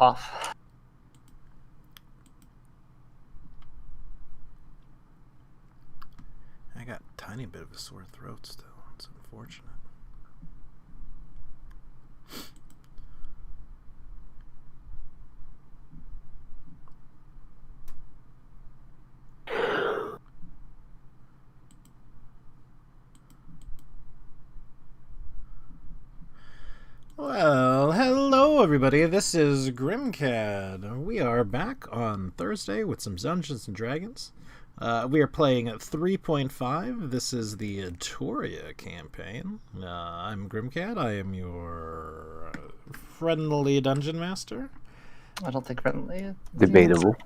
cough. I got a tiny bit of a sore throat still. It's unfortunate. Well, hello everybody, this is Grimcad. We are back on Thursday with some Dungeons & Dragons. We are playing at 3.5. This is the Toria campaign. I'm Grimcad. I am your friendly dungeon master. I don't think friendly. Debatable.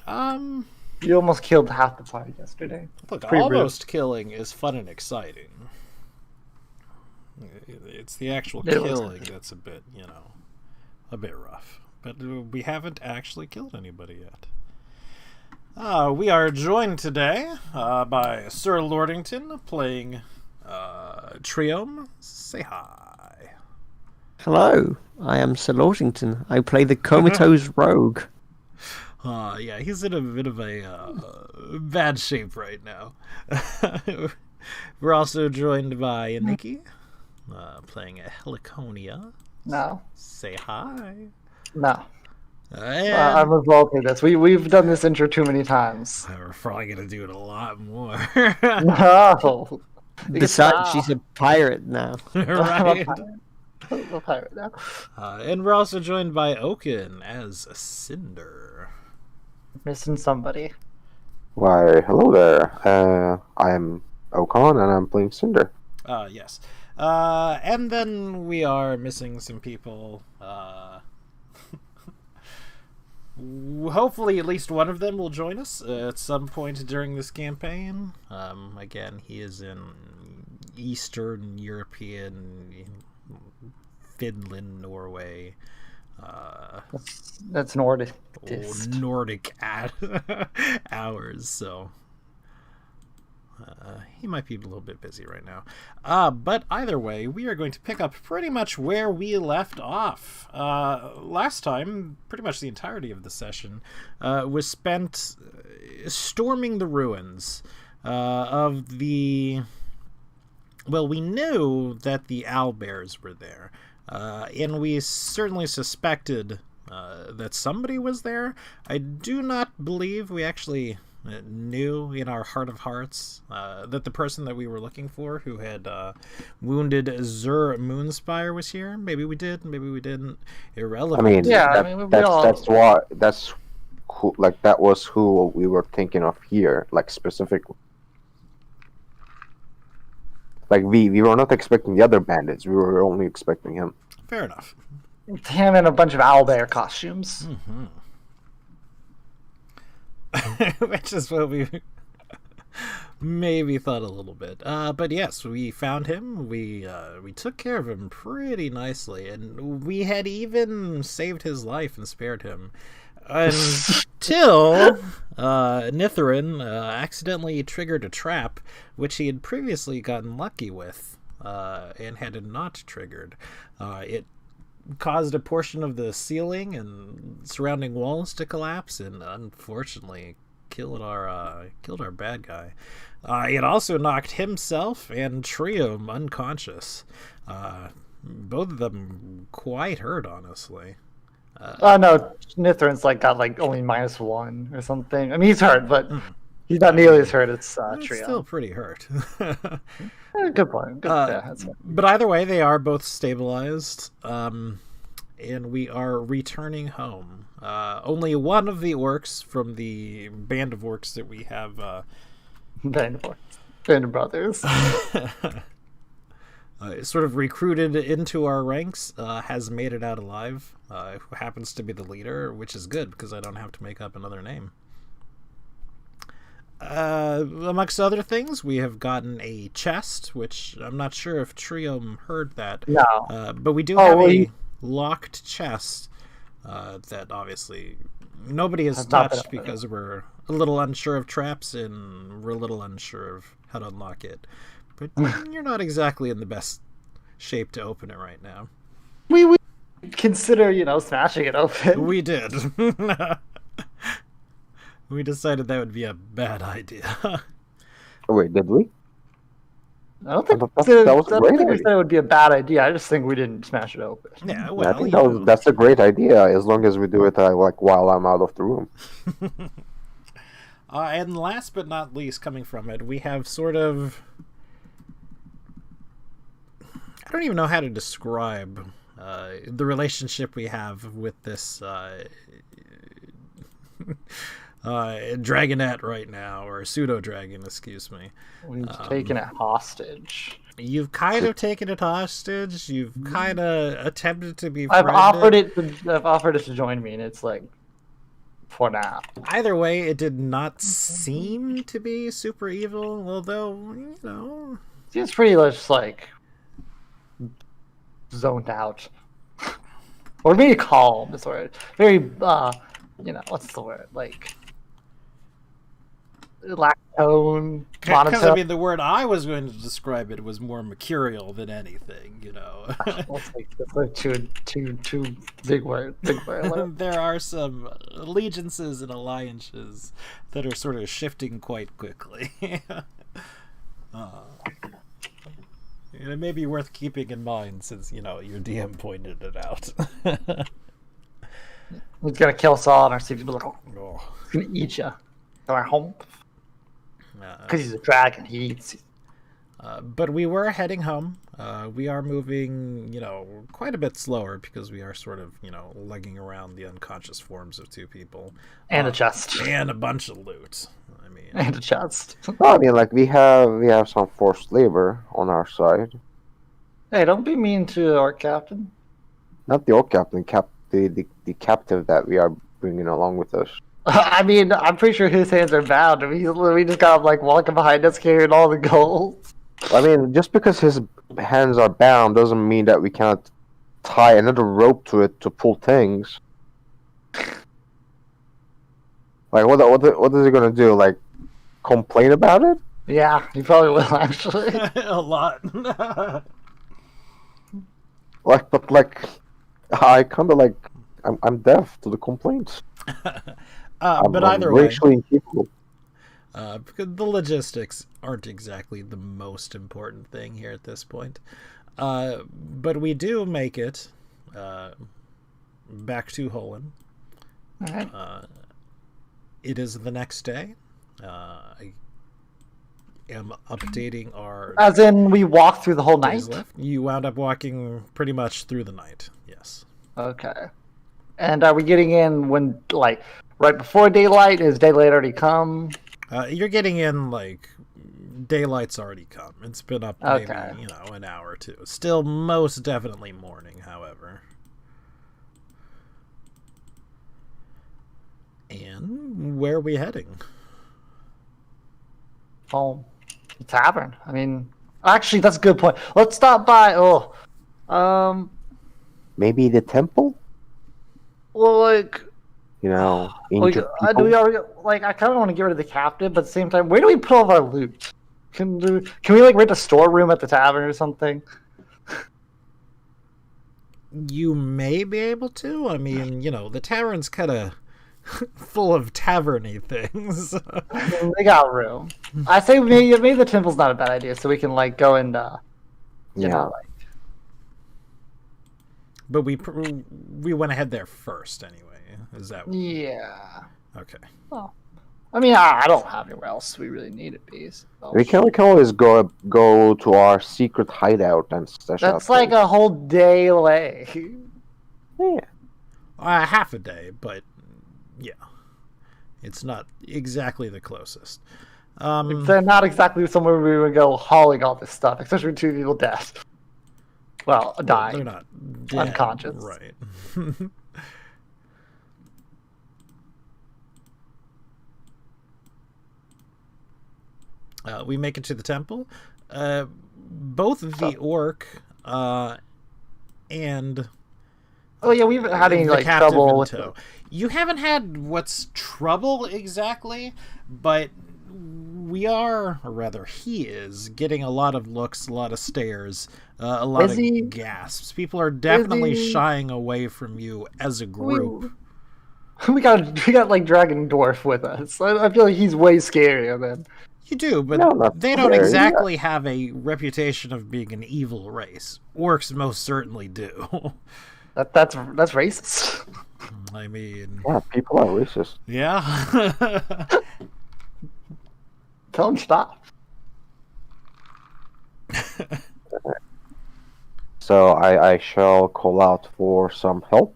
You almost killed half the party yesterday. Look, Pretty almost killing is fun and exciting. It's the actual killing that's a bit, a bit rough. But we haven't actually killed anybody yet. We are joined today by Sir Lordington playing Triome. Say hi. Hello, I am Sir Lordington. I play the comatose rogue. Yeah, he's in a bit of a bad shape right now. We're also joined by Nikki, playing a Heliconia. No. Say hi. No. And I'm revolted at this. We've done this intro too many times. we're probably going to do it a lot more. No. Besides, she's a pirate now. Right? I'm a pirate now. And we're also joined by Oaken as Cinder. Missing somebody. Why, hello there. I'm Okan and I'm playing Cinder. Yes. And then we are missing some people. Hopefully at least one of them will join us at some point during this campaign. Again, he is in Eastern European, Finland, Norway. That's Nordic. Nordic hours, so he might be a little bit busy right now. But either way, we are going to pick up pretty much where we left off. Last time, pretty much the entirety of the session was spent storming the ruins of the... Well, we knew that the owlbears were there, and we certainly suspected that somebody was there. I do not believe we actually knew in our heart of hearts that the person that we were looking for who had wounded Zur Moonspire was here. Maybe we did, maybe we didn't. Irrelevant. I mean, Yeah, that was who we were thinking of here, like specifically. Like we were not expecting the other bandits. We were only expecting him. Fair enough. Him in a bunch of owlbear costumes. Mm-hmm. Which is what we maybe thought a little bit. But yes, we found him. We took care of him pretty nicely, and we had even saved his life and spared him until Nithrin accidentally triggered a trap, which he had previously gotten lucky with and had not triggered. It caused a portion of the ceiling and surrounding walls to collapse, and unfortunately killed our bad guy. It also knocked himself and Triome unconscious. Both of them quite hurt, honestly. No, Nithrin's got only -1 or something. I mean, he's hurt, but he's not nearly as hurt as Trio. Still pretty hurt. Good point. That's fine. But either way, they are both stabilized, and we are returning home. Only one of the orcs from the band of orcs that we have... Band of orcs. Band of brothers. Sort of recruited into our ranks, has made it out alive, who happens to be the leader, which is good because I don't have to make up another name. Amongst other things, we have gotten a chest, which I'm not sure if Triome heard that. No. But we do have a locked chest that obviously nobody has touched because we're a little unsure of traps and we're a little unsure of how to unlock it. But you're not exactly in the best shape to open it right now. consider, smashing it open. We did. We decided that would be a bad idea. Oh, wait, did we? I don't think, That was a I don't great think we idea. said it would be a bad idea. I just think we didn't smash it open. Yeah, I well, think you know. that's a great idea, as long as we do it like while I'm out of the room. And last but not least, coming from it, we have sort of... I don't even know how to describe the relationship we have with this dragonette right now, or pseudo-dragon, excuse me. We've taken it hostage. You've kind of taken it hostage. You've kind of attempted to be I've friended. offered it to join me, and it's like, for now. Either way, it did not seem to be super evil, although, Seems pretty just like zoned out. Or maybe calm is the word. Very, what's the word? Like, lack of tone, Because, monotone. the word I was going to describe it was more mercurial than anything, That's like two big word. There are some allegiances and alliances that are sort of shifting quite quickly. It may be worth keeping in mind since, your DM pointed it out. He's gonna kill us all, and our city's like, Oh. he's gonna eat you. Go our home. Uh, Because he's a dragon, he eats you. But we were heading home. We are moving, quite a bit slower because we are sort of, lugging around the unconscious forms of two people. And a chest. And a bunch of loot. I mean, And a chest. No, I mean, like we have some forced labor on our side. Hey, don't be mean to our captain. Not the old captain, the captive that we are bringing along with us. I mean, I'm pretty sure his hands are bound. We just got him like walking behind us carrying all the gold. I mean, just because his hands are bound doesn't mean that we can't tie another rope to it to pull things. Like, what is he gonna do? Like, complain about it? Yeah, he probably will actually. a lot. I kind of like, I'm deaf to the complaints. But either I'm way, racially incapable. because the logistics aren't exactly the most important thing here at this point. But we do make it back to Holland. Alright. It is the next day. I am updating our As in, we walked through the whole night? days left. You wound up walking pretty much through the night. Yes. Okay. And are we getting in when, like, right before daylight? Is daylight already come? You're getting in like daylight's already come. It's been up maybe Okay. an hour or two. Still most definitely morning, however. And where are we heading? Home. The tavern. I mean, actually, that's a good point. Let's stop by. Maybe the temple? Well, like, Ancient do people? we already, like, I kind of want to get rid of the captive, but at the same time, where do we put all of our loot? Can we like rent a storeroom at the tavern or something? You may be able to. I mean, the tavern's kind of full of taverny things. They got room. I say maybe the temple's not a bad idea, so we can like go and Yeah. But we went ahead there first anyway. Is that yeah. okay? Well, I mean, I don't have anywhere else we really need it, bees. We can always go to our secret hideout and stash out That's like things. a whole day away. Yeah. Half a day, but yeah, it's not exactly the closest. They're not exactly somewhere we would go hauling all this stuff, especially with two people dead. Well, dying. They're not dead, Unconscious. right? We make it to the temple. Both the orc and Oh yeah, we haven't had any the like captive trouble in with tow. You haven't had what's trouble exactly, but we are, or rather he is, getting a lot of looks, a lot of stares, a lot of gasps. People are definitely shying away from you as a group. We got like Dragon Dwarf with us. I feel like he's way scarier than... You do, but they don't exactly have a reputation of being an evil race. Orcs most certainly do. That's racist. I mean... Yeah, people are racist. Yeah. Tell him stop. So I shall call out for some help.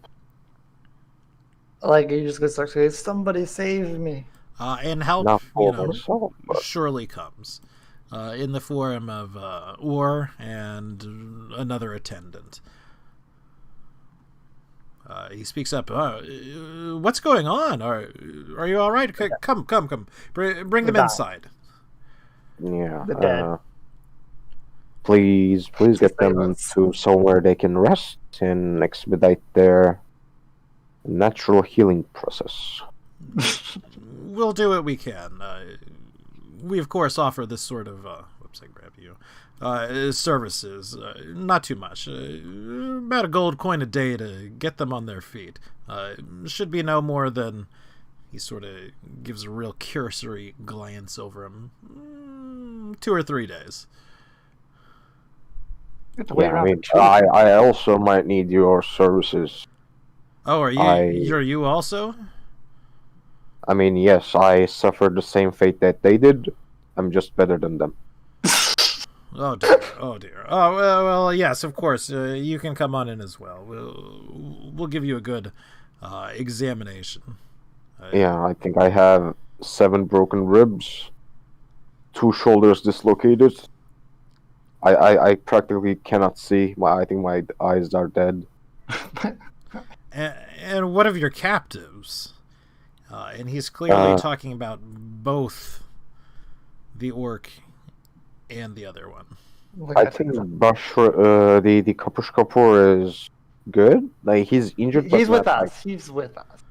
Like, you just gonna start saying, somebody save me. And help, myself, surely comes. In the form of Or and another attendant. He speaks up. What's going on? Are you all right? Come. Bring them inside. Yeah. The dead. Please get them to somewhere they can rest and expedite their natural healing process. We'll do what we can. We, of course, offer this sort of... whoops, I grabbed you. Services. Not too much. About a gold coin a day to get them on their feet. Should be no more than... He sort of gives a real cursory glance over him. 2 or 3 days. Yeah, I mean, I also might need your services. Oh, are you also? I mean, yes, I suffered the same fate that they did. I'm just better than them. Oh dear. Oh well, yes, of course. You can come on in as well. We'll give you a good examination. Yeah, I think I have 7 broken ribs, 2 shoulders dislocated. I practically cannot see. I think my eyes are dead. And what of your captives? And he's clearly talking about both the orc and the other one. I think Bashra, the Kapush Kapur is good. Like, he's injured. He's with us. He's with us.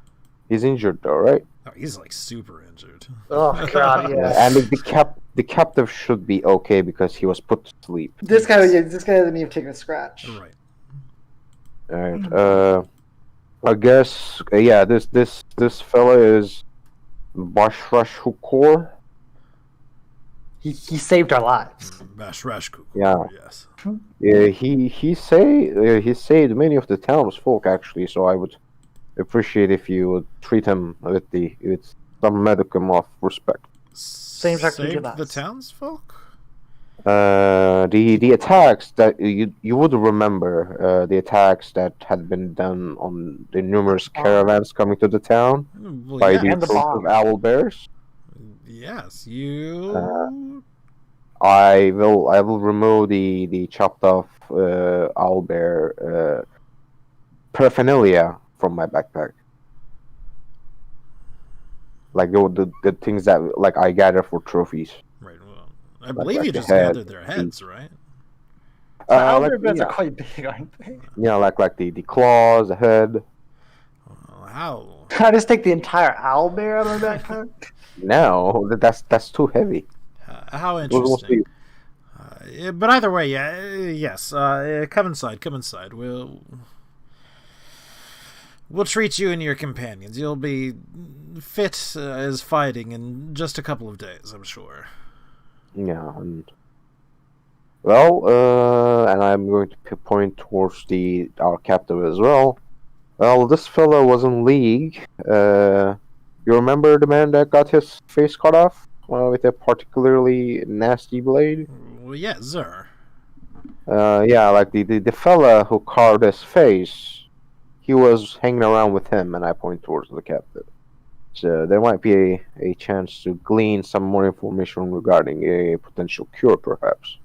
He's injured though, right? Oh, he's like super injured. Oh god, yeah. And the captive should be okay because he was put to sleep. This guy doesn't even take a scratch. Right. Alright. I guess this fella is Bashrash Hukor. He saved our lives. Bashrash Hukor. Yeah. Yes. Yeah, he saved many of the townsfolk actually. So I would appreciate if you would treat him with some modicum of respect. Same Save the townsfolk? The attacks that you would remember, the attacks that had been done on the numerous caravans coming to the town by the group of owl bears. Yes, you. I will remove the chopped off owl bear paraphernalia from my backpack. Like the things that like I gather for trophies. Right. Well, I believe you just gathered their heads, right? Owl bears are quite big, aren't they? Yeah, like the claws, the head. How? Can I just take the entire owl bear out of my backpack? No, that's too heavy. How interesting. But either way, yes. Come inside. We'll treat you and your companions. You'll be fit as fighting in just a couple of days, I'm sure. Yeah. And I'm going to point towards our captive as well. Well, this fellow was in league. You remember the man that got his face cut off with a particularly nasty blade? Well, yes, sir. Yeah, like the fella who carved his face. He was hanging around with him, and I point towards the captive. So there might be a chance to glean some more information regarding a potential cure, perhaps.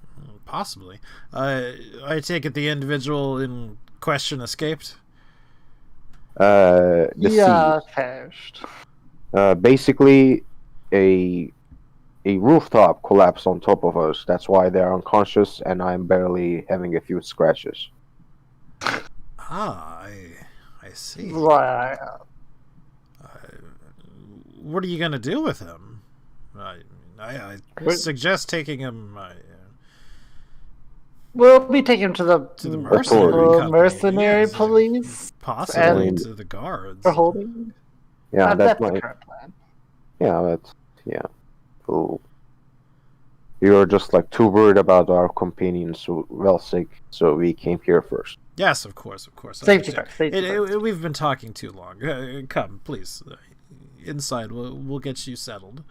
Possibly. I take it the individual in question escaped? Perished. Basically, a rooftop collapsed on top of us. That's why they're unconscious, and I'm barely having a few scratches. I see. Right. What are you gonna do with him? I suggest taking him. We'll be taken to the mercenary company. mercenary Yes, police, possibly and to the guards for holding. Yeah, that's my the current plan. Yeah, cool. We were just like too worried about our companions' well-sake, so we came here first. Yes, of course. Safety first. We've been talking too long. Come, please. Inside, we'll get you settled.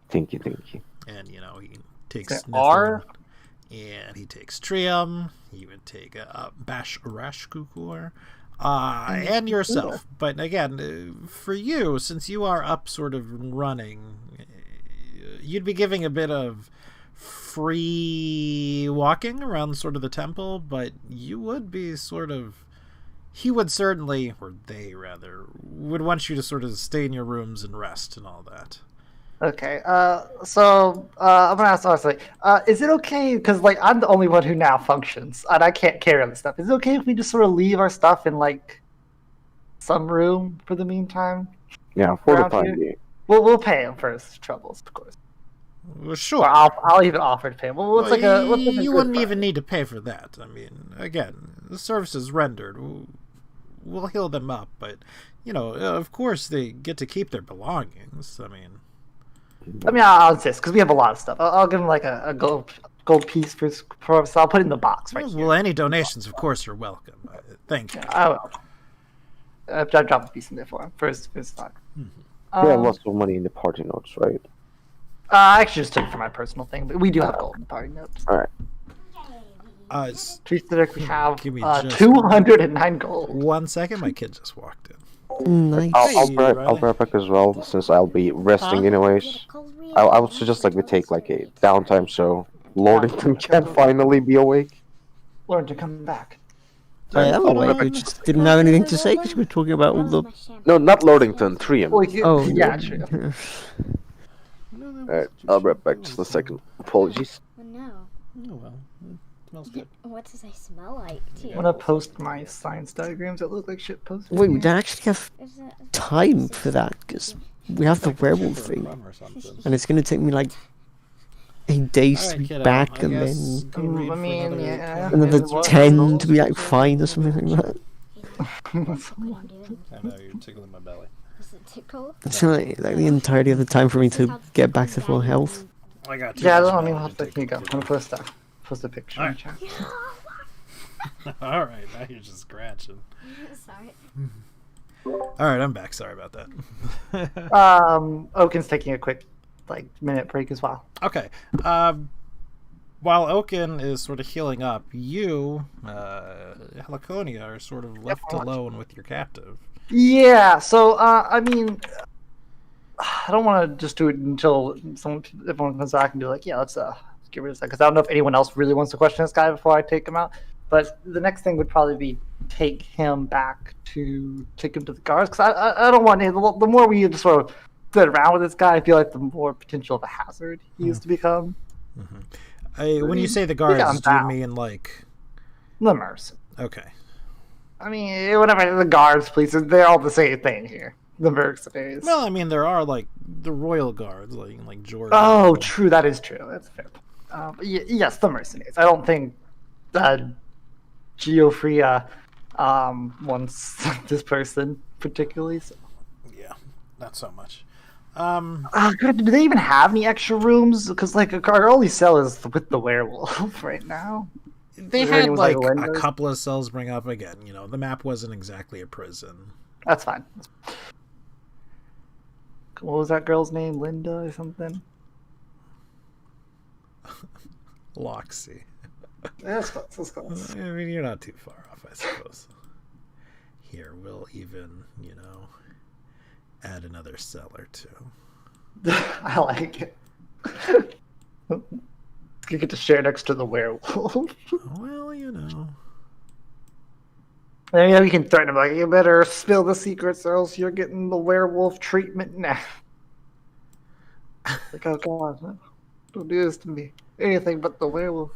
Thank you. And he takes R, and he takes Trium. He would take Bash Rashkukor, and yourself. But again, for you, since you are up, sort of running, you'd be giving a bit of free walking around sort of the temple, but you would be he would certainly, or they rather, would want you to sort of stay in your rooms and rest and all that. Okay, so I'm gonna ask honestly, is it okay, because like I'm the only one who now functions and I can't carry all this stuff, is it okay if we just sort of leave our stuff in like some room for the meantime? Yeah, for the time being. We'll pay him for his troubles, of course. Well, sure. Or I'll even offer to pay him. Well, you wouldn't even need to pay for that. I mean, again, the services rendered, we'll heal them up, but of course they get to keep their belongings. I mean, I'll insist because we have a lot of stuff. I'll give him like a gold piece for us. I'll put it in the box right here. Well, any donations, of course, are welcome. Thank you. I will. I dropped a piece in there for him for his stock. Mm-hmm. We have lots of money in the party notes, right? I actually just took it for my personal thing, but we do have gold in the party notes. All right. We have 209 gold. 1 second, my kid just walked in. Nice. I'll be right back as well, since I'll be resting anyways. I would suggest we take like a downtime so Lordington can finally be awake. Lordington, come back. I am awake. We just didn't have anything to say because we're talking about all the. No, not Lordington. Trium. Yeah, true. Alright, I'll be right back. Just a second. Apologies. Oh no. Oh well, it smells good. What does I smell like too? I'm gonna post my science diagrams that look like shit posted. Wait, we don't actually have time for that because we have the werewolf thing, and it's gonna take me like 8 days to be back, and then another 10 to be like fine or something like that. I know you're tickling my belly. So like the entirety of the time for me to get back to full health. I got you. Yeah, I'll take you go. I'm gonna post a picture. All right. All right, now you're just scratching. Sorry. All right, I'm back. Sorry about that. Oaken's taking a quick minute break as well. Okay. While Oaken is sort of healing up, you, Heliconia, are sort of left alone with your captive. Yeah, so I don't want to just do it until everyone comes back and do let's get rid of that, because I don't know if anyone else really wants to question this guy before I take him out. But the next thing would probably be take him to the guards, because I don't want the more we just sort of sit around with this guy, I feel like the more potential of a hazard he is to become. Mm-hmm. When you say the guards, do you mean like the mercenaries? Okay. Whatever, the guards, please. They're all the same thing here. The mercenaries. Well, there are the royal guards, like George. Oh, true. That is true. That's fair. Yes, the mercenaries. I don't think Geoffrey wants this person particularly. So. Yeah, not so much. Do they even have any extra rooms? Because our only cell is with the werewolf right now. They had a couple of cells bring up again. The map wasn't exactly a prison. That's fine. What was that girl's name? Linda or something? Loxy. That's close. You're not too far off, I suppose. Here, we'll even, add another cell or two. I like it. You get to share next to the werewolf. Well, We can threaten him you better spill the secrets or else you're getting the werewolf treatment now. Oh God, don't do this to me. Anything but the werewolf.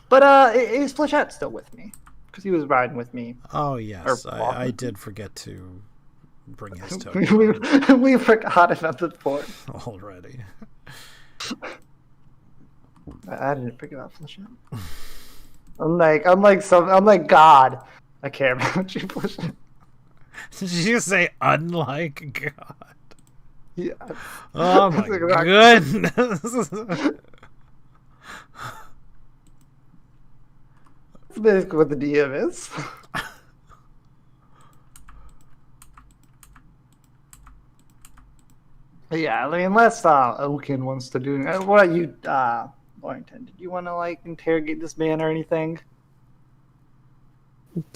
But is Flechette still with me? Because he was riding with me. Oh yes, I did forget to bring his token. we forgot about the port already. I didn't pick it up for shit. Unlike God, I care about you pushing. Did you say unlike God? Yeah. Oh my goodness. That's basically what the DM is. Yeah, I mean, unless Oaken wants to do. What are you, Warrington? Did you want to like interrogate this man or anything?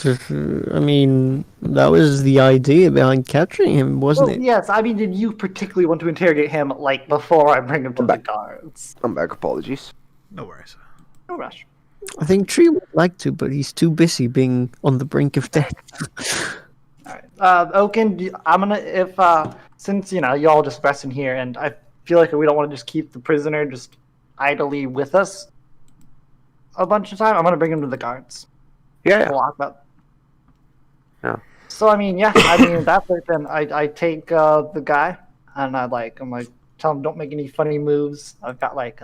I mean, that was the idea behind capturing him, wasn't it? Yes, I mean, did you particularly want to interrogate him like before I bring him to the guards? I'm back. Apologies. No worries. No rush. I think Tree would like to, but he's too busy being on the brink of death. All right, Oaken, I'm gonna since you all just resting here, and I feel like we don't want to just keep the prisoner just idly with us a bunch of time. I'm gonna bring him to the guards. Yeah. We'll talk about. Yeah. So I mean, that's it. Then I take the guy, and I'm like, tell him don't make any funny moves. I've got like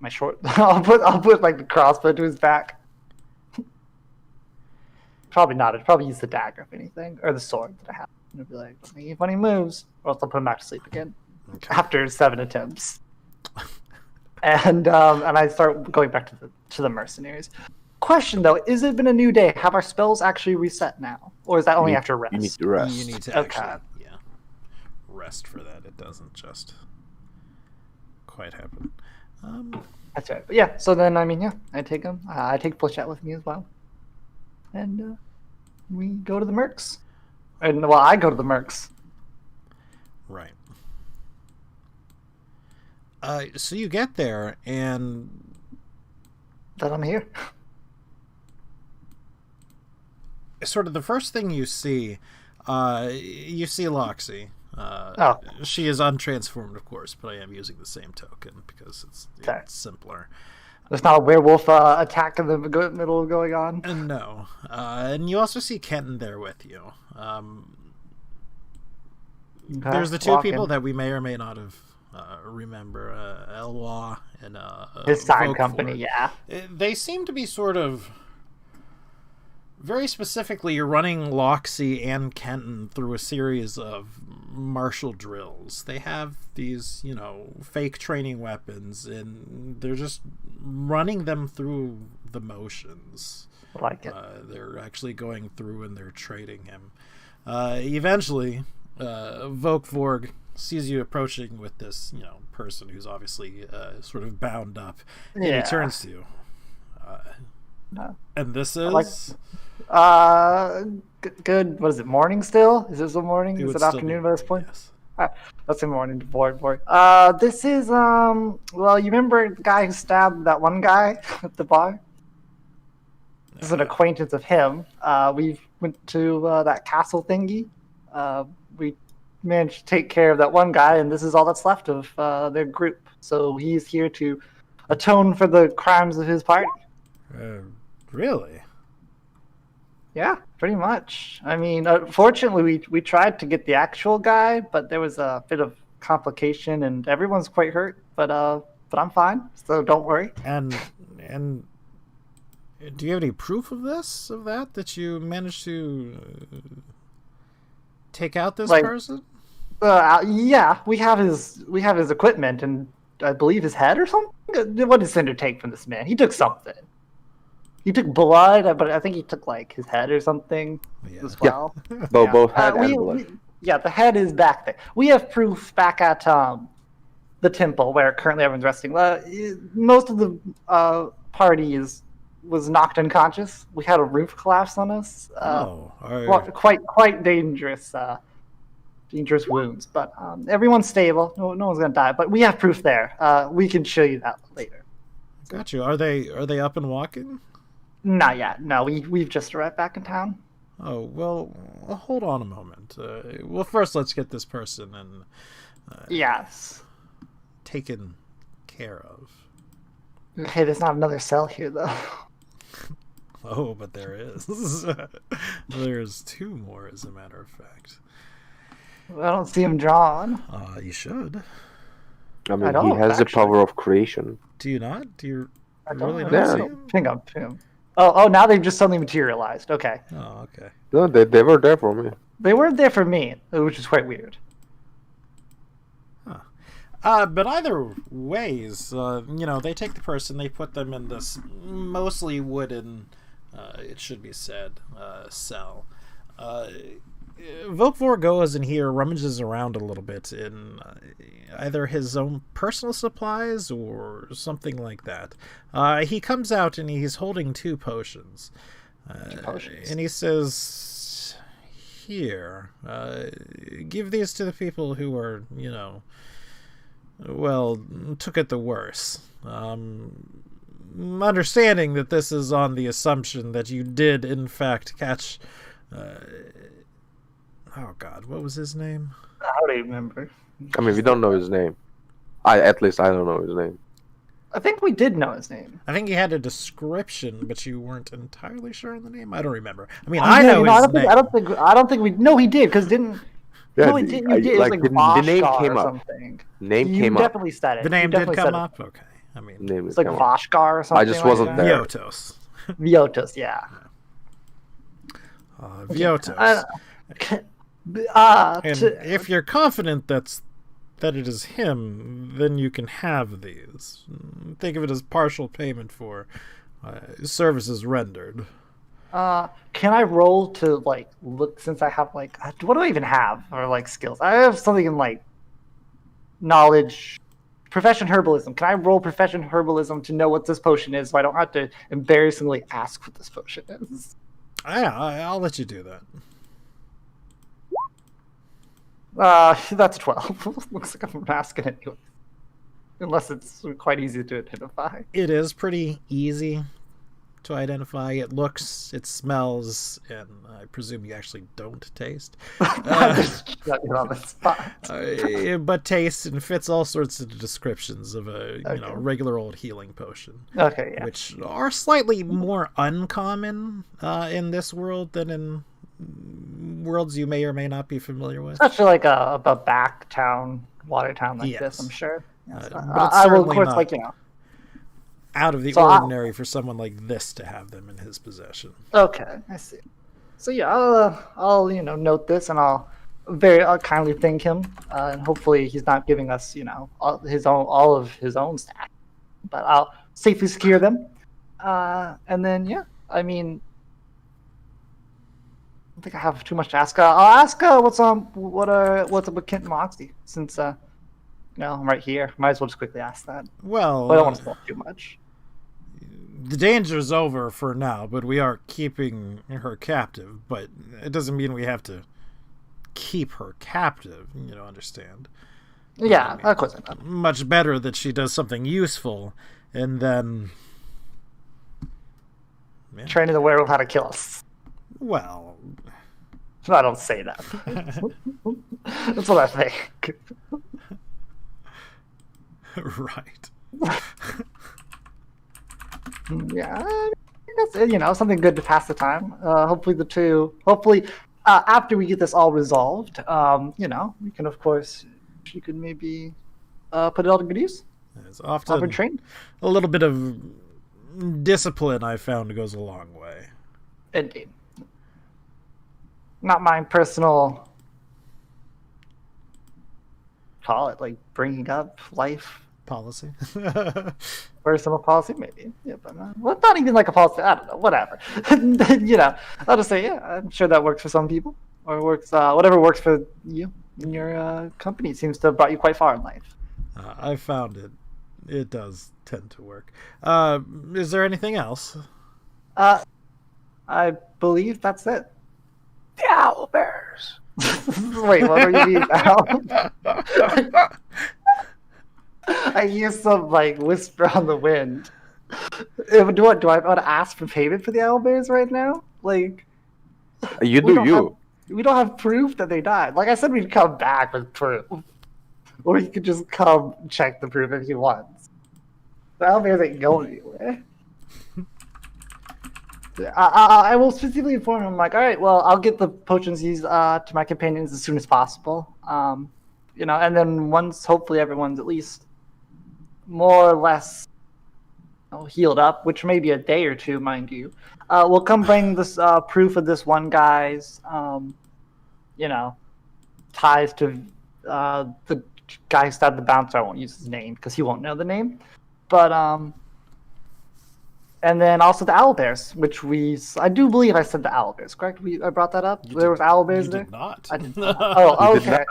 my short. I'll put like the crossbow to his back. Probably not. I'd probably use the dagger if anything, or the sword that I have. And I'd be like, don't make any funny moves, or else I'll put him back to sleep again after 7 attempts. And I start going back to the mercenaries. Question though, is it been a new day? Have our spells actually reset now, or is that only after rest? You need to rest. You need to actually, rest for that. It doesn't just quite happen. That's right. But yeah, so then I take him. I take Flechette with me as well, and we go to the Mercs. And well, I go to the Mercs. Right. So you get there, and then I'm here. Sort of the first thing you see Loxy. She is untransformed, of course, but I am using the same token because it's simpler. There's not a werewolf attack in the middle going on? No. And you also see Kenton there with you. There's the two people that we may or may not have remember, Elwa and his side Vogue company, Ford. yeah. They seem to be sort of very specifically running Loxy and Kenton through a series of martial drills. They have these, fake training weapons, and they're just running them through the motions. I like it. They're actually going through and they're trading him. Eventually, Vokvorg sees you approaching with this, person who's obviously sort of bound up, and he turns to you. And this is good. What is it? Morning still? Is this a morning? Is it afternoon by this point? Yes. That's a morning. Board. This is well, you remember the guy who stabbed that one guy at the bar? This is an acquaintance of him. We went to that castle thingy. We managed to take care of that one guy, and this is all that's left of their group. So he's here to atone for the crimes of his party. Really? Yeah, pretty much. I mean, unfortunately, we tried to get the actual guy, but there was a bit of complication, and everyone's quite hurt. But I'm fine, so don't worry. And do you have any proof of that you managed to take out this person? Yeah, we have his equipment, and I believe his head or something. What did Cinder take from this man? He took something. He took blood, but I think he took like his head or something as well. Yeah. Both head and blood. The head is back there. We have proof back at the temple where currently everyone's resting. Most of the party was knocked unconscious. We had a roof collapse on us. Quite dangerous. Dangerous wounds, but everyone's stable. No one's gonna die. But we have proof there. We can show you that later. Got you. Are they up and walking? Not yet. No, we've just arrived back in town. Oh well, hold on a moment. Well, first let's get this person and yes, taken care of. Hey, there's not another cell here though. Oh, but there is. There's 2 more, as a matter of fact. I don't see him drawn. You should. I mean, don't, he has the actually. power of creation. Do you not? Do you I don't really know. not Yeah. see him? Hang on. Oh, now they've just suddenly materialized. Okay. Oh, okay. No, they were there for me. They weren't there for me, which is quite weird. But either ways, they take the person, they put them in this mostly wooden, it should be said, cell. Vokevor goes in here, rummages around a little bit in either his own personal supplies or something like that. He comes out and he's holding 2 potions. And he says, "Here, give these to the people who are, took it the worse. Understanding that this is on the assumption that you did, in fact, catch... oh, God, what was his name? I don't remember. I mean, we don't know his name. At least I don't know his name. I think we did know his name. I think he had a description, but you weren't entirely sure on the name? I don't remember. I mean, I know his name. I don't think we... No, he did, because didn't... Yeah, no, he didn't. You did. It was like the name Vashkar came or up. something. Name You came up. definitely said it. The name You did definitely come said up? Okay. I mean, Name It's like came up. Vashkar or something. I just wasn't like there. Viotos. Viotos, yeah. Viotos. And if you're confident that it is him, then you can have these. Think of it as partial payment for services rendered. Can I roll to look, since I have what do I even have, or skills? I have something in knowledge, profession herbalism. Can I roll profession herbalism to know what this potion is, so I don't have to embarrassingly ask what this potion is? Yeah, I'll let you do that. That's 12. Looks like I'm asking anyway. Unless it's quite easy to identify. It is pretty easy to identify. It looks, it smells, and I presume you actually don't taste. But tastes and fits all sorts of descriptions of a regular old healing potion. Okay, yeah. Which are slightly more uncommon in this world than in worlds you may or may not be familiar with. Especially like a back town, water town like this, I'm sure. Yes. But it's I will, of certainly course, not out of the So ordinary for someone like this to have them in his possession. Okay, I see. So yeah, I'll note this, and I'll kindly thank him, and hopefully he's not giving us all of his own staff, but I'll safely secure them, and then I mean, I don't think I have too much to ask. I'll ask what's up with Kent and Moxie, since I'm right here. Might as well just quickly ask that. Well, but I don't want to spoil too much. The danger's over for now, but we are keeping her captive. But it doesn't mean we have to keep her captive. Understand? Yeah, of course I know. Much better that she does something useful, and then training the werewolf how to kill us. Well, I don't say that. That's what I think. Right. Yeah, that's something good to pass the time. Hopefully, after we get this all resolved, we can, of course, she could maybe put it all to good use. It's often trained. A little bit of discipline, I found, goes a long way. Indeed. Not my personal, call it bringing up life policy. Personal policy, maybe. Yeah, but not even a policy. I don't know. Whatever. I'll just say, I'm sure that works for some people, or works whatever works for you and your company. Seems to have brought you quite far in life. I found it. It does tend to work. Is there anything else? I believe that's it. The owl bears. Wait, what are you now? I hear some whisper on the wind. Do I want to ask for payment for the owlbears right now? You do. We don't have proof that they died. Like I said, we'd come back with proof, or he could just come check the proof if he wants. The owlbears ain't going anywhere. I will specifically inform him, like, all right, well, I'll get the potions used to my companions as soon as possible. And then once hopefully everyone's at least more or less healed up, which may be a day or two, mind you, we'll come bring this proof of this one guy's, ties to the guy who stabbed the bouncer. I won't use his name because he won't know the name, but and then also the owlbears, which I do believe I said the owlbears, correct? I brought that up. There was owlbears there. Did not. I did not. Oh, okay.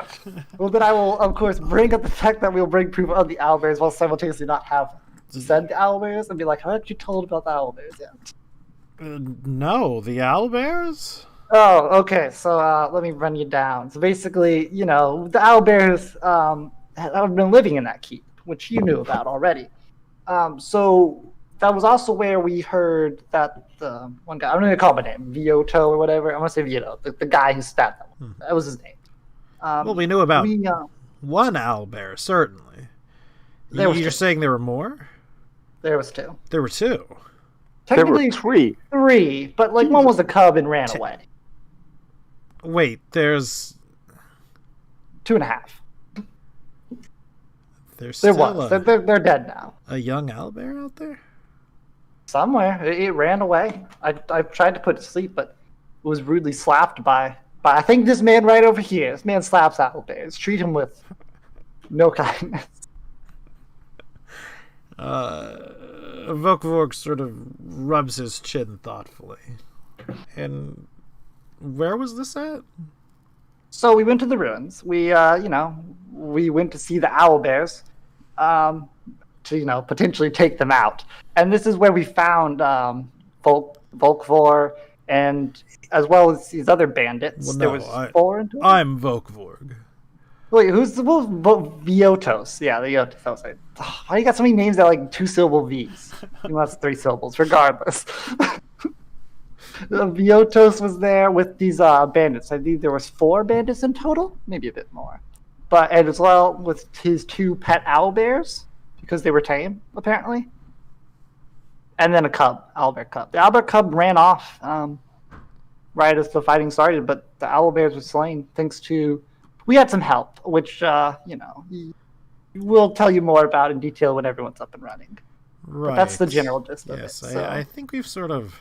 Well, then I will, of course, bring up the fact that we'll bring proof of the owlbears while simultaneously not have said the owlbears and be like, "How did you told about the owlbears yet?" No, the owlbears. Oh, okay. So let me run you down. So basically, the owlbears have been living in that keep, which you knew about already. So that was also where we heard that the one guy, I'm going to call him a name, Vioto or whatever. I'm going to say Vioto, the guy who stabbed them. That was his name. Well, we knew about one owlbear, certainly. You're saying there were more? There was two. There were two? Technically, there were three, but one was a cub and ran away. Wait, there's 2.5. There's there still was. They're dead now. A young owlbear out there? Somewhere. It ran away. I tried to put it to sleep, but it was rudely slapped by I think this man right over here. This man slaps owlbears. Treat him with no kindness. Vokvorg sort of rubs his chin thoughtfully. And where was this at? So we went to the ruins. We went to see the owlbears, to potentially take them out. And this is where we found Volkvor and as well as these other bandits. Well, no, there was 4 in total. I'm Vokvorg. Wait, who's the Viotos? Yeah, the Viotos. Why you got so many names that are like 2-syllable V's? That's 3 syllables, regardless. The Viotos was there with these bandits. I think there was 4 bandits in total, maybe a bit more. And as well with his 2 pet owlbears, because they were tame, apparently. And then a cub, owlbear cub. The owlbear cub ran off right as the fighting started, but the owlbears were slain thanks to... We had some help, which, we'll tell you more about in detail when everyone's up and running. Right. But that's the general gist of it. Yes, So. I think we've sort of...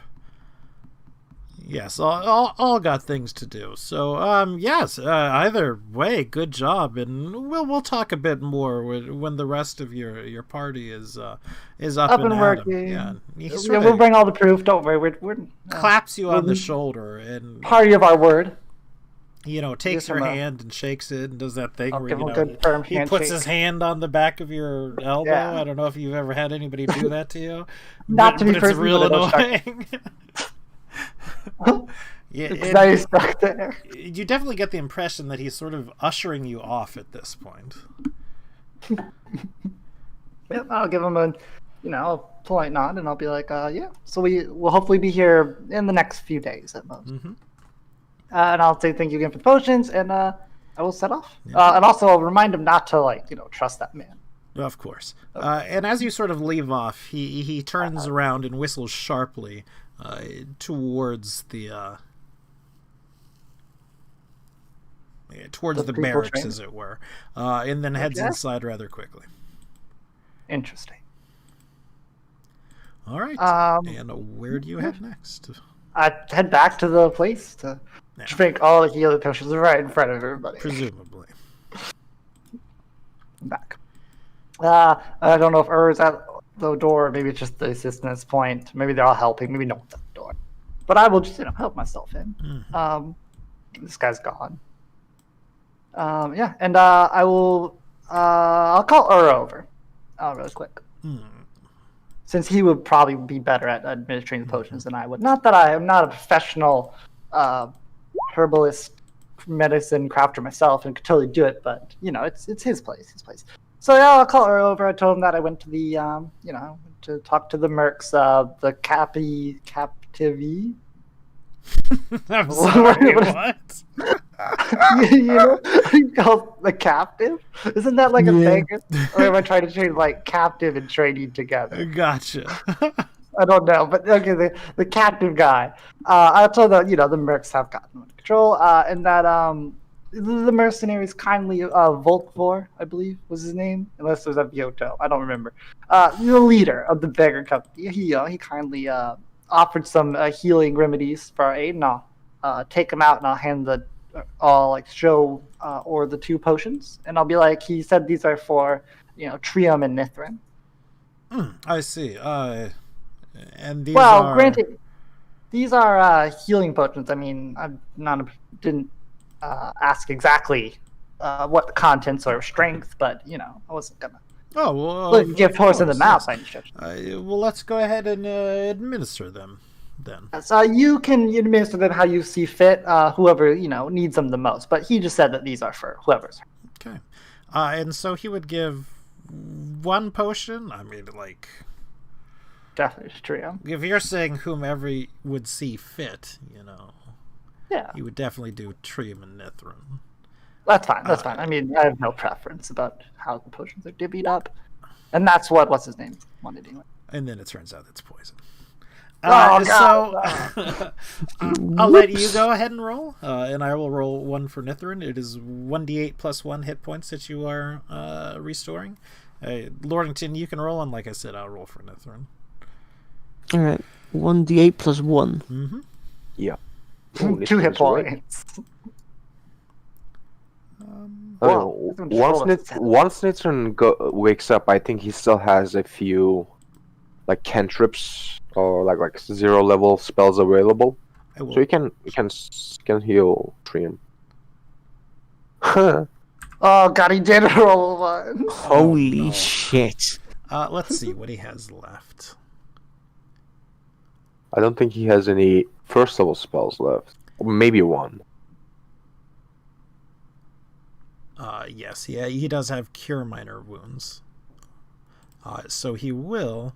Yes, all got things to do. So, yes, either way, good job, and we'll talk a bit more when the rest of your party is up and working. Yeah, we'll bring all the proof. Don't worry, we're claps you on the shoulder and party of our word. Takes your hand and shakes it and does that thing I'll where give him a good firm he handshake. puts his hand on the back of your elbow. Yeah. I don't know if you've ever had anybody do that to you. Not to be but it's real annoying. Yeah, now you're stuck there. You definitely get the impression that he's sort of ushering you off at this point. Yep, I'll give him a polite nod, and I'll be like, yeah. So we'll hopefully be here in the next few days at most. Mm-hmm. And I'll say thank you again for the potions, and I will set off. Yeah. And also I'll remind him not to trust that man. Of course. And as you sort of leave off, he turns around and whistles sharply towards the barracks, train? as it were, and then heads inside rather quickly. Interesting. All right. And where do you head next? I head back to the place to drink all the healing potions right in front of everybody. Presumably. Back. I don't know if Ur's at the door. Maybe it's just the assistant's point. Maybe they're all helping. Maybe no one's at the door. But I will just help myself in. Mm-hmm. This guy's gone. Yeah, and I will. I'll call Ur over. Really quick. Since he would probably be better at administering the potions than I would. Not that I am not a professional herbalist, medicine crafter myself, and could totally do it. But it's his place. So yeah, I'll call her over. I told him that I went to the to talk to the mercs, the captivi. I'm sorry, what? He calls the captive. Isn't that like a thing? Or am I trying to change captive and trading together? Gotcha. I don't know, but okay, the captive guy. I told that the mercs have gotten under control, and that the mercenaries kindly Volkvor, I believe was his name, unless it was a Vioto, I don't remember. The leader of the beggar company, he kindly offered some healing remedies for our aid, and I'll take them out and I'll hand I'll show or the 2 potions, and I'll be like, he said these are for Trium and Nithrin. I see. And these are... granted, these are healing potions. I mean, didn't ask exactly what the contents or strength, but I wasn't gonna. Oh well, give horse in the mouth by any stretch. Well, let's go ahead and administer them then. So you can administer them how you see fit. Whoever needs them the most. But he just said that these are for whoever's. Okay, and so he would give 1 potion. I mean, definitely Trium. If you're saying whomever would see fit, yeah, you would definitely do Trium and Nithrin. That's fine. That's fine. I mean, I have no preference about how the potions are divvied up, and that's what's his name wanted anyway. And then it turns out it's poison. So I'll let you go ahead and roll, and I will roll 1 for Nithrin. It is 1d8 plus 1 hit points that you are restoring. Lordington, you can roll, and like I said, I'll roll for Nithrin. All right, 1d8 plus 1. Mm-hmm. Yeah. 2 hit points. Once Nithrin wakes up, I think he still has a few cantrips or like 0 level spells available, so he can heal Trium. Oh god, he did roll 1. Holy shit! Let's see what he has left. I don't think he has any 1st level spells left. Maybe 1. Yes, he does have Cure Minor Wounds. So he will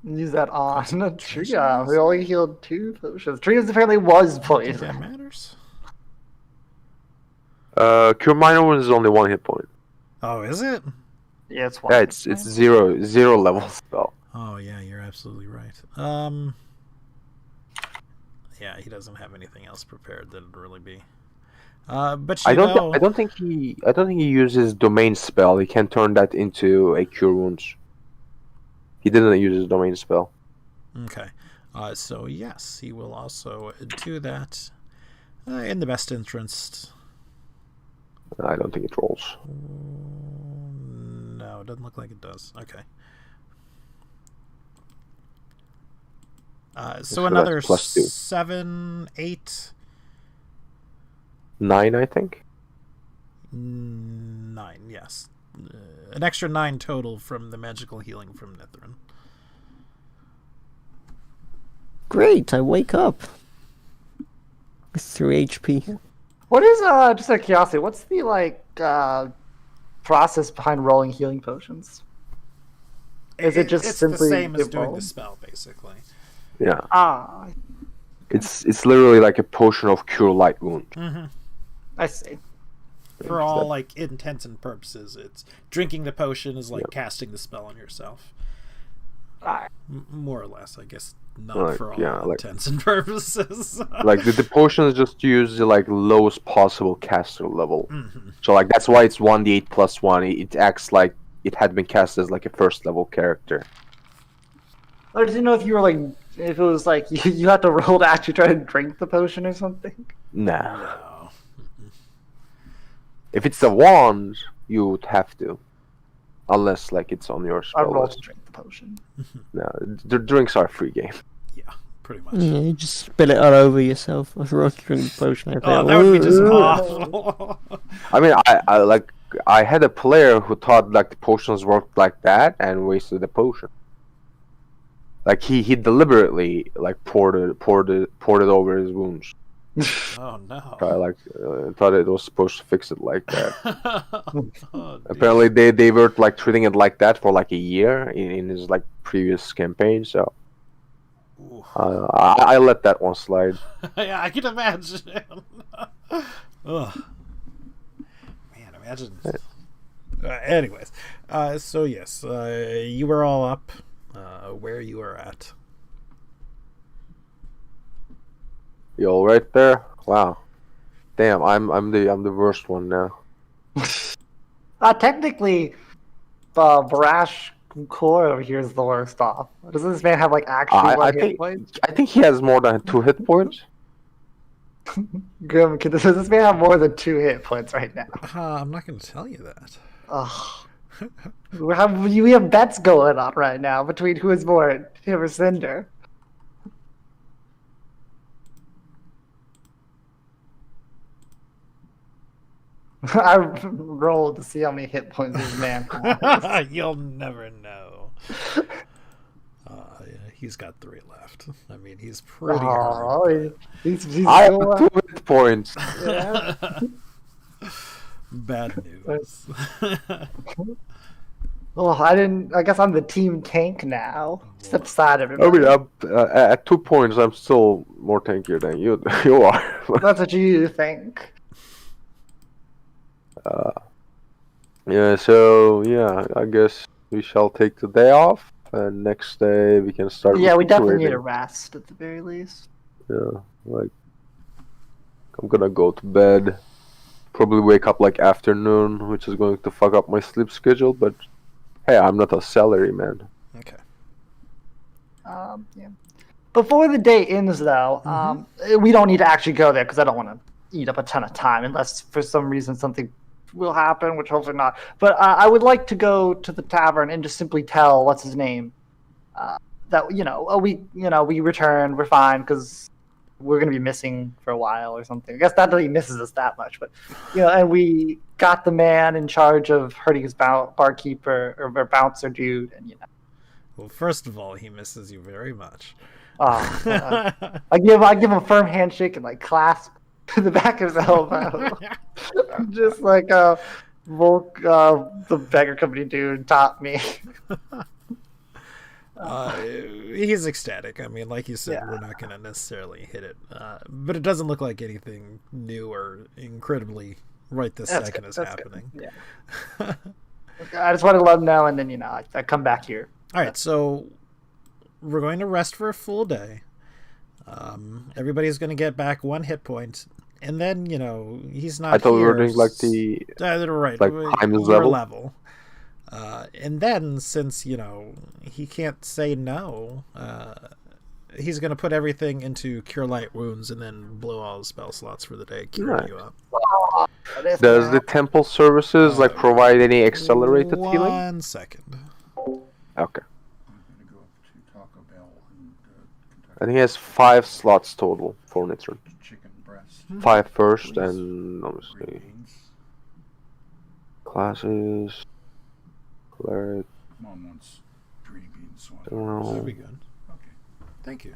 use that on Trium. We only healed 2 potions. Trium apparently was poisoned. That matters. Cure Minor Wounds is only 1 hit point. Oh, is it? Yeah, it's 1. Yeah, it's 0 level spell. Oh yeah, you're absolutely right. Yeah, he doesn't have anything else prepared that'd really be. But I don't think he uses domain spell. He can turn that into a cure wounds. He didn't use his domain spell. Okay. So yes, he will also do that in the best interest. I don't think it rolls. No, it doesn't look like it does. Okay. So another +2. 7, 8, 9, I think. 9, yes. An extra 9 total from the magical healing from Nithrin. Great, I wake up with 3 HP. What is just out of curiosity? What's the process behind rolling healing potions? Is it just simply the same as doing the spell, basically? Yeah. It's literally like a potion of cure light wound. Mm-hmm. I see. For all intents and purposes, it's drinking the potion is casting the spell on yourself. More or less, I guess. Not for all intents and purposes. The potion is just use the lowest possible caster level. Mm-hmm. So that's why it's 1d8 plus 1. It acts like it had been cast as a 1st level character. I didn't know if you were if it was you had to roll to actually try to drink the potion or something. Nah. No. If it's a wand, you would have to. Unless it's on your spell I roll list. to drink the potion. No, the drinks are free game. Yeah, pretty much. Yeah, you just spill it all over yourself. I roll to drink the potion. That would be just awful. I mean, I had a player who thought the potions worked like that and wasted the potion. He deliberately poured it over his wounds. Oh no! I thought it was supposed to fix it like that. Oh, apparently, they were treating it like that for a year in his previous campaign. So I let that one slide. Yeah, I can imagine. Ugh. Man, imagine. Anyways, so yes, you were all up where you are at. You all right there? Wow. Damn, I'm the worst one now. Technically, Brash Core over here is the worst off. Doesn't this man have like actually I one hit think point? I think he has more than 2 hit points. Grim, does this man have more than 2 hit points right now? I'm not going to tell you that. Ugh. We have bets going on right now between who is more, him or Cinder. I rolled to see how many hit points this man has. You'll never know. Yeah, he's got 3 left. I mean, he's pretty hard. He's I have 2 hit points. Yeah. Bad news. Well, I guess I'm the team tank now. Step aside, I everybody. mean, at 2 points, I'm still more tankier than you. You are. That's what you think. Yeah. So yeah, I guess we shall take the day off, and next day we can start. Yeah, we definitely need a recuperating. rest at the very least. Yeah, like I'm gonna go to bed. Probably wake up like afternoon, which is going to fuck up my sleep schedule. But hey, I'm not a salary man. Okay. Yeah. Before the day ends, though, we don't need to actually go there because I don't want to eat up a ton of time unless for some reason something will happen, which hopefully not. But I would like to go to the tavern and just simply tell what's his name that we returned, we're fine because we're gonna be missing for a while or something. I guess not that he misses us that much, but and we got the man in charge of hurting his barkeeper or bouncer dude, and Well, first of all, he misses you very much. I give him a firm handshake and like clasp to the back of his elbow, just like Volk, the beggar company dude taught me. He's ecstatic. I mean, like you said, we're not going to necessarily hit it, but it doesn't look like anything new or incredibly right this second is happening. Yeah. I just wanted to let him know, and then I come back here. All right, so we're going to rest for a full day. Everybody's going to get back 1 hit point, and then he's not. I thought here, we were doing like the right, like times level. And then since he can't say no, he's going to put everything into Cure Light Wounds and then blow all the spell slots for the day, curing you up. Does the temple services provide any accelerated healing? 1 second. Okay. I think he has 5 slots total for Nitron. 5 first, and obviously classes. Cleric. That'll be good. Okay. Thank you.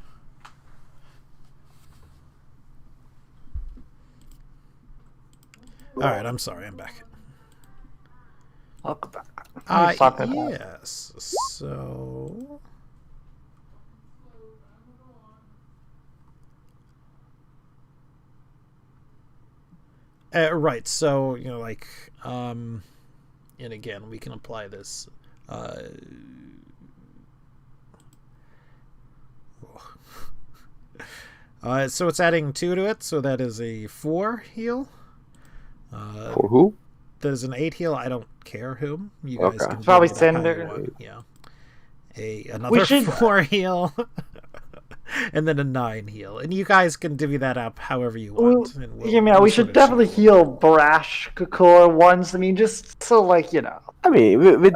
All right, I'm sorry. I'm back. Welcome back. Yes. So. Right. So and again, we can apply this. So it's adding 2 to it, so that is a 4 heal. For who? That is an 8 heal. I don't care whom. You guys can probably Cinder. Yeah. Another 4 heal. And then a 9 heal. And you guys can divvy that up however you want. We should definitely heal Brash Core once. I mean, just so I mean, with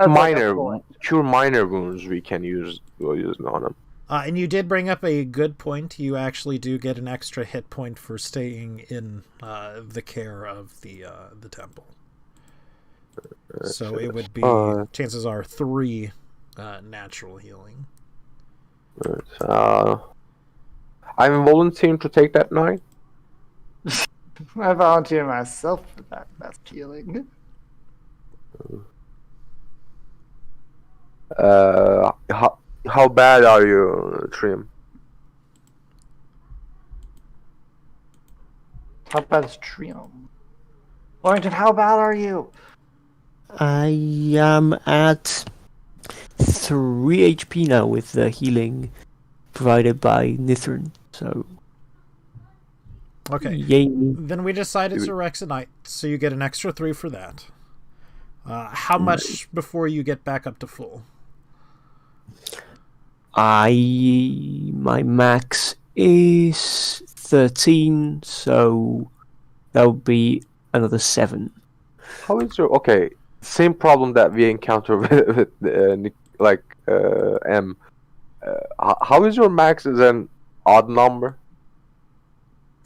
cure minor wounds, we'll use it on them. And you did bring up a good point. You actually do get an extra hit point for staying in the care of the temple. So it would be, chances are, 3 natural healing. I'm volunteering to take that 9. I volunteer myself for that best healing. How bad are you, Trim? How bad is Trium? Warrington, how bad are you? I am at 3 HP now with the healing provided by Nithrin, so Okay. Yay. Then we decided to Rexonite, so you get an extra 3 for that. How much before you get back up to full? My max is 13, so that'll be another 7. How is your same problem that we encounter with M? How is your max is an odd number?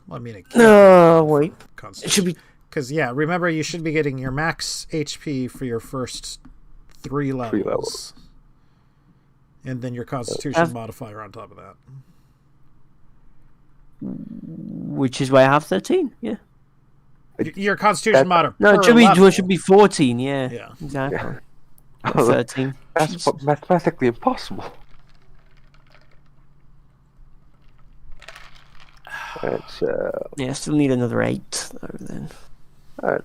Well, I mean, wait. It should be. Because, remember, you should be getting your max HP for your first 3 levels. And then your Constitution modifier on top of that. Which is why I have 13, yeah. Your Constitution modifier. No, it should be 14, yeah. Yeah. Exactly. Yeah. 13. That's mathematically impossible. Yeah, I still need another 8, though, then. Alright.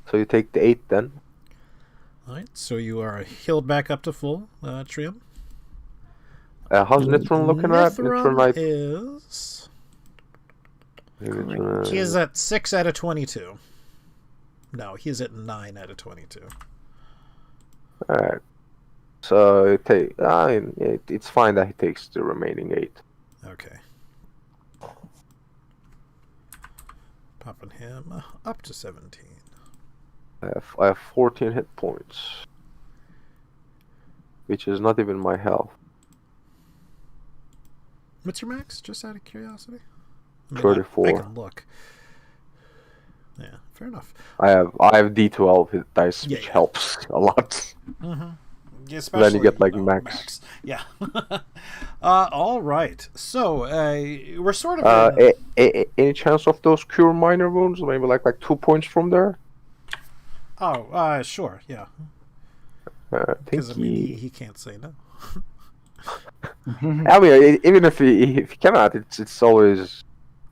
So you take the 8 then. Alright, so you are healed back up to full, Trium. How's Nitron looking at? Nitron is... He is at 6 out of 22. No, he's at 9 out of 22. Alright. So it's fine that he takes the remaining 8. Okay. Popping him up to 17. I have 14 hit points. Which is not even my health. What's your max, just out of curiosity? I mean, 34. I can look. Yeah, fair enough. I have D12 hit dice, which helps a lot. Mm-hmm. Yeah, then you get max. Yeah. All right. So we're sort of. Any chance of those cure minor wounds? Maybe like 2 points from there. Oh, sure. Yeah. Because he can't say no. I mean, even if he cannot, it's always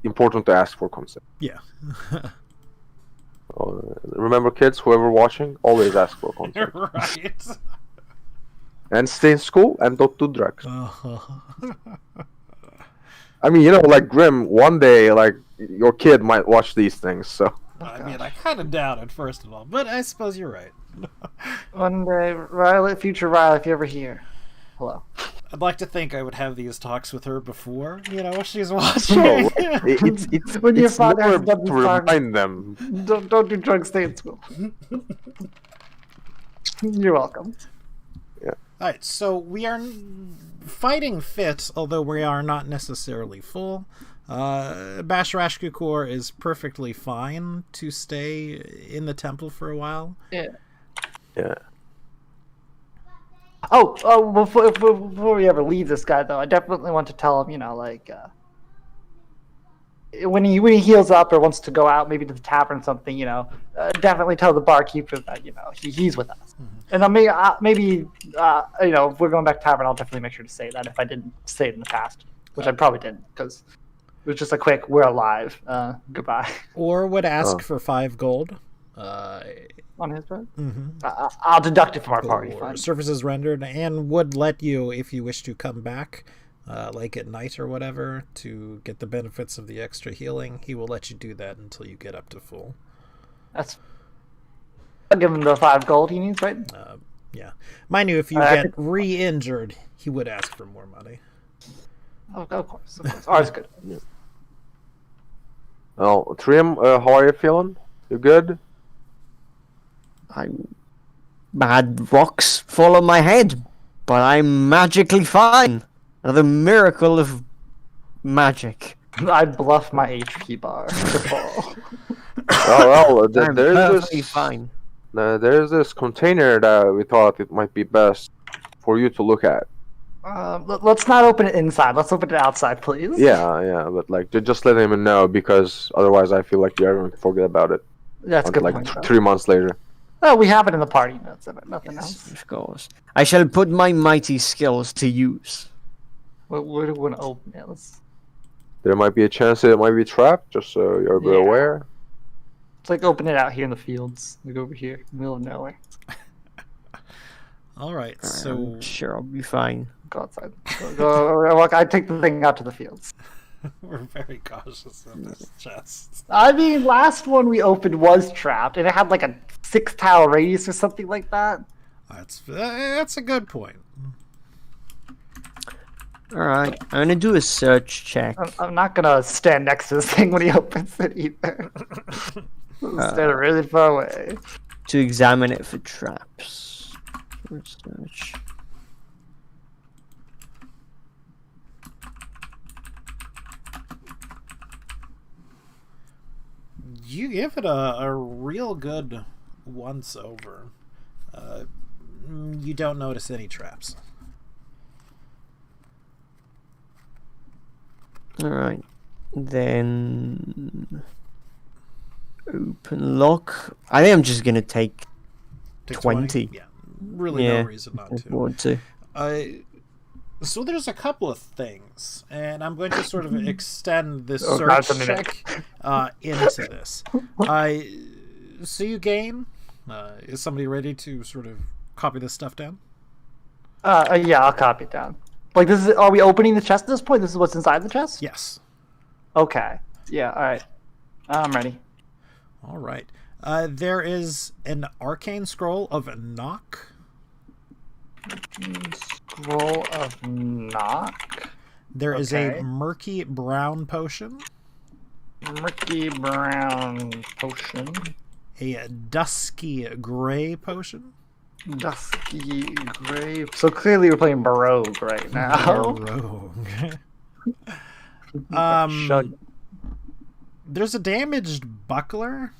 important to ask for consent. Yeah. Remember, kids, whoever watching, always ask for consent. Right. And stay in school and don't do drugs. I mean, Grim, one day, your kid might watch these things, so. I mean, I kind of doubt it, first of all, but I suppose you're right. One day, Riley, future Riley, if you're ever here, hello. I'd like to think I would have these talks with her before, she's watching. No, it's when your it's father has more to remind them. Don't do drugs, stay in school. You're welcome. Yeah. Alright, so we are fighting fit, although we are not necessarily full. Basharash Kukor is perfectly fine to stay in the temple for a while. Yeah. Yeah. Oh, before we ever leave this guy, though, I definitely want to tell him, when he heals up or wants to go out, maybe to the tavern or something, definitely tell the barkeeper that, he's with us. Mm-hmm. And maybe if we're going back to tavern, I'll definitely make sure to say that if I didn't say it in the past, which I probably didn't, because it was just a quick, we're alive, goodbye. Or would ask for 5 gold. On his part? Mm-hmm. I'll deduct it from our party. Fine. Services rendered, and would let you, if you wish to come back, at night or whatever, to get the benefits of the extra healing. He will let you do that until you get up to full. I'll give him the 5 gold he needs, right? Yeah. Mind you, if you get re-injured, he would ask for more money. Of course. Ours good. Yeah. Well, Trim, how are you feeling? You good? I had rocks fall on my head, but I'm magically fine. Another miracle of magic. I bluff my HP bar to fall. There's this container that we thought it might be best for you to look at. Let's not open it inside. Let's open it outside, please. Yeah, but just let him know, because otherwise I feel like you're going to forget about it. That's good. 3 months later. Oh, we have it in the party notes. Nothing else. Of course. I shall put my mighty skills to use. Where do we want to open it? There might be a chance that it might be trapped, just so you're a bit aware. It's open it out here in the fields. Over here, in the middle of nowhere. All right, so sure, I'll be fine. Go outside. Go, I take the thing out to the fields. We're very cautious of this chest. I mean, last one we opened was trapped, and it had like a 6-tile radius or something like that. That's a good point. Alright, I'm gonna do a search check. I'm not gonna stand next to this thing when he opens it either. Stand really far away. To examine it for traps. Search. You give it a real good once over. You don't notice any traps. Alright. Then... Open lock. I think I'm just gonna take 20. Yeah. Really no reason not to. Want to. So there's a couple of things, and I'm going to sort of extend this search check into this. So you gain. Is somebody ready to sort of copy this stuff down? Yeah, I'll copy it down. Like, this is. Are we opening the chest at this point? This is what's inside the chest? Yes. Okay. Yeah. All right. I'm ready. All right. There is an arcane scroll of knock. Scroll of knock. There is a murky brown potion. Murky brown potion. A dusky gray potion. Dusky gray. So clearly we're playing Baroque right now. Baroque. There's a damaged buckler.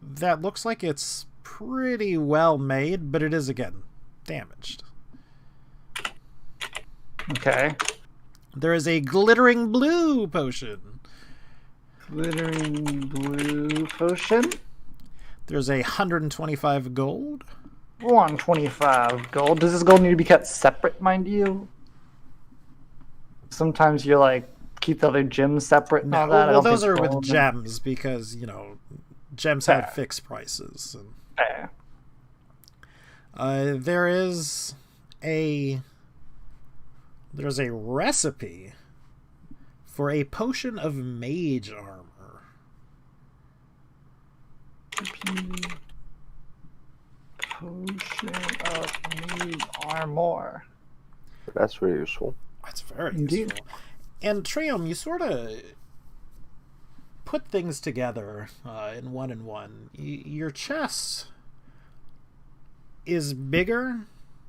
That looks like it's pretty well made, but it is, again, damaged. Okay. There is a glittering blue potion. Glittering blue potion. There's 125 gold. 125 gold. Does this gold need to be kept separate, mind you? Sometimes you're like, keep the other gems separate and all that. Well, those are with gems because, you know, gems have fixed prices. Fair. There's a recipe for a potion of mage armor. Potion of mage armor. That's very useful. That's very useful. And Trium, you sort of put things together in one and one. Your chest is bigger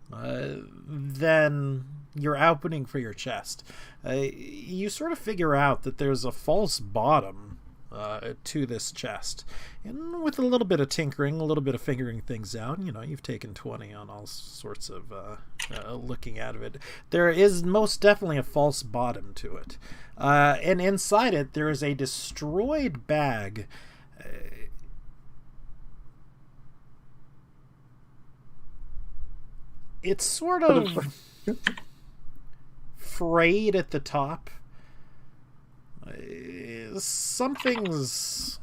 than your opening for your chest. You sort of figure out that there's a false bottom to this chest. And with a little bit of tinkering, a little bit of figuring things out, you know, you've taken 20 on all sorts of looking out of it. There is most definitely a false bottom to it. And inside it, there is a destroyed bag. It's sort of frayed at the top. Something's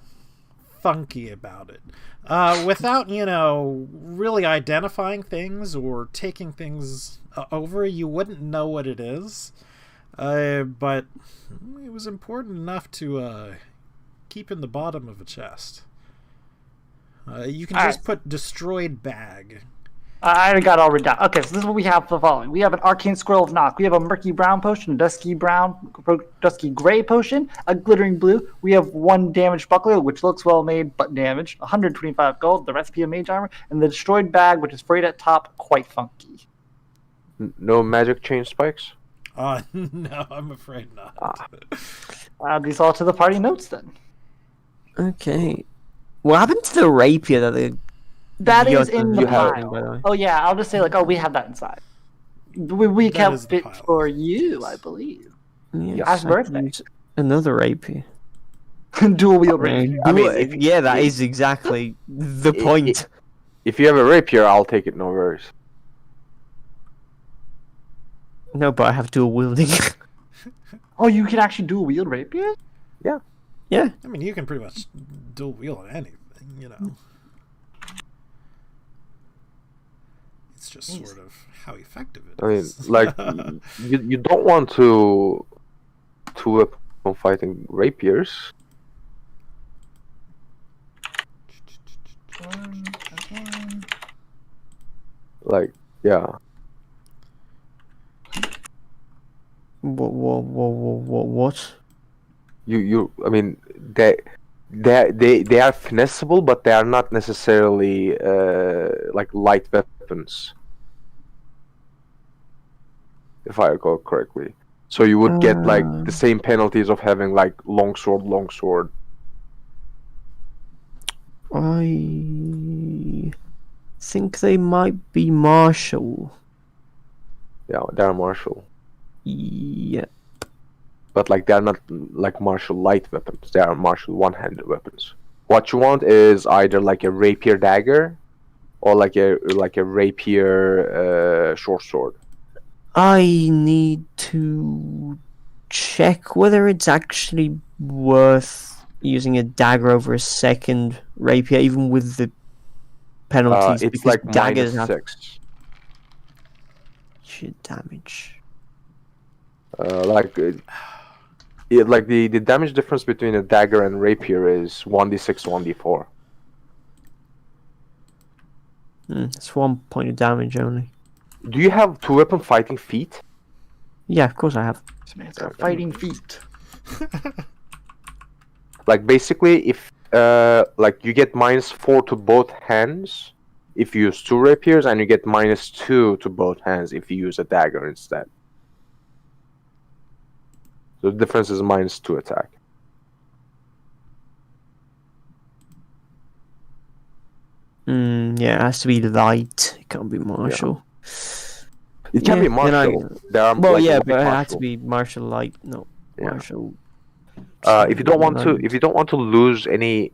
funky about it. Without, you know, really identifying things or taking things over, you wouldn't know what it is. But it was important enough to keep in the bottom of a chest. You can just put destroyed bag. I already got it all written down. Okay, so this is what we have for the following. We have an arcane scroll of knock. We have a murky brown potion, a dusky gray potion, a glittering blue. We have one damaged buckler, which looks well made but damaged. 125 gold. The recipe of mage armor, and the destroyed bag, which is frayed at top, quite funky. No magic chain spikes. No, I'm afraid not. Add these all to the party notes then. Okay. What happened to the rapier that is in the pile. Oh yeah, I'll just say like, oh, we have that inside. We kept it for you, I believe. Yes, Happy birthday. Another rapier. Dual wield rapier. I mean, yeah, that is exactly the point. If you have a rapier, I'll take it. No worries. No, but I have dual wielding. Oh, you can actually dual wield rapier? Yeah. Yeah. I mean, you can pretty much dual wield anything, you know. It's just sort of how effective it is. I mean, like, you don't want to two weapon fighting rapiers. Like, yeah. What? I mean, they are finessable, but they are not necessarily like light weapons, if I recall correctly. So you would get like the same penalties of having like longsword. I think they might be martial. Yeah, they're martial. Yeah. But like they're not like martial light weapons. They are martial one-handed weapons. What you want is either like a rapier dagger, or like a rapier short sword. I need to check whether it's actually worth using a dagger over a second rapier, even with the penalties. It's because like daggers -6. Shit damage. Like the damage difference between a dagger and rapier is 1d6, 1d4. It's 1 point of damage only. Do you have two weapon fighting feet? Yeah, of course I have. This man's got fighting feet. Like basically, if like you get -4 to both hands if you use two rapiers, and you get -2 to both hands if you use a dagger instead. So the difference is -2 attack. Yeah, it has to be light. It can't be martial. It can be martial. But it had to be martial light. No, martial. If you don't want to lose any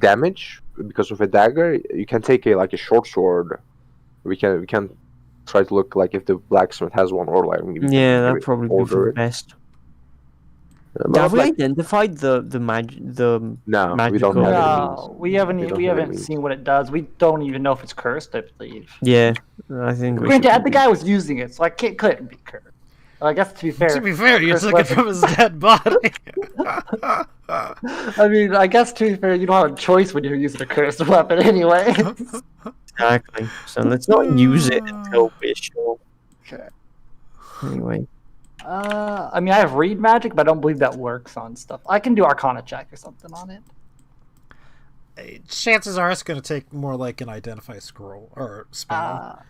damage because of a dagger, you can take a short sword. We can try to look like if the blacksmith has one, or like that'd probably be for the best. Have we identified the magical? No, we don't have No, we haven't seen what it does. We don't even know if it's cursed, I believe. Yeah, I think. Granted, the guy was using it, so couldn't be cursed. Well, I guess to be fair, you took it from his dead body. I mean, I guess to be fair, you don't have a choice when you're using a cursed weapon anyway. Exactly. So let's not use it until we're sure. Okay. Anyway. I mean, I have read magic, but I don't believe that works on stuff. I can do Arcana check or something on it. Chances are it's going to take more like an identify scroll or spell.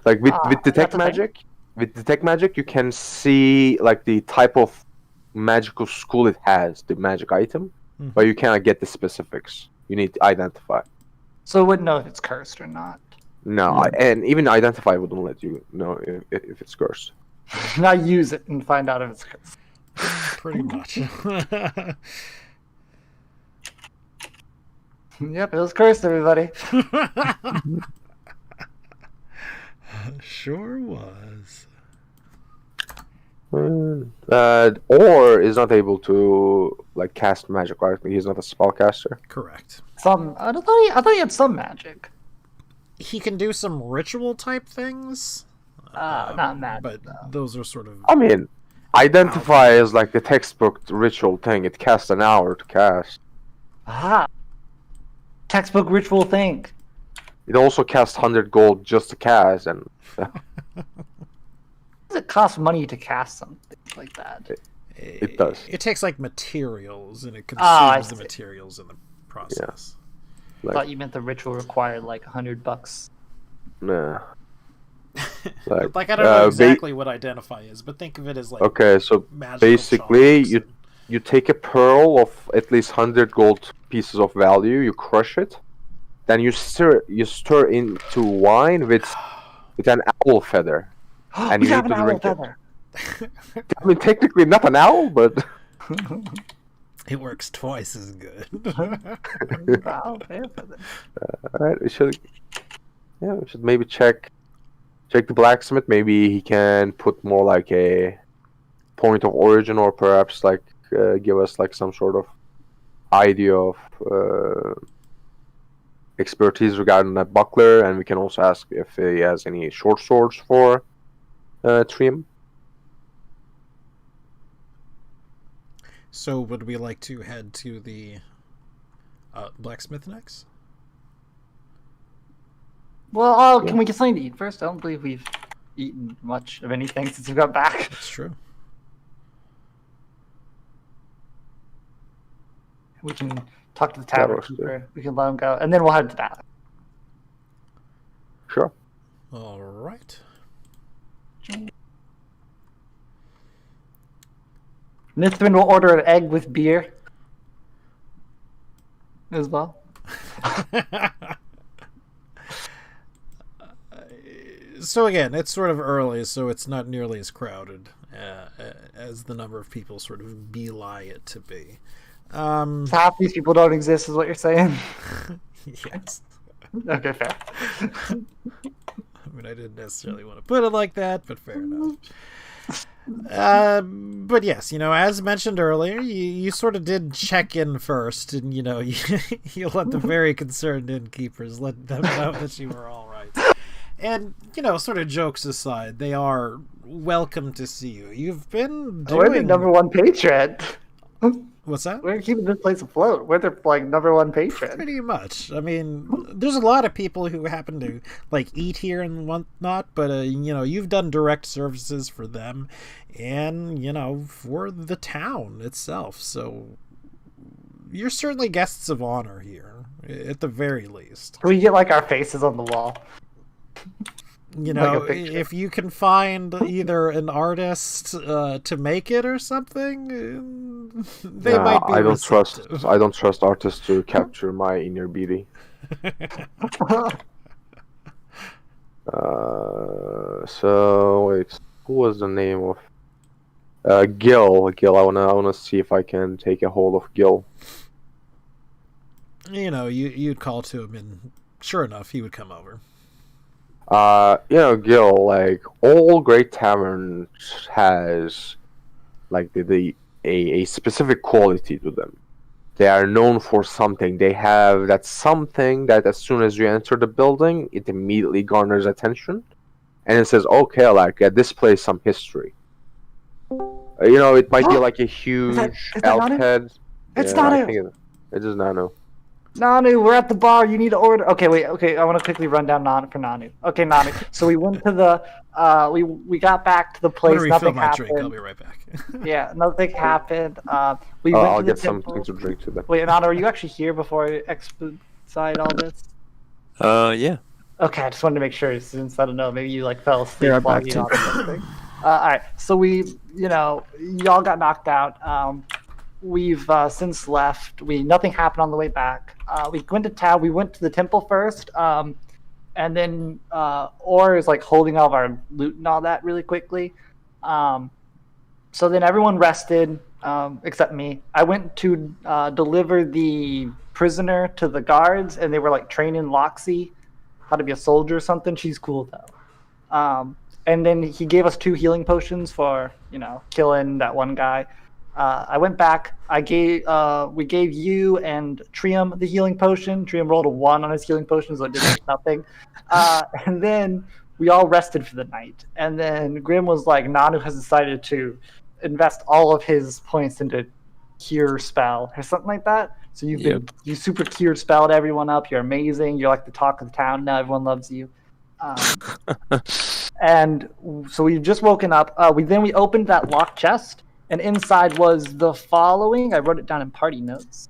Like with detect magic. With detect magic, you can see like the type of magical school it has, the magic item, but you cannot get the specifics. You need to identify. So it wouldn't know if it's cursed or not. No, and even identify wouldn't let you know if it's cursed. Now use it and find out if it's cursed. Pretty much. Yep, it was cursed, everybody. Sure was. Or is not able to like cast magic, right? He's not a spellcaster. Correct. I thought he had some magic. He can do some ritual type things. Not magic. But those are sort of. I mean, identify is like the textbook ritual thing. It casts an hour to cast. Aha. Textbook ritual thing. It also costs 100 gold just to cast, and Does it cost money to cast something like that? It does. It takes like materials, and it consumes the materials in the process. I thought you meant the ritual required like $100. Nah. Like I don't know exactly what identify is, but think of it as like okay. So basically, you take a pearl of at least 100 gold pieces of value. You crush it. Then you stir into wine with an owl feather, and we you have need an to owl drink feather. it. I mean, technically not an owl, but it works twice as good. Owl feather. All right, we should maybe check the blacksmith. Maybe he can put more like a point of origin, or perhaps like give us like some sort of idea of expertise regarding that buckler, and we can also ask if he has any short swords for trim. So would we like to head to the blacksmith next? Well, can we get something to eat first? I don't believe we've eaten much of anything since we got back. That's true. We can talk to the tavern keeper. We can let him go, and then we'll head to that. Sure. All right. Nithrin will order an egg with beer as well. So again, it's sort of early, so it's not nearly as crowded as the number of people sort of belie it to be. So half these people don't exist, is what you're saying? Yes. Okay, fair. I mean, I didn't necessarily want to put it like that, but fair enough. But yes, as mentioned earlier, you sort of did check in first, and you let the very concerned innkeepers let them know that you were all right. And sort of jokes aside, they are welcome to see you. You've been doing... We're the number one patron. What's that? We're keeping this place afloat. We're the number one patron. Pretty much. I mean, there's a lot of people who happen to eat here and whatnot, but you've done direct services for them, and for the town itself. So you're certainly guests of honor here, at the very least. Can we get our faces on the wall? If you can find either an artist to make it or something, they might be receptive. I don't trust artists to capture my inner beauty. So wait, who was the name of Gil? Gil, I wanna see if I can take a hold of Gil. You'd call to him, and sure enough, he would come over. Gil, all great taverns has a specific quality to them. They are known for something. They have that something that as soon as you enter the building, it immediately garners attention, and it says, "Okay, this place some history." It might be a huge elf head. It's Nanu. It is Nanu. Nanu, we're at the bar. You need to order. Okay, wait. Okay, I want to quickly run down for Nanu. Okay, Nanu. So we went to the. We got back to the place. Nothing happened. Drink. I'll be right back. Yeah, nothing happened. We went I'll to the get temple. something to drink to them. Wait, Nanu, are you actually here before I expedite all this? Yeah. Okay, I just wanted to make sure since I don't know, maybe you fell asleep Yeah, while back you to- all this thing. All right, so we, y'all got knocked out. We've since left. Nothing happened on the way back. We went to town. We went to the temple first, and then Or is holding all of our loot and all that really quickly. So then everyone rested except me. I went to deliver the prisoner to the guards, and they were training Loxy how to be a soldier or something. She's cool though. And then he gave us 2 healing potions for killing that one guy. I went back. We gave you and Trium the healing potion. Trium rolled a 1 on his healing potion, so it did nothing. And then we all rested for the night. And then Grim was like, Nanu has decided to invest all of his points into cure spell or something like that. So you super cured spelled everyone up. You're amazing. You're the talk of the town now. Everyone loves you. And so we've just woken up. We opened that locked chest. And inside was the following. I wrote it down in party notes.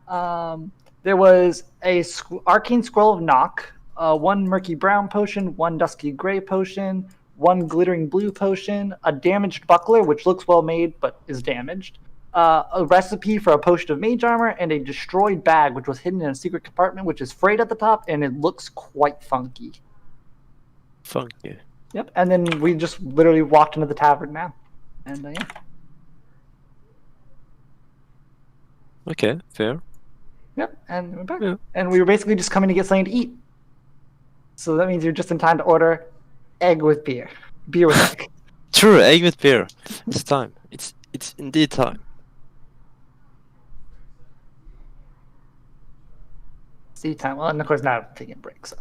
There was a arcane scroll of knock, 1 murky brown potion, 1 dusky gray potion, 1 glittering blue potion, a damaged buckler, which looks well made but is damaged, a recipe for a potion of mage armor, and a destroyed bag, which was hidden in a secret compartment, which is frayed at the top, and it looks quite funky. Funky. Yep. And then we just literally walked into the tavern now, and yeah. Okay, fair. Yep, and we're back. Yeah. And we were basically just coming to get something to eat. So that means you're just in time to order egg with beer. Beer with egg. True, egg with beer. It's time. It's indeed time. See time. Well, and of course now I'm taking a break, so.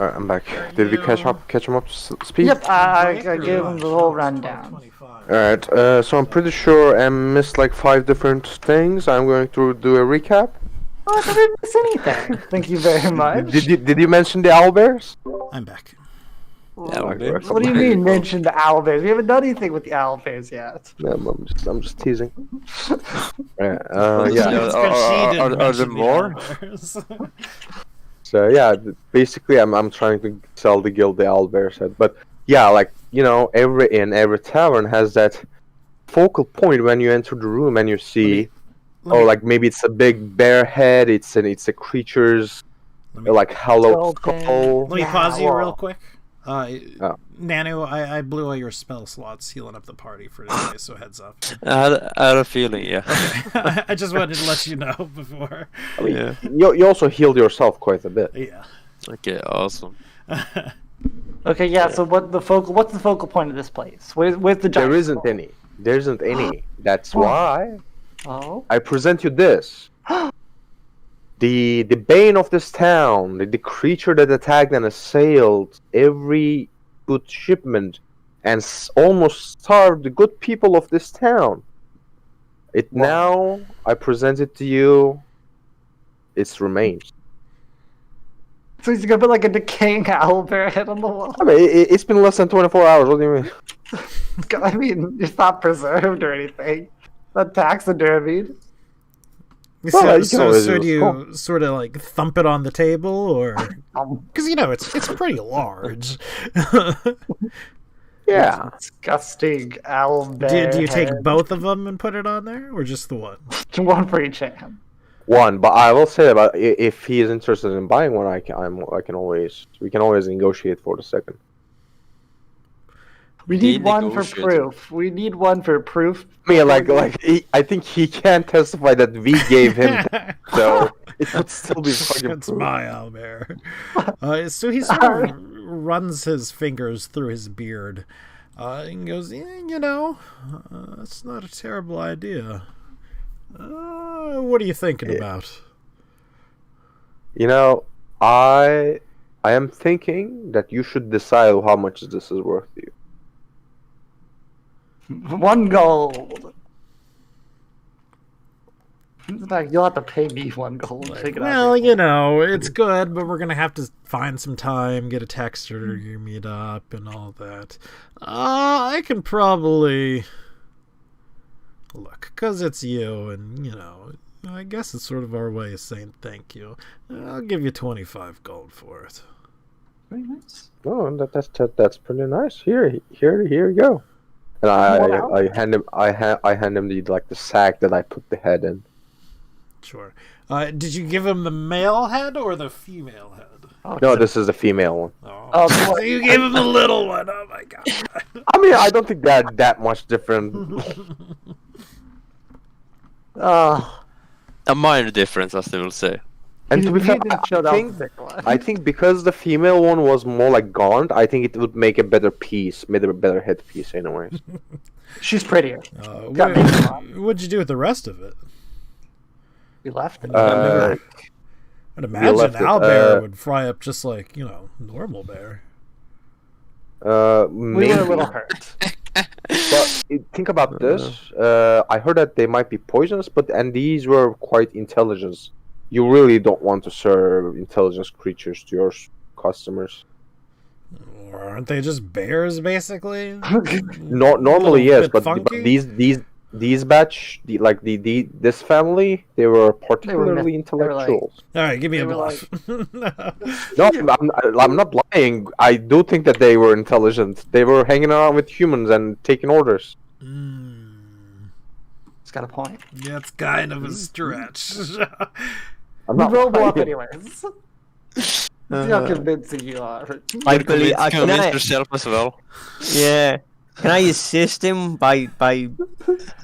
Alright, I'm back. Did we catch him up to speed? Yep, I gave him the whole rundown. Alright, so I'm pretty sure I missed like 5 different things. I'm going to do a recap. Oh, I didn't miss anything. Thank you very much. Did you mention the owlbears? I'm back. What do you mean mention the owlbears? We haven't done anything with the owlbears yet. No, I'm just teasing. Yeah. Are there more? So yeah, basically I'm trying to sell the guild the owlbears head, but yeah, like every tavern has that focal point when you enter the room and you see, like maybe it's a big bear head, it's a creature's like hollow skull. Let me pause you real quick. Nanu, I blew all your spell slots healing up the party for today, so heads up. I had a feeling, yeah. Okay. I just wanted to let you know before. I mean, you also healed yourself quite a bit. Yeah. Okay, awesome. Okay, yeah. So what's the focal point of this place? Where's the giant? There isn't any. There isn't any. That's why I present you this. The bane of this town, the creature that attacked and assailed every good shipment and almost starved the good people of this town. Now I present it to you. Its remains. So he's gonna put like a decaying owlbear head on the wall. I mean, it's been less than 24 hours. What do you mean? I mean, it's not preserved or anything. Not taxidermied. So do you sort of like thump it on the table, or because it's pretty large? Yeah. Disgusting owlbear. Do you take both of them and put it on there, or just the one? One for each hand. One, but I will say about if he is interested in buying one, we can always negotiate for the second. We need one for proof. I mean, I think he can't testify that we gave him that, so it would still be fucking It's proof. my owlbear. So he sort of runs his fingers through his beard and goes, it's not a terrible idea. What are you thinking about? I am thinking that you should decide how much this is worth to you. 1 gold. In fact, you'll have to pay me 1 gold. It's good, but we're gonna have to find some time, get a texture, meet up, and all that. I can probably look, because it's you, and I guess it's sort of our way of saying thank you. I'll give you 25 gold for it. Very nice. Oh, that's pretty nice. Here you go. And I hand him the sack that I put the head in. Sure. Did you give him the male head or the female head? No, this is the female one. Oh, so you gave him the little one. Oh my god. I mean, I don't think they're that much different. A minor difference, as they will say. And to be fair, I think because the female one was more like gaunt, I think it would make a better piece, made a better head piece anyways. She's prettier. What'd you do with the rest of it? We left it. I'd imagine owlbear would fry up just like, normal bear. We were a little hurt. But think about this. I heard that they might be poisonous, and these were quite intelligent. You really don't want to serve intelligent creatures to your customers. Or aren't they just bears, basically? Normally, yes, but these batch, this family, they were particularly intellectuals. All right, give me a bluff. No, I'm not lying. I do think that they were intelligent. They were hanging around with humans and taking orders. It's got a point. Yeah, it's kind of a stretch. I'm not roll up anyways. See how convincing you are. I convince yourself as well. Yeah. Can I assist him by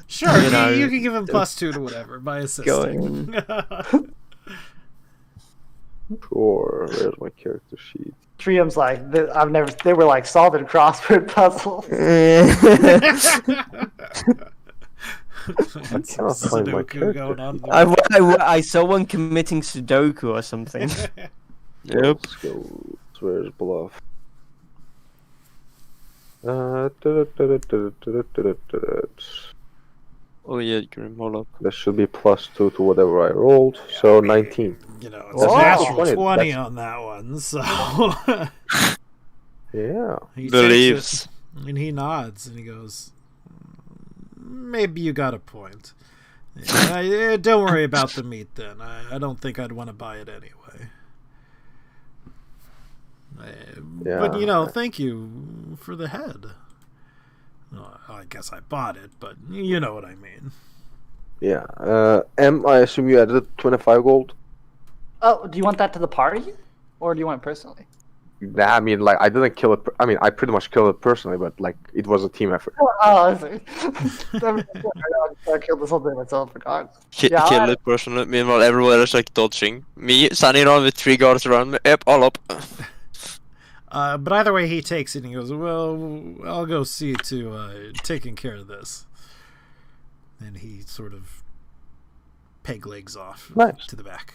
Sure, you can give him +2 to whatever by assisting. Sure, where's my character sheet? Trium's like, they were like solving crossword puzzles. I cannot find my character. I saw one committing Sudoku or something. Yep. Where's bluff? Oh yeah, Grim, hold up. That should be +2 to whatever I rolled. So 19. You know, it's Whoa. a natural 20. 20 on that one, so... Yeah. he Believes. takes it, and he nods, and he goes, maybe you got a point. Yeah, don't worry about the meat, then. I don't think I'd want to buy it anyway. But, you know, thank you for the head. Well, I guess I bought it, but you know what I mean. Yeah. I assume you added 25 gold? Oh, do you want that to the party? Or do you want it personally? Nah, I mean, like, I didn't kill it. I mean, I pretty much killed it personally, but, like, it was a team effort. Oh, I see. I killed this whole thing myself, regardless. Yeah, Kill it personally. Meanwhile, everyone is like dodging. Me standing around with 3 guards around me. Yep, all up. But either way, he takes it and he goes, well, I'll go see to taking care of this. And he sort of peg legs off to the back.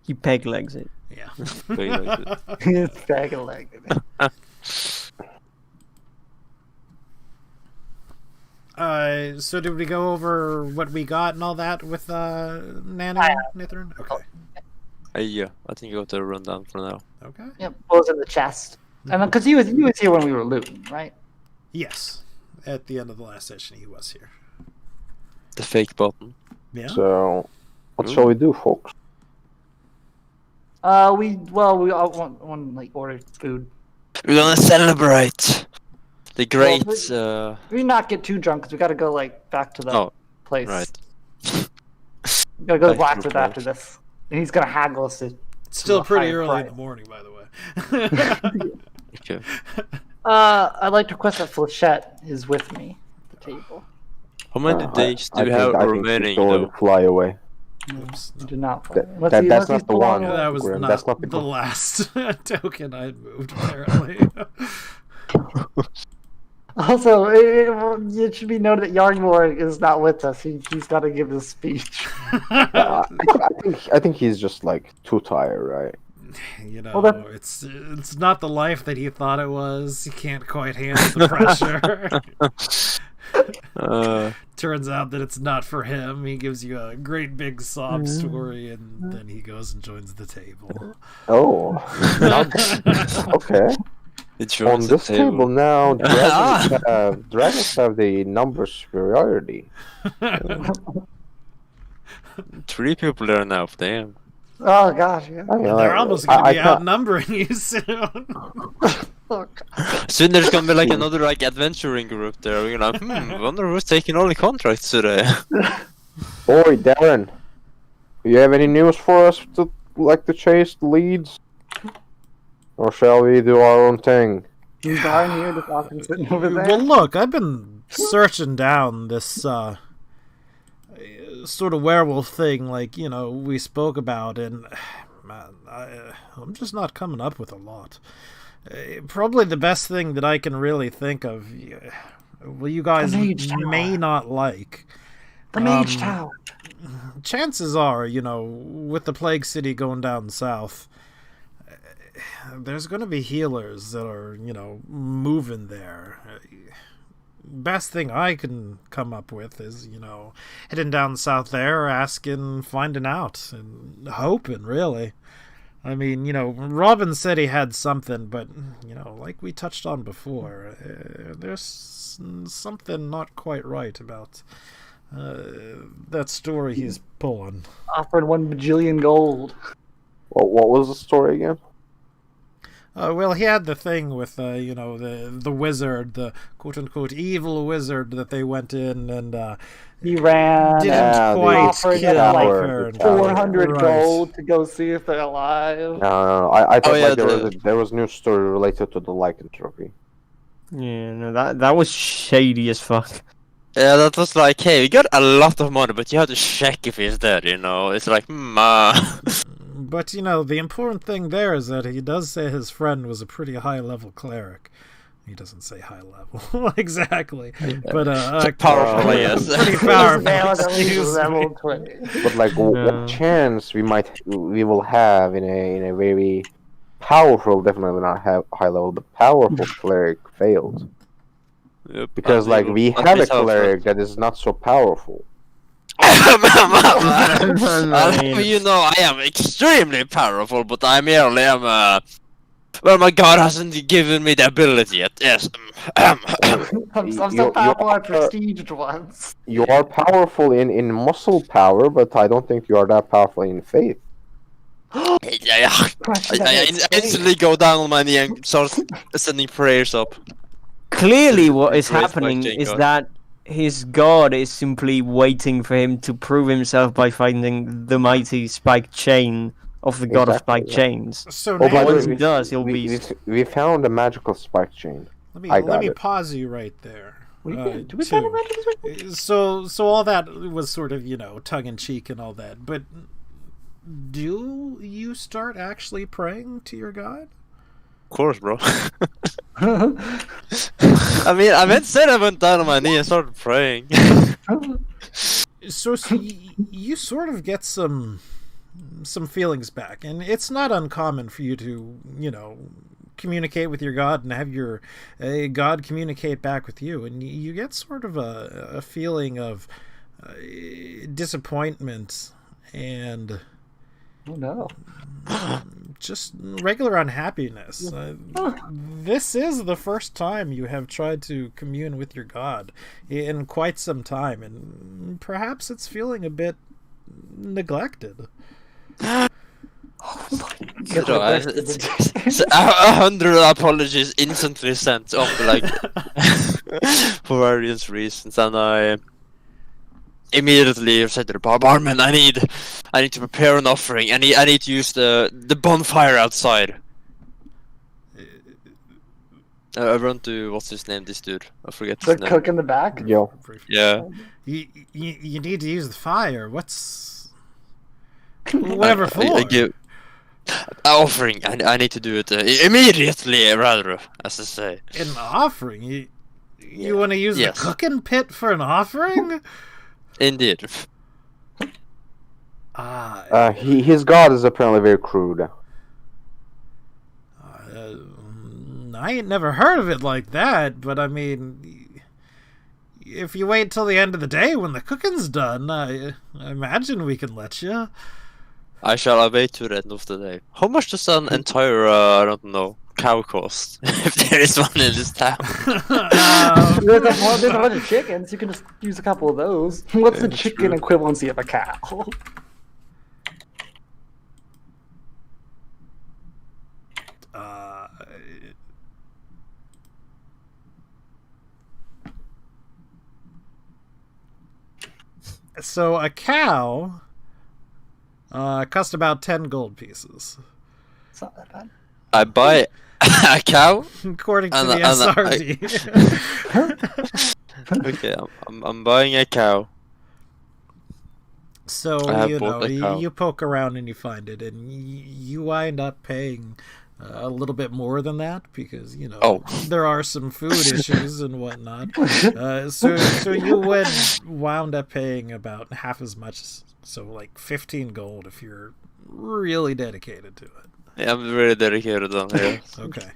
He peg legs it. Yeah. It's bag of leg. So did we go over what we got and all that with Nano, Nithrin? Okay. Yeah, I think you got the rundown for now. Okay. Yep, what was in the chest? And because he was here when we were looting, right? Yes. At the end of the last session, he was here. The fake button. Yeah. So, what shall we do, folks? We all want like order food. We're gonna celebrate the great. We not get too drunk because we gotta go like back to the place. Right. We gotta go to Back to the Blackford after this, and he's gonna haggle us. It's still pretty early in the morning, by the way. Okay. I'd like to request that Flechette is with me at the table. How many days do we have remaining? Though? Fly away. Oops, You did not. That's not the one. That was Grim. not, That's not the the last token I'd moved, apparently. Also, it should be noted that Yarnmore is not with us. He's got to give his speech. I think he's just like too tired, right? You know, it's not the life that he thought it was. He can't quite handle the pressure. Turns out that it's not for him. He gives you a great big sob story, and then he goes and joins the table. Oh, okay. On this table now, dragons have the number superiority. 3 people there now. Damn. Oh gosh, yeah. They're almost going to be outnumbering you soon. Soon there's gonna be like another like adventuring group there. You're like, wonder who's taking all the contracts today. Boy, Darren, you have any news for us to chase the leads, or shall we do our own thing? He's down here, just often sitting over there. Well, look, I've been searching down this sort of werewolf thing, like we spoke about, and man, I'm just not coming up with a lot. Probably the best thing that I can really think of, well, you guys may not like. The Mage Tower. Chances are, with the Plague City going down south, there's going to be healers that are, moving there. Best thing I can come up with is, heading down south there, asking, finding out, and hoping, really. I mean, Robin said he had something, but, like we touched on before, there's something not quite right about that story he's pulling. Offered 1 bajillion gold. What was the story again? Well, he had the thing with, the wizard, the quote-unquote evil wizard that they went in and... he ran. Didn't quite kill her. 400 gold to go see if they're alive. No. I thought there was news story related to the lycanthropy. Yeah, no, that was shady as fuck. Yeah, that was like, hey, we got a lot of money, but you have to check if he's dead, It's like, But, the important thing there is that he does say his friend was a pretty high-level cleric. He doesn't say high level exactly, but powerful, yes. pretty powerful. But like, what chance we will have in a very powerful, definitely not have high level, but powerful cleric failed. Yep, Because like we have a cleric that is not so powerful. You know, I am extremely powerful, but I merely am well, my god hasn't given me the ability yet. Yes. I'm so powerful I prestiged once. You are powerful in muscle power, but I don't think you are that powerful in faith. I instantly go down on my knee and start sending prayers up. Clearly what is happening is that his god is simply waiting for him to prove himself by finding the mighty spiked chain of the god of spiked chains. So once he does, he'll be... We found a magical spike chain. Let me pause you right there. Do we find a magical spike chain? So all that was sort of, tongue-in-cheek and all that, but do you start actually praying to your god? Of course, bro. I said I went down on my knee and started praying. So you sort of get some feelings back, and it's not uncommon for you to, communicate with your god and have your god communicate back with you, and you get sort of a feeling of disappointment and just regular unhappiness. This is the first time you have tried to commune with your god in quite some time, and perhaps it's feeling a bit neglected. Oh my god. 100 apologies instantly sent off, for various reasons, and I immediately said to the barman, I need to prepare an offering. I need to use the bonfire outside. I run to what's his name? This dude. I forget his name. The cook in the back. Yo. Yeah. You need to use the fire. Whatever for? I give offering. I need to do it immediately, rather, as I say. An offering? You want to use the cooking pit for an offering? Indeed. His god is apparently very crude. I ain't never heard of it like that, but if you wait till the end of the day when the cooking's done, I imagine we can let you. I shall wait to the end of the day. How much does an entire, cow cost? If there is one in this town. There's a bunch of chickens. You can just use a couple of those. What's the chicken equivalency of a cow? So a cow cost about 10 gold pieces. It's not that bad. I buy a cow? According to the SRD. Okay, I'm buying a cow. So, you poke around and you find it, and you wind up paying a little bit more than that because, there are some food issues and whatnot. So you would wound up paying about half as much, so like 15 gold if you're really dedicated to it. Yeah, I'm very dedicated on here. Okay.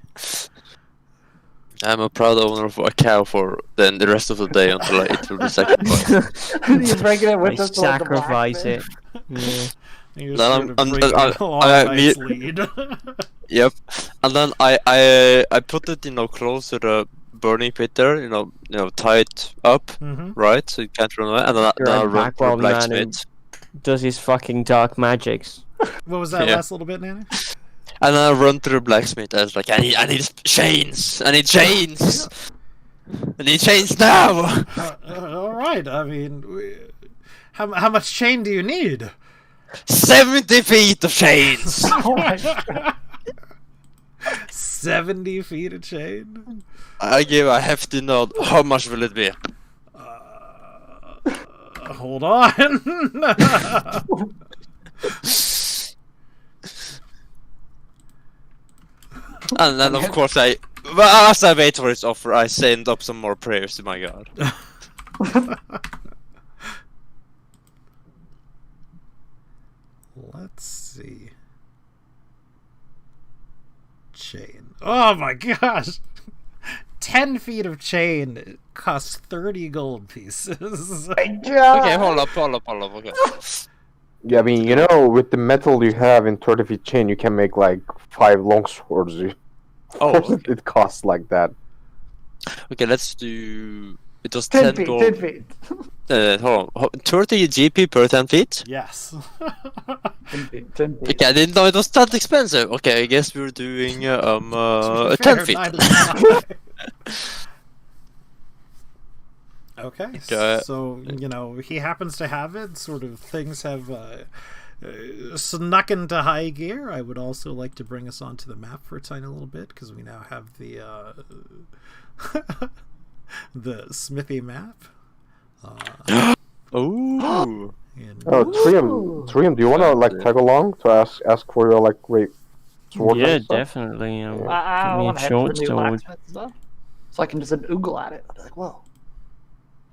I'm a proud owner of a cow for then the rest of the day until it will be sacrificed. You break it with us. Sacrifice it. Yeah. Lead. Yep. And then I put it, close to the burning pit there, tied up, right? So you can't run away. And then I run to the blacksmith. Does his fucking dark magics. What was that last little bit, Nanny? And then I run to the blacksmith. I was like, I need chains. I need chains. I need chains now. All right. How much chain do you need? 70 feet of chains. Oh my god. 70 feet of chain? I give a hefty nod. How much will it be? Hold on. And then, of course, I But as I wait for its offer, I send up some more prayers to my god. Let's see. Chain. Oh my gosh! 10 feet of chain costs 30 gold pieces. Okay, hold up, okay. Yeah, I mean, you know, with the metal you have in 30 feet chain, you can make like 5 long swords. Oh. It costs like that. Okay, let's do... It was 10 10 feet, gold. 10 feet. Hold on. 30 GP per 10 feet? Yes. 10 feet, 10 feet. Okay, I didn't know it was that expensive. Okay, I guess we're doing 10 feet. Okay, Okay. so, you know, he happens to have it. Sort of things have snuck into high gear. I would also like to bring us onto the map for a tiny little bit, because we now have the the Smithy Map. Ooh. Oh, Trium, do you want to like tag along to ask for your like great sword? Yeah, and stuff? definitely. I give me want a to head for short the new sword. blacksmith stuff. So I can just oogle at it. I'll be like, whoa.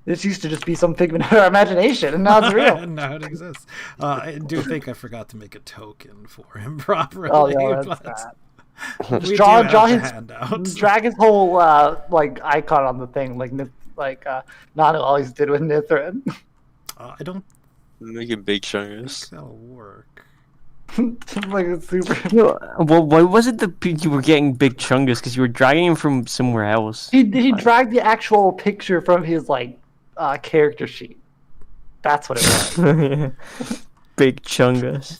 This used to just be some figment of our imagination, and now it's real. Now it exists. I do think I forgot to make a token for him properly. Oh, yeah, that's but bad. we Draw do have the his, handouts. drag his whole like icon on the thing, like Nanu always did with Nithrin. I don't Making big think chunks. that'll work. Like it's super. Well, why was it that you were getting big chungus? Because you were dragging him from somewhere else. He dragged the actual picture from his like character sheet. That's what it was. Big chungus.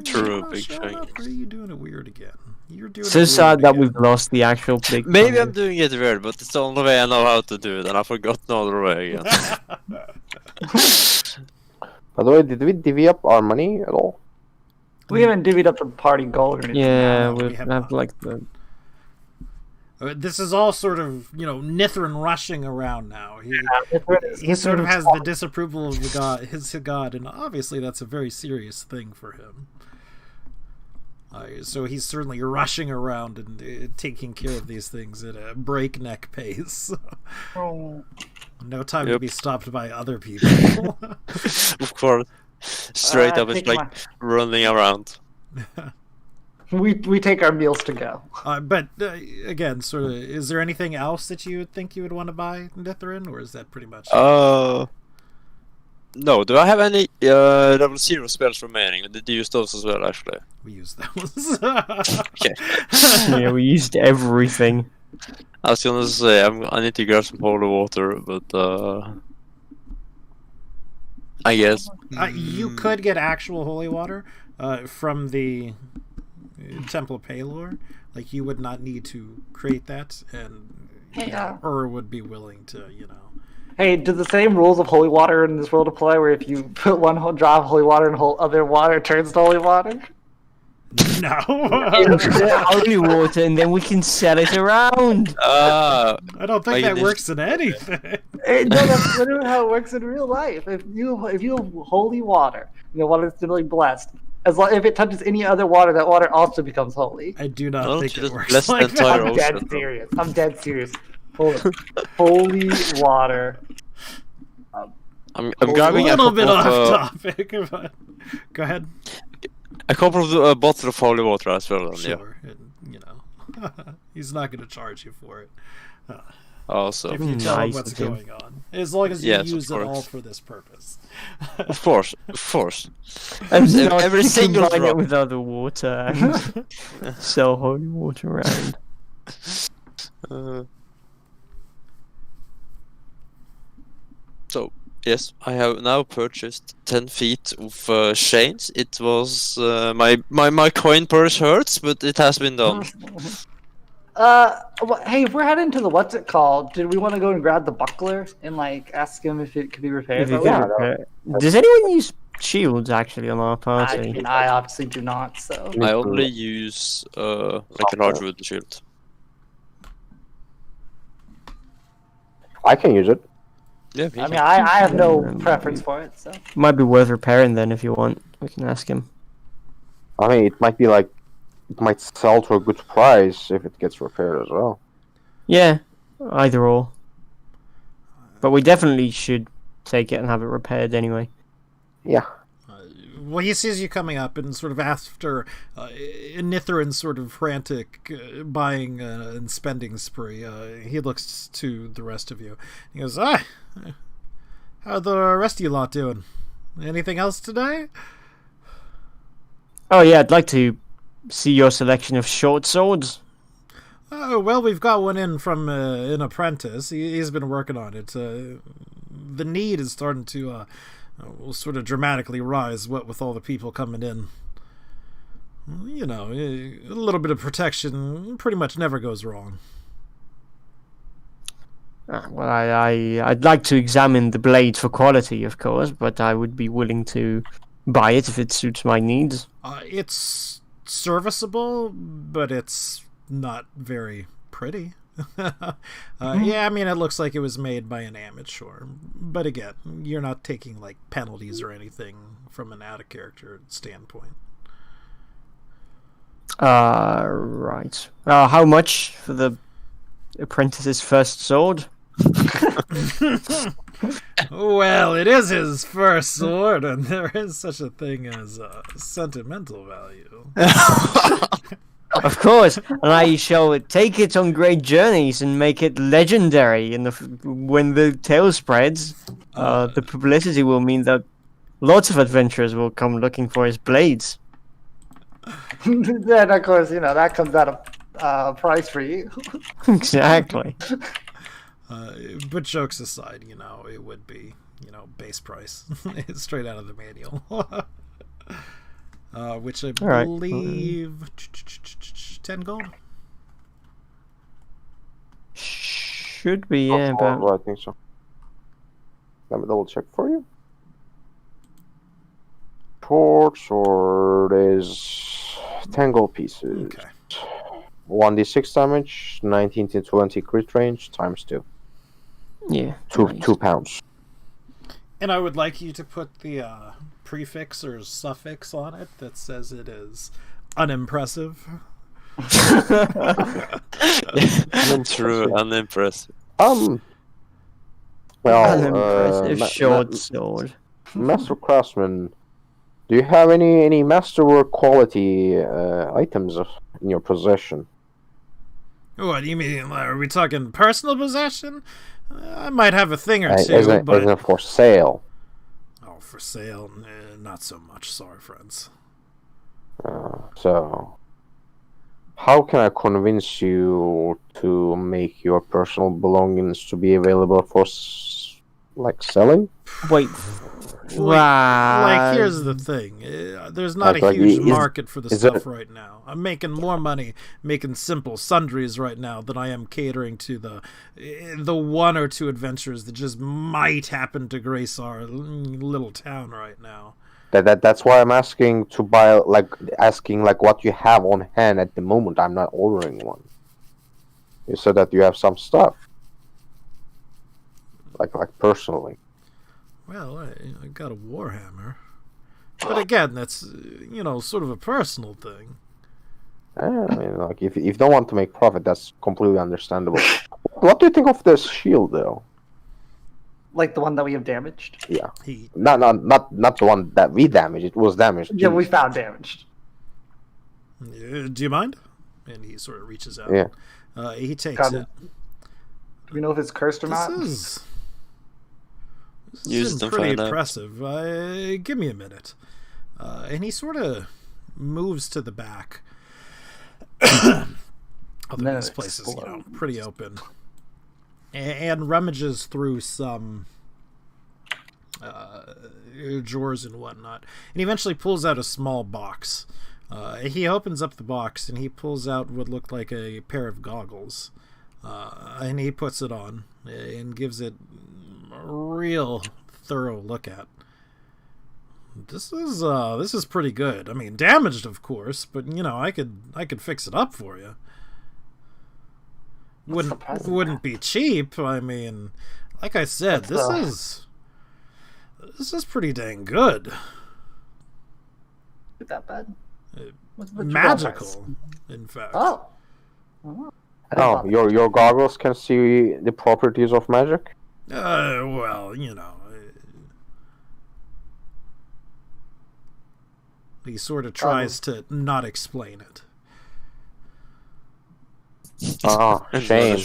True, big Shut chunk. up, or are you doing it weird again? You're doing So it sad weird that again. we've lost the actual big. Maybe I'm chungus. doing it weird, but it's the only way I know how to do it, and I forgot the other way again. By the way, did we divvy up our money at all? We haven't divvied up the party gold or anything. Yeah, No, we we have have not. like the. This is all sort of, you know, Nithrin rushing around now. He He's sort of has the disapproval of the god, his god, and obviously that's a very serious thing for him. So he's certainly rushing around and taking care of these things at a breakneck pace. No time to Yep. be stopped by other people. Of course. Straight up, it's take like running around. We take our meals to go. But again, sort of, is there anything else that you would think you would want to buy, Nithrin, or is that pretty much? No. Do I have any level 0 spells remaining? Did you use those as well, actually? We use those. Okay. Yeah, we used everything. I was gonna say I need to grab some holy water, but I guess You could get actual holy water from the Temple of Palor. Like, you would not need to create that, and Ur would be willing to, you know. Hey, do the same rules of holy water in this world apply? Where if you put one whole drop of holy water and whole other water turns to holy water? No. Holy water, and then we can sell it around. I don't think Like that this- works in anything. No, that's literally how it works in real life. If you have holy water, you know, water that's literally blessed. As long if it touches any other water, that water also becomes holy. I do not Don't think you it just works bless the like entire that. I'm dead ocean. serious. I'm dead serious. Hold on. Holy water. I'm A grabbing a little couple bit of off topic, but go ahead. a couple of bottles of holy water as well. Then, yeah. Sure, and, you know, he's not going to charge you for it. Also, If you tell him Nice what's of him. going on, as long as you Yes, of use it all course. for this purpose. of course. And not Every single combine it drop. with other water and sell holy water around. So yes, I have now purchased 10 feet of chains. It was my coin purse hurts, but it has been done. Hey, if we're heading to the what's it called, did we want to go and grab the buckler and like ask him if it could be repaired? If you But could yeah, repair- Does anyone use shields actually on our party? I obviously do not. So I only use like a large wooden shield. I can use it. Yeah, I mean, I have no preference for it. So Might be worth repairing then if you want. We can ask him. I mean, it might be like it might sell to a good price if it gets repaired as well. Yeah, either or. But we definitely should take it and have it repaired anyway. Yeah. Well, he sees you coming up, and sort of after Nithrin's sort of frantic buying and spending spree, he looks to the rest of you. He goes, how are the rest of you lot doing? Anything else today? Oh yeah, I'd like to see your selection of short swords. Oh, well, we've got one in from an apprentice. He's been working on it. The need is starting to will sort of dramatically rise, what with all the people coming in. You know, a little bit of protection pretty much never goes wrong. Well, I'd like to examine the blade for quality, of course, but I would be willing to buy it if it suits my needs. It's serviceable, but it's not very pretty. Yeah, I mean, it looks like it was made by an amateur, but again, you're not taking like penalties or anything from an out of character standpoint. Right. How much for the apprentice's first sword? Well, it is his first sword, and there is such a thing as sentimental value. Of course, and I shall take it on great journeys and make it legendary. When the tale spreads, the publicity will mean that lots of adventurers will come looking for his blades. Then, of course, that comes out of price for you. Exactly. But jokes aside, it would be, base price. Straight out of the manual. Which I believe 10 gold. Should be, yeah, but I think so. Let me double check for you. Short sword is 10 gold pieces. Okay. 1d6 damage, 19 to 20 crit range, times 2. Yeah. 2 pounds. And I would like you to put the prefix or suffix on it that says it is unimpressive. True, unimpressive. unimpressive short sword. Master Craftsman, do you have any masterwork quality items in your possession? What do you mean? Are we talking personal possession? I might have a thing or two, Isn't it for sale? Oh, for sale? Not so much. Sorry, friends. So, how can I convince you to make your personal belongings to be available for, selling? Wait. Like, here's the thing. There's not a huge market for the stuff right now. I'm making more money making simple sundries right now than I am catering to the one or two adventurers that just might happen to grace our little town right now. That's why I'm asking to buy, what you have on hand at the moment. I'm not ordering one. So that you have some stuff. Like personally. Well, I got a warhammer. But again, that's, sort of a personal thing. I mean, if you don't want to make profit, that's completely understandable. What do you think of this shield, though? Like the one that we have damaged? Yeah. Not the one that we damaged. It was damaged. Yeah, we found damaged. Do you mind? And he sort of reaches out. Yeah. He takes it. Do we know if it's cursed or not? This is pretty impressive. Give me a minute. And he sort of moves to the back. Although this place is, pretty open. And rummages through some drawers and whatnot. And he eventually pulls out a small box. He opens up the box and he pulls out what looked like a pair of goggles. And he puts it on and gives it a real thorough look at. This is pretty good. I mean, damaged, of course, but I could fix it up for you. Wouldn't be cheap. I mean, like I said, this is pretty dang good. Is that bad? Magical, in fact. Oh. Oh, your goggles can see the properties of magic? Well, he sort of tries to not explain it. Oh, shame.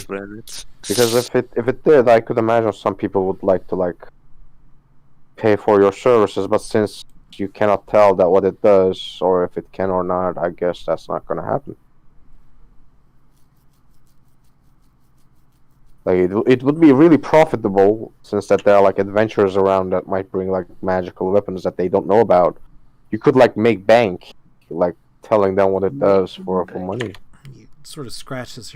Because if it did, I could imagine some people would like to pay for your services, but since you cannot tell that what it does or if it can or not, I guess that's not gonna happen. It would be really profitable since that there are adventurers around that might bring magical weapons that they don't know about. You could make bank, telling them what it does for money. He sort of scratches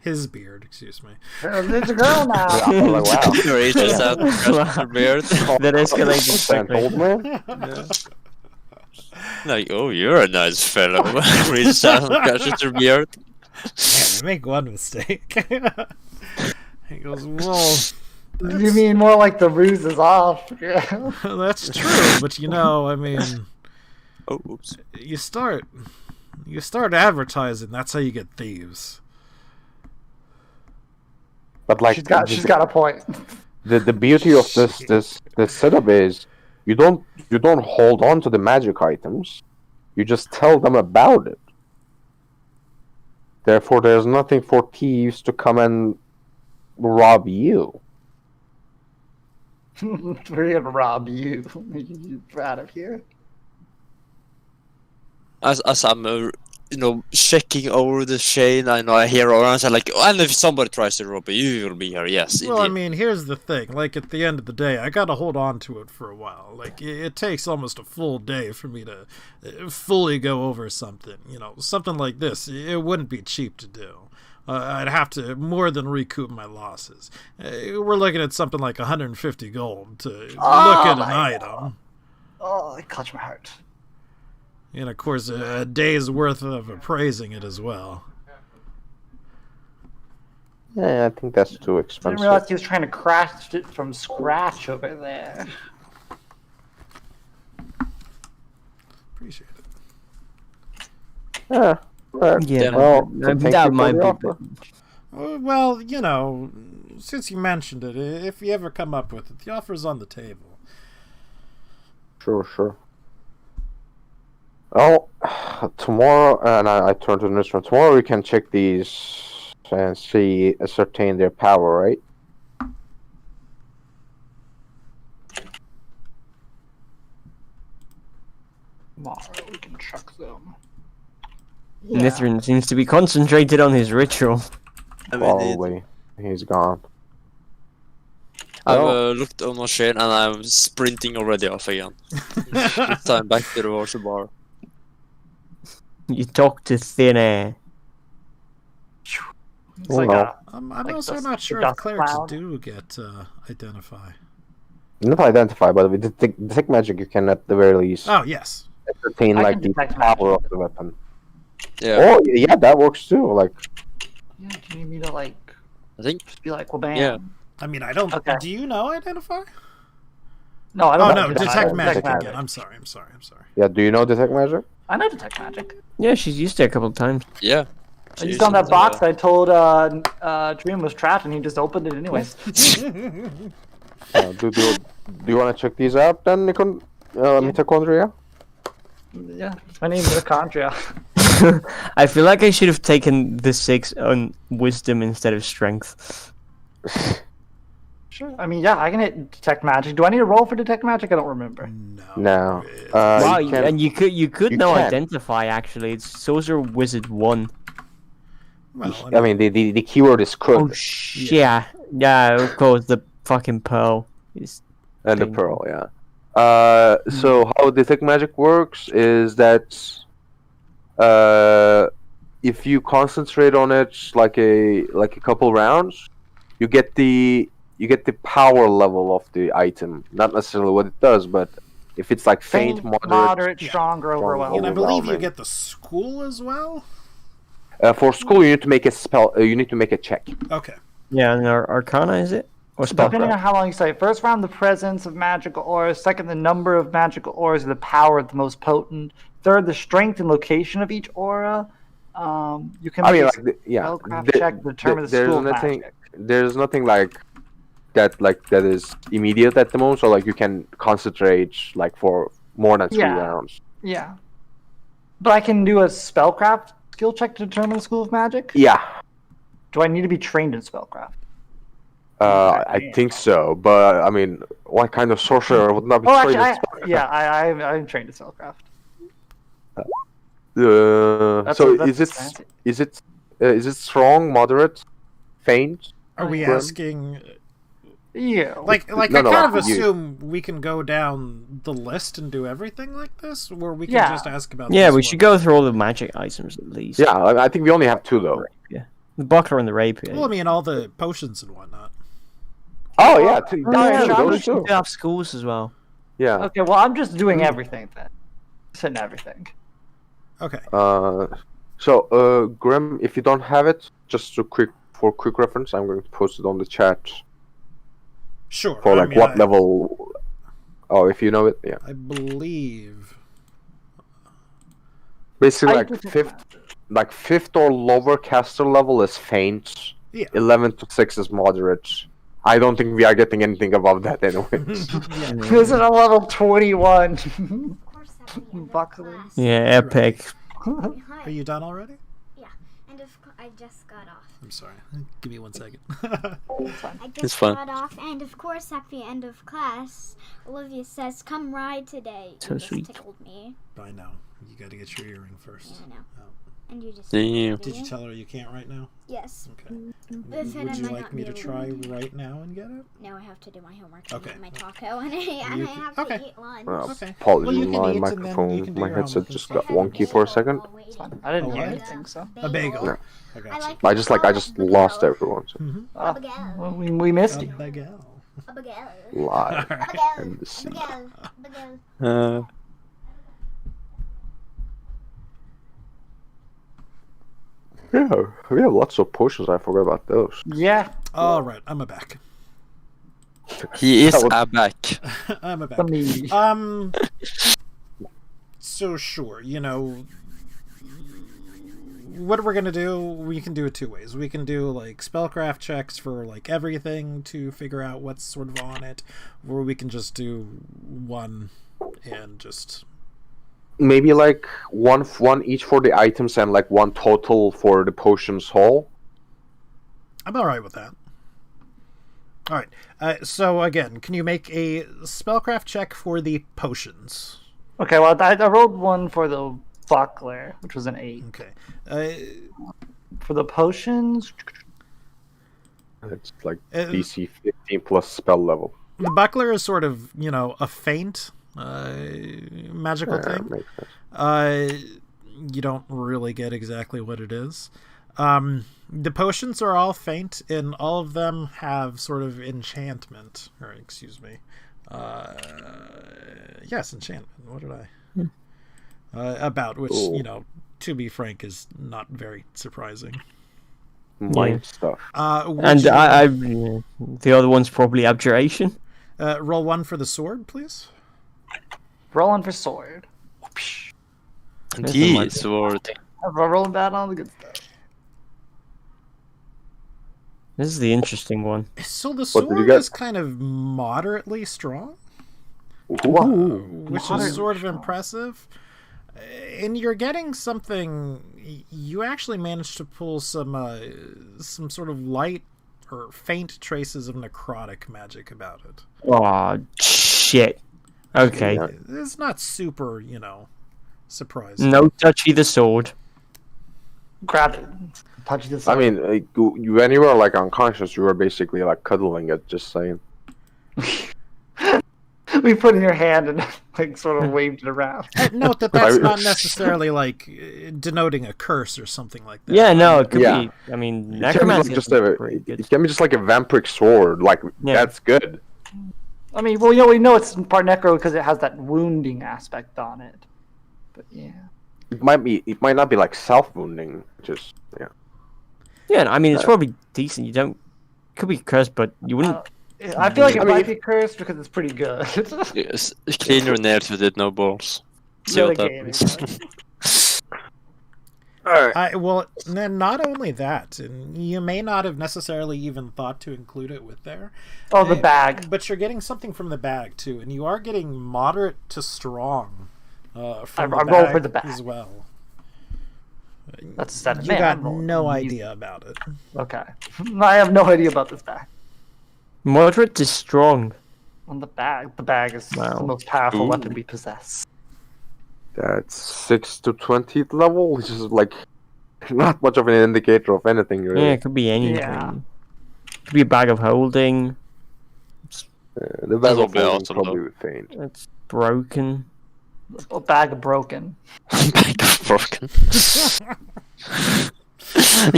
his beard, excuse me. There's a girl now. Wow. Beard. That escalated quickly. Old man? Oh, you're a nice fellow. Reaches out and scratches your beard. Man, you make one mistake. He goes, well... You mean more like the ruse is off? That's true, but Oh, oops. you start advertising. That's how you get thieves. But she's got a point. The beauty of this setup is you don't hold on to the magic items. You just tell them about it. Therefore, there's nothing for thieves to come and rob you. We're gonna rob you. You're out of here. As I'm, checking over the chain, I hear Orange and and if somebody tries to rob you will be here. Yes. Well, here's the thing. At the end of the day, I gotta hold on to it for a while. It takes almost a full day for me to fully go over something. Something like this, it wouldn't be cheap to do. I'd have to more than recoup my losses. We're looking at something like 150 gold to look at an item. Oh, it clutched my heart. And of course, a day's worth of appraising it as well. Yeah, I think that's too I expensive. didn't realize he was trying to craft it from scratch over there. Appreciate it. Yeah. Yeah, well, that might be. Well, since you mentioned it, if you ever come up with it, the offer's on the table. Sure. Oh, tomorrow, and I turn to the next one. Tomorrow we can check these and ascertain their power, right? Tomorrow we can check them. Nithrin seems to be concentrated on his ritual. Probably. He's gone. I've looked on my chain and I'm sprinting already off again. This time back to the water bar. You talk to thin air. It's I'm also not sure if clerics do get identify. Not identify, but with detect magic, you can at the very least. Oh yes. Ascertain the power of the weapon. Yeah. Oh yeah, that works too. Yeah, do you need me to I think. just be like, well, bam. Yeah. I don't. Okay. Do you know identify? No, I don't know. No, detect magic again. I'm sorry. Yeah, do you know detect magic? I know detect magic. Yeah, she's used it a couple of times. Yeah. I used on that box I told Dream was trapped and he just opened it anyways. Do you want to check these out then, Mitochondria? Yeah, my name is Mitochondria. I feel like I should have taken the 6 on wisdom instead of strength. Sure. I can detect magic. Do I need to roll for detect magic? I don't remember. No. Wow, you could know can. identify actually. It's Sorcerer Wizard 1. Well, the keyword is could. Oh yeah, of course the fucking pearl is. And the pearl, yeah. So how detect magic works is that if you concentrate on it like a couple rounds, you get the power level of the item. Not necessarily what it does, but if it's faint, moderate, stronger, overwhelming. And I believe you get the school as well. For school, you need to make a spell. You need to make a check. Okay. Yeah, and Arcana is it? Or Depending on how long you say. First round, the presence of magical ores. Second, the number of magical ores, the power of the most potent. Third, the strength and location of each aura. You can I mean, make like, spellcraft check to determine the school of magic. There's nothing like that is immediate at the moment. So like you can concentrate like for more than 3 rounds. Yeah. But I can do a spellcraft skill check to determine the school of magic? Yeah. Do I need to be trained in spellcraft? I think so, but I mean, what kind of sorcerer would not be trained in spellcraft? I'm trained in spellcraft. Is it strong, moderate, faint? Are we asking? Yeah. I kind of assume we can go down the list and do everything like this, or we can just ask about. Yeah, we should go through all the magic items at least. Yeah, I think we only have 2 though. Yeah, the buckler and the rapier. Well, I mean, all the potions and whatnot. Oh yeah, those two have schools as well. Yeah. Okay, well, I'm just doing everything then. Sitting everything. Okay. So, Grim, if you don't have it, just for quick reference, I'm going to post it on the chat. Sure. For what level? Oh, if you know it, yeah. I believe. Basically, fifth or lower caster level is faint. Yeah. 11 to 6 is moderate. I don't think we are getting anything above that anyway. This is a level 21. Buckley. Yeah, epic. Are you done already? Yeah, and I just got off. I'm sorry. Give me 1 second. I just got off, and of course, at the end of class, Olivia says, "Come ride today." So you sweet. Just tickled me. I know. You got to get your earring first. Yeah, I know. Oh. And you just. Damn. Did you tell her you can't right now? Yes. Okay. If Would I you might like not me be to able try right now and get it? No, I have to do my homework. Okay. I eat my taco, and I have to eat lunch. Okay. Apologies, Well, you can my eat and then you microphone, can do my your headset homework just and got stuff. wonky for a second. It's fine. I didn't hear what? anything, so. A bagel. Yeah. I got you. I just lost everyone. So. Well, we missed you. Bagel. Live Bagel. in the sea. Bagel. Yeah, we have lots of potions. I forgot about those. Yeah. All right, I'm back. He is back. I'm back. For me. So sure, what we're gonna do, we can do it 2 ways. We can do spellcraft checks for everything to figure out what's sort of on it, or we can just do one and just maybe one each for the items and one total for the potions haul. I'm all right with that. All right. So again, can you make a spellcraft check for the potions? Okay. Well, I rolled one for the buckler, which was an 8. Okay. For the potions, it's DC 15 plus spell level. The buckler is sort of a feint. Magical thing. You don't really get exactly what it is. The potions are all feint, and all of them have sort of enchantment, or excuse me, yes, enchantment. What did I? About which to be frank, is not very surprising. Mind stuff. And the other one's probably abjuration. Roll 1 for the sword, please. rolling for sword. The sword. Rolling bad on the good stuff. This is the interesting one. So the sword is kind of moderately strong, which is sort of impressive. And you're getting something. You actually managed to pull some sort of light or faint traces of necrotic magic about it. Oh shit! Okay, it's not super, surprising. No touchy the sword. Grab it. Punch the sword. I mean, when you were unconscious, you were basically cuddling it. Just saying. We put in your hand and sort of waved it around. Note that's not necessarily denoting a curse or something like that. Yeah, no, it could be. I mean, necromancy it can be just like a vampiric sword. That's good. I mean, well, we know it's part necro because it has that wounding aspect on it. But yeah, it might not be self wounding. Just yeah. Yeah, I mean, it's probably decent. You don't. Could be cursed, but you wouldn't. I feel like it might be cursed because it's pretty good. Yes, clean your nerves with it, no balls. See what happens. Well, not only that, and you may not have necessarily even thought to include it with there. Oh, the bag. But you're getting something from the bag, too, and you are getting moderate to strong from the bag as well. That's 7. You got no idea about it. Okay. I have no idea about this bag. Moderate to strong. On the bag. The bag is the most powerful weapon we possess. That's 6 to 20th level, which is like not much of an indicator of anything, really. Yeah, it could be anything. Yeah. It could be a bag of holding. The bag of holding probably would faint. It's broken. A bag of broken. Bag of broken.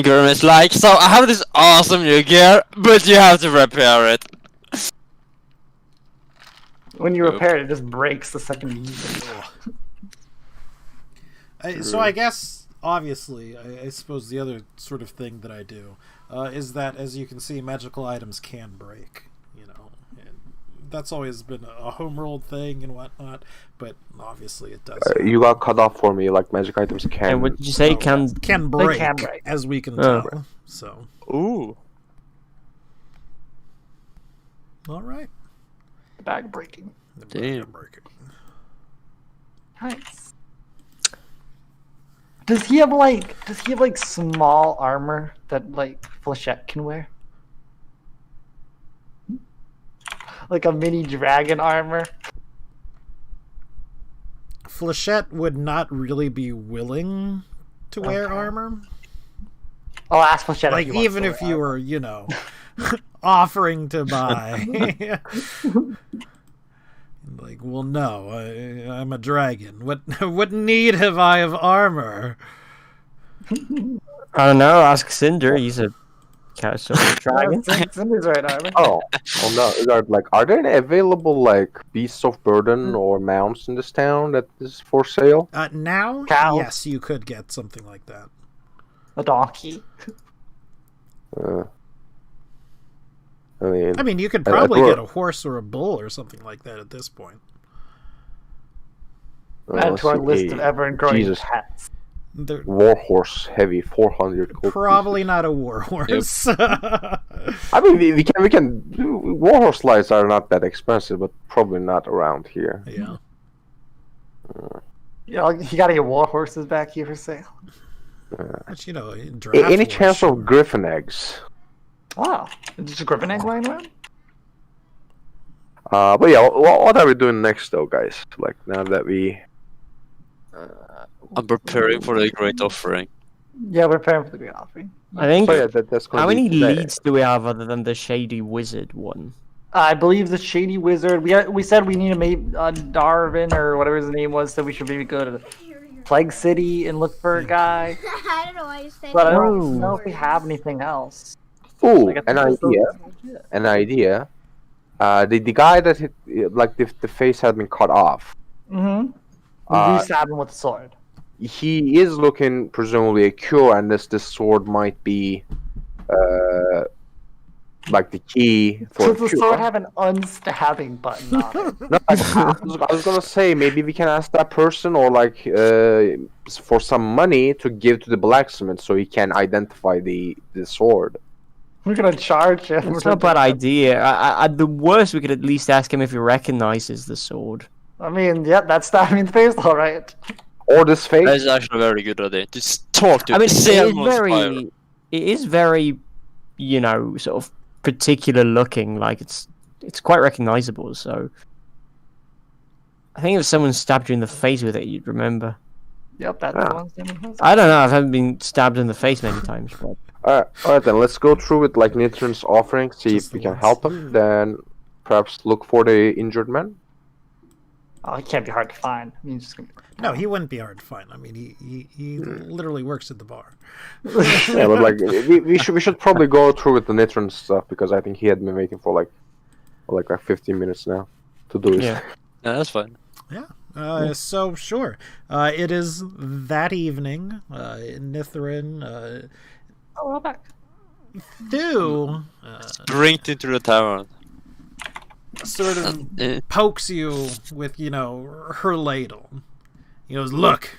Grim is like, so I have this awesome new gear, but you have to repair it. When you repair it, it just breaks the second you use it. So I guess, obviously, I suppose the other sort of thing that I do is that, as you can see, magical items can break, you know. And that's always been a home-rolled thing and whatnot, but obviously it does. You got cut off for me, like magic items can... And what did you say? Can break, as we can tell. So. Ooh. Alright. The bag breaking. The bag breaking. Nice. Does he have like small armor that like Flechette can wear? Like a mini dragon armor? Flechette would not really be willing to wear armor. I'll ask Flechette. Like, even if you were, you know, offering to buy. Like, well, no, I'm a dragon. What need have I of armor? I don't know. Ask Cinder. He's a dragon. Cinder's right armor. Oh no! Are there any available like beasts of burden or mounts in this town that is for sale? Now, Cow. Yes, you could get something like that. A donkey. I mean, you could probably get a horse or a bull or something like that at this point. Add to our list of ever-growing pets. Warhorse heavy 400 gold Probably pieces. not a warhorse. Yep. I mean, we can. Warhorse lights are not that expensive, but probably not around here. Yeah. Yeah, you gotta get warhorses back here for sale. But you know, any chance of griffin eggs? Wow, is just a griffin egg lying around? But yeah, what are we doing next, though, guys? Like now that we. I'm preparing for the great offering. Yeah, we're preparing for the great offering. I think. So, yeah, that's how many leads do we have other than the Shady Wizard one? I believe the Shady Wizard. We said we need to make Darwin or whatever his name was. So we should maybe go to the Plague City and look for a guy. I don't know why you say. But I don't know if we have anything else. Ooh, an idea. The guy that hit, like the face had been cut off. Mm-hmm. We stab him with a sword. He is looking presumably a cure, and this sword might be like the key for. Does the sword have an unstabbing button on it? No, I was gonna say maybe we can ask that person, or like for some money to give to the blacksmith so he can identify the sword. We're gonna charge him. It's not a bad idea. At the worst, we could at least ask him if he recognizes the sword. I mean, yeah, that's stabbing in the face, all right. Or this face. That's actually a very good idea. Just talk to him. I mean, it is very, you know, sort of particular looking. Like it's quite recognizable. So I think if someone stabbed you in the face with it, you'd remember. Yep, that's the one. I don't know. I haven't been stabbed in the face many times, but. Alright then, let's go through with like Nitron's offering, see if we can help him, then perhaps look for the injured man. Oh, he can't be hard to find. I mean, just gonna... No, he wouldn't be hard to find. I mean, he literally works at the bar. Yeah, but like we should probably go through with the Nitron stuff, because I think he had been waiting for like 15 minutes now to do it. Yeah, that's fine. Yeah. So sure. It is that evening. Nithrin. Oh, we're back. Thu Springed into the tavern. Sort of pokes you with, you know, her ladle. He goes, "Look,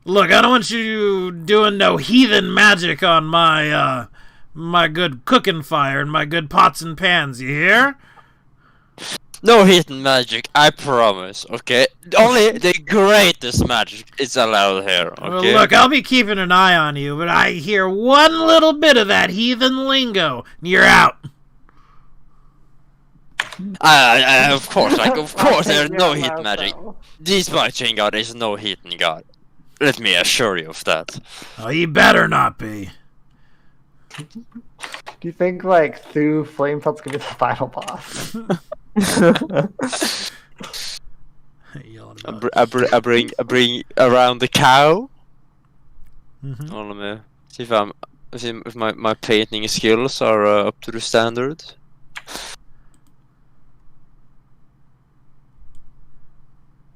Look, I don't want you doing no heathen magic on my, my good cooking fire and my good pots and pans, you hear? No heathen magic, I promise, okay? Only the greatest magic is allowed here, okay? Well, look, I'll be keeping an eye on you, but I hear one little bit of that heathen lingo, and you're out. Of course, there's no heathen magic. This my chain god is no heathen god. Let me assure you of that. Oh, you better not be. Do you think, like, through Flamefelt's gonna be the final boss? I bring around the cow. Mm-hmm. Let me see if my painting skills are up to the standard.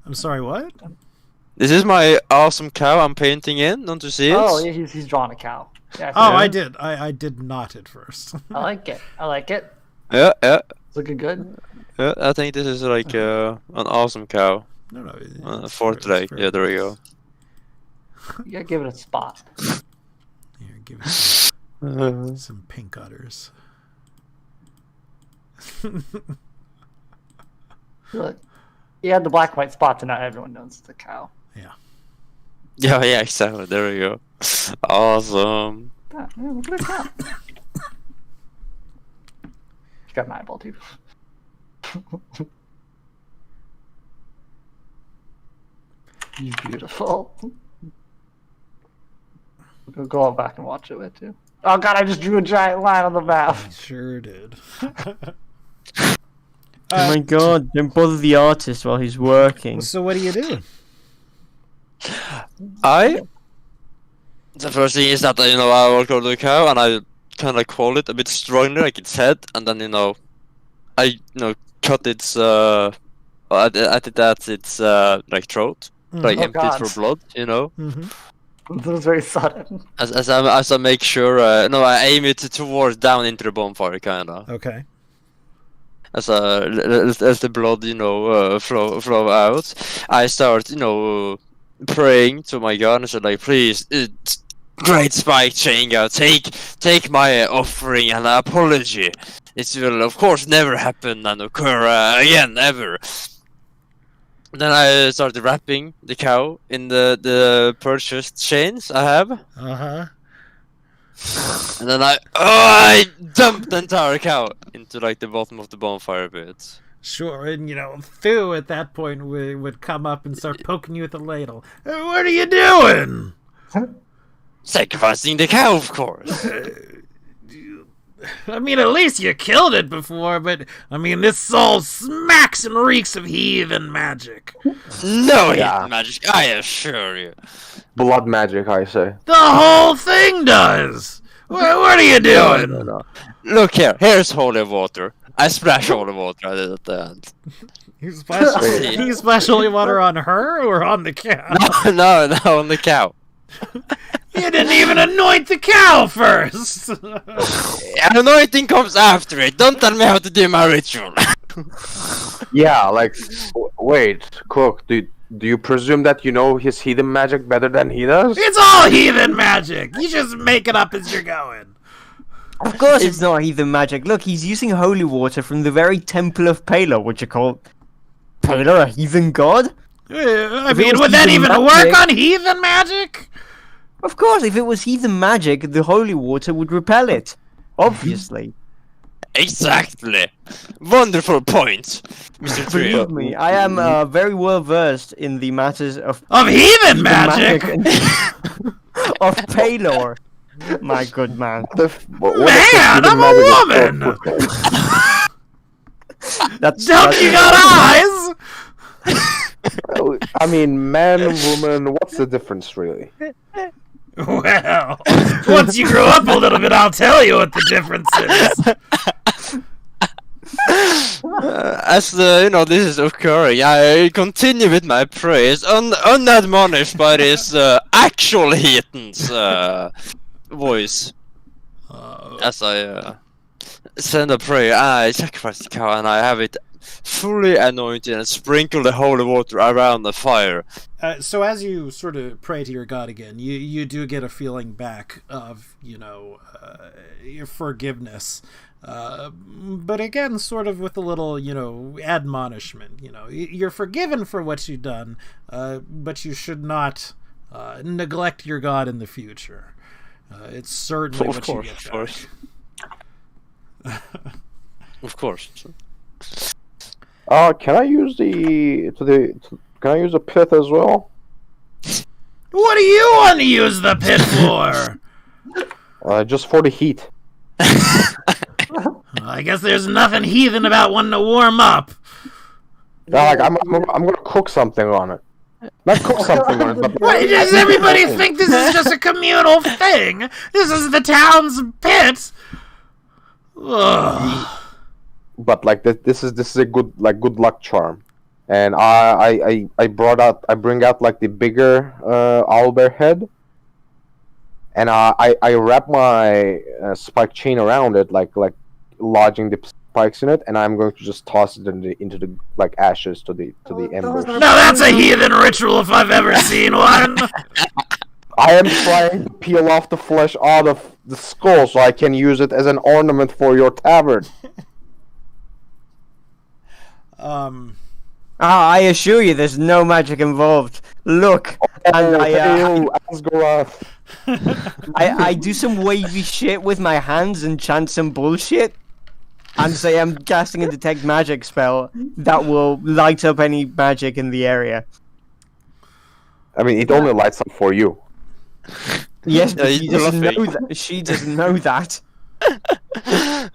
I'm sorry, what? This is my awesome cow I'm painting in. Don't you see it? Oh, yeah, he's drawn a cow. Yeah, I did. I did not at first. I like it. Yeah. It's looking good. Yeah, I think this is like an awesome cow. No. Fourth leg. Yeah, there we go. You gotta give it a spot. Here, give it some pink udders. Look, you had the black and white spots, and now everyone knows it's a cow. Yeah, exactly. There we go. Awesome. Yeah, look at that cow. He's got an eyeball too. You beautiful. We'll go back and watch it with too. Oh god, I just drew a giant line on the map. I sure did. Oh my god, don't bother the artist while he's working. So what are you doing? The first thing is that, I walk over the cow and I kind of call it a bit stronger, like its head, and then, I, cut its, I did that its, like, throat, like, empty it for blood, Mm-hmm. That was very sudden. As I make sure, I aim it towards down into the bonfire, kinda. Okay. As the blood, flow out, I start, praying to my god and said, like, please, great spike chain god, take my offering and apology. It will, of course, never happen and occur again, ever. Then I started wrapping the cow in the purchased chains I have. Uh-huh. And then I dumped the entire cow into, like, the bottom of the bonfire pit. Sure, and Thu at that point would come up and start poking you with a ladle. Hey, what are you doing? Sacrificing the cow, of course. I mean, at least you killed it before, but, this all smacks and reeks of heathen magic. No heathen magic, I assure you. Blood magic, I say. The whole thing does! What are you doing? No. Look here, here's holy water. I splash holy water at the end. You splash holy water on her or on the cow? No, on the cow. You didn't even anoint the cow first! Anointing comes after it. Don't tell me how to do my ritual. Yeah, like, wait, Cook, do you presume that you know his heathen magic better than he does? It's all heathen magic! You just make it up as you're going. Of course it's not heathen magic. Look, he's using holy water from the very temple of Palor, which you call Palor a heathen god? Would that even work on heathen magic? Of course, if it was heathen magic, the holy water would repel it. Obviously. Exactly. Wonderful point, Mr. Trio. Believe me, I am very well versed in the matters of heathen magic of Palor. My good man. Man, I'm a woman! Don't you got eyes? I mean, man, woman, what's the difference, really? Well, once you grow up a little bit, I'll tell you what the difference is. As this is occurring, I continue with my praise, unadmonished by this actual heathen's voice. As I send a prayer, I sacrifice the cow, and I have it fully anoint it and sprinkle the holy water around the fire. So as you sort of pray to your god again, you do get a feeling back of, your forgiveness. But again, sort of with a little, admonishment. You're forgiven for what you've done, but you should not neglect your god in the future. It's certainly what you get back. Of course. Can I use can I use a pit as well? What do you want to use the pit for? Just for the heat. I guess there's nothing heathen about wanting to warm up. I'm gonna cook something on it. Not cook something on it, but... Why does everybody think this is just a communal thing? This is the town's pit. Ugh. But like this is a good luck charm, and I bring out like the bigger owlbear head, and I wrap my spike chain around it, like lodging the spikes in it, and I'm going to just toss it into the like ashes to the embers. Now that's a heathen ritual if I've ever seen one. I am trying to peel off the flesh out of the skull so I can use it as an ornament for your tavern. I assure you there's no magic involved. Look, and I do some wavy shit with my hands and chant some bullshit, and say I'm casting a detect magic spell that will light up any magic in the area. I mean, it only lights up for you. Yes, but she doesn't know that. She doesn't know that. We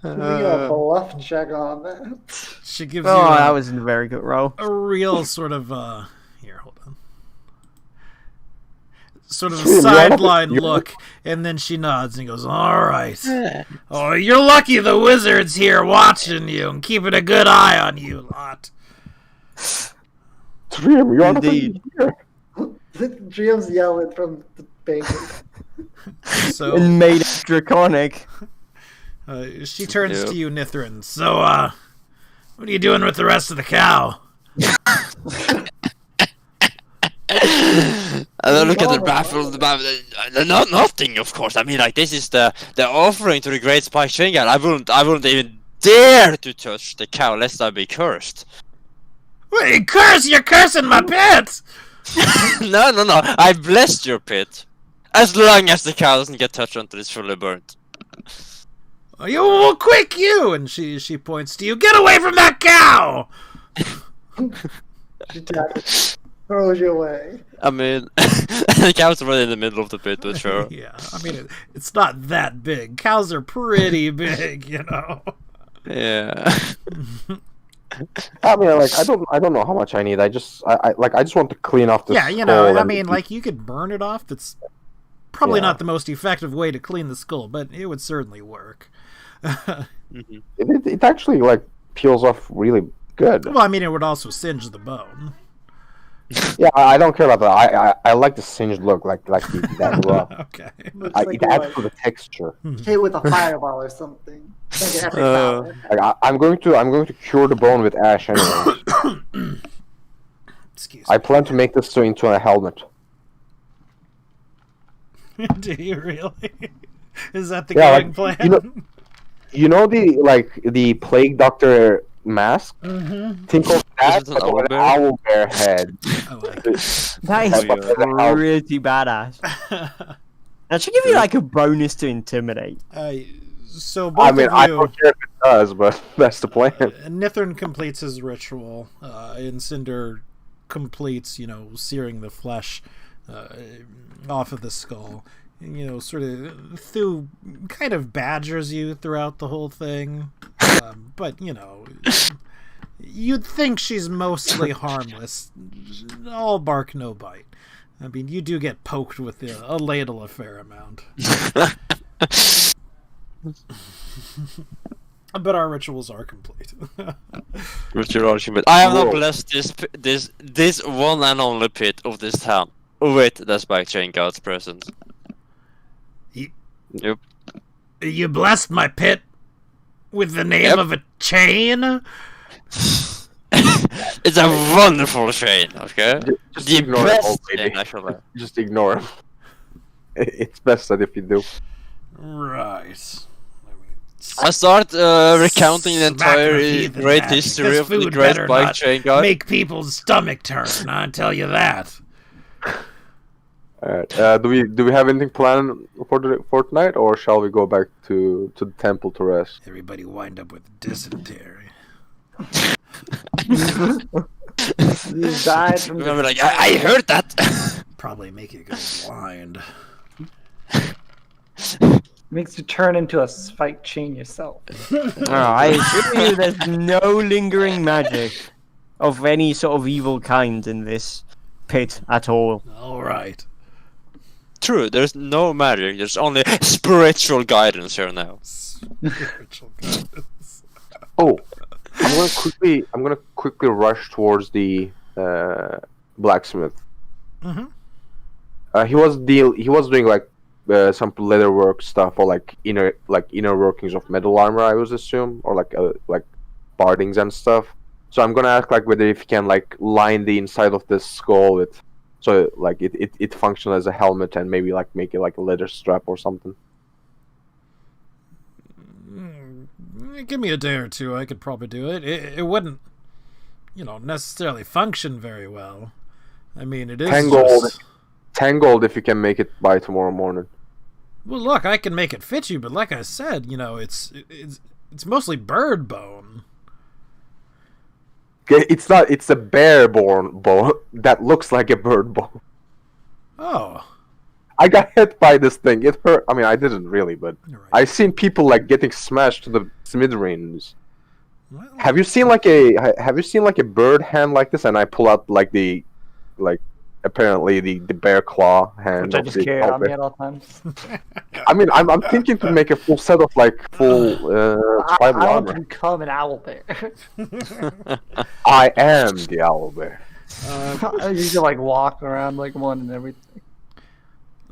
got a bluff check on that. She gives you that was a very good roll. A real sort of here, hold on. Sort of a sideline look, and then she nods and goes, "Alright. Oh, you're lucky the wizard's here watching you and keeping a good eye on you lot." Dream, you're indeed here. The GM's yelling from the banquet. So and made it draconic. She turns to you, Nithrin. So, what are you doing with the rest of the cow? And then look at the baffled. Nothing, of course. I mean, like, this is the offering to the Great Spike Chain God. I wouldn't even dare to touch the cow lest I be cursed. Wait, curse! You're cursing my pit! No. I blessed your pit. As long as the cow doesn't get touched until it's fully burnt. Oh, you will quick you! And she points to you. Get away from that cow! She throws you away. I mean, the cow's right in the middle of the pit, but sure. Yeah, I mean, it's not that big. Cows are pretty big, Yeah. I mean, like, I don't know how much I need. I just want to clean off the skull. Yeah, I mean, like, you could burn it off. That's probably not the most effective way to clean the skull, but it would certainly work. It actually, like, peels off really good. Well, I mean, it would also singe the bone. Yeah, I don't care about that. I like the singed look, like that rough. Okay. It adds to the texture. Hit with a fireball or something. I'm going to cure the bone with ash anyway. Excuse me. I plan to make this into a helmet. Do you really? Is that the going plan? You know the plague doctor mask? Mm-hmm. Think of that, but with an owlbear head. I like it. That is pretty badass. That should give you like a bonus to intimidate. So both of you, I don't care if it does, but that's the plan. Nithrin completes his ritual, and Cinder completes, searing the flesh off of the skull. Sort of Thu kind of badgers you throughout the whole thing, but you'd think she's mostly harmless. All bark, no bite. I mean, you do get poked with a ladle a fair amount. But our rituals are complete. I have not blessed this one and only pit of this town with the Spike Chain God's presence. Yep. You blessed my pit with the name of a chain? It's a wonderful chain, okay? Just The ignore best it, old lady. chain, actually. Just ignore him. It's best that if you do. Right. I start recounting the entire great history of the great bike chain guy. Make people's stomach turn, I tell you that. Alright. Do we have anything planned for tonight, or shall we go back to the temple to rest? Everybody wind up with dysentery. You died from Remember, like, I heard that! Probably make you go blind. Makes you turn into a spike chain yourself. I assure you there's no lingering magic of any sort of evil kind in this pit at all. Alright. True, there's no magic, there's only spiritual guidance here now. Spiritual guidance. Oh, I'm gonna quickly rush towards the blacksmith. Mm-hmm. He was doing like some leather work stuff, or like inner workings of metal armor, I would assume, or like bardings and stuff. So I'm gonna ask like whether if you can like line the inside of this skull with, so like it functions as a helmet, and maybe like make it like a leather strap or something. Give me a day or two, I could probably do it. It wouldn't, necessarily function very well. I mean, it is 10 gold if you can make it by tomorrow morning. Well, look, I can make it fit you, but like I said, it's mostly bird bone. It's not. It's a bear bone that looks like a bird bone. Oh. I got hit by this thing. It hurt. I mean, I didn't really, but Right. I've seen people like getting smashed to the smithereens. Well, Have you seen like a bird hand like this? And I pull out apparently the bear claw hand. Which I of just the carry on me owlbear. at all times. I mean, I'm thinking to make a full set of like full I tribal want armor. to become an owl bear. I am the owlbear. You can like walk around like one and everything.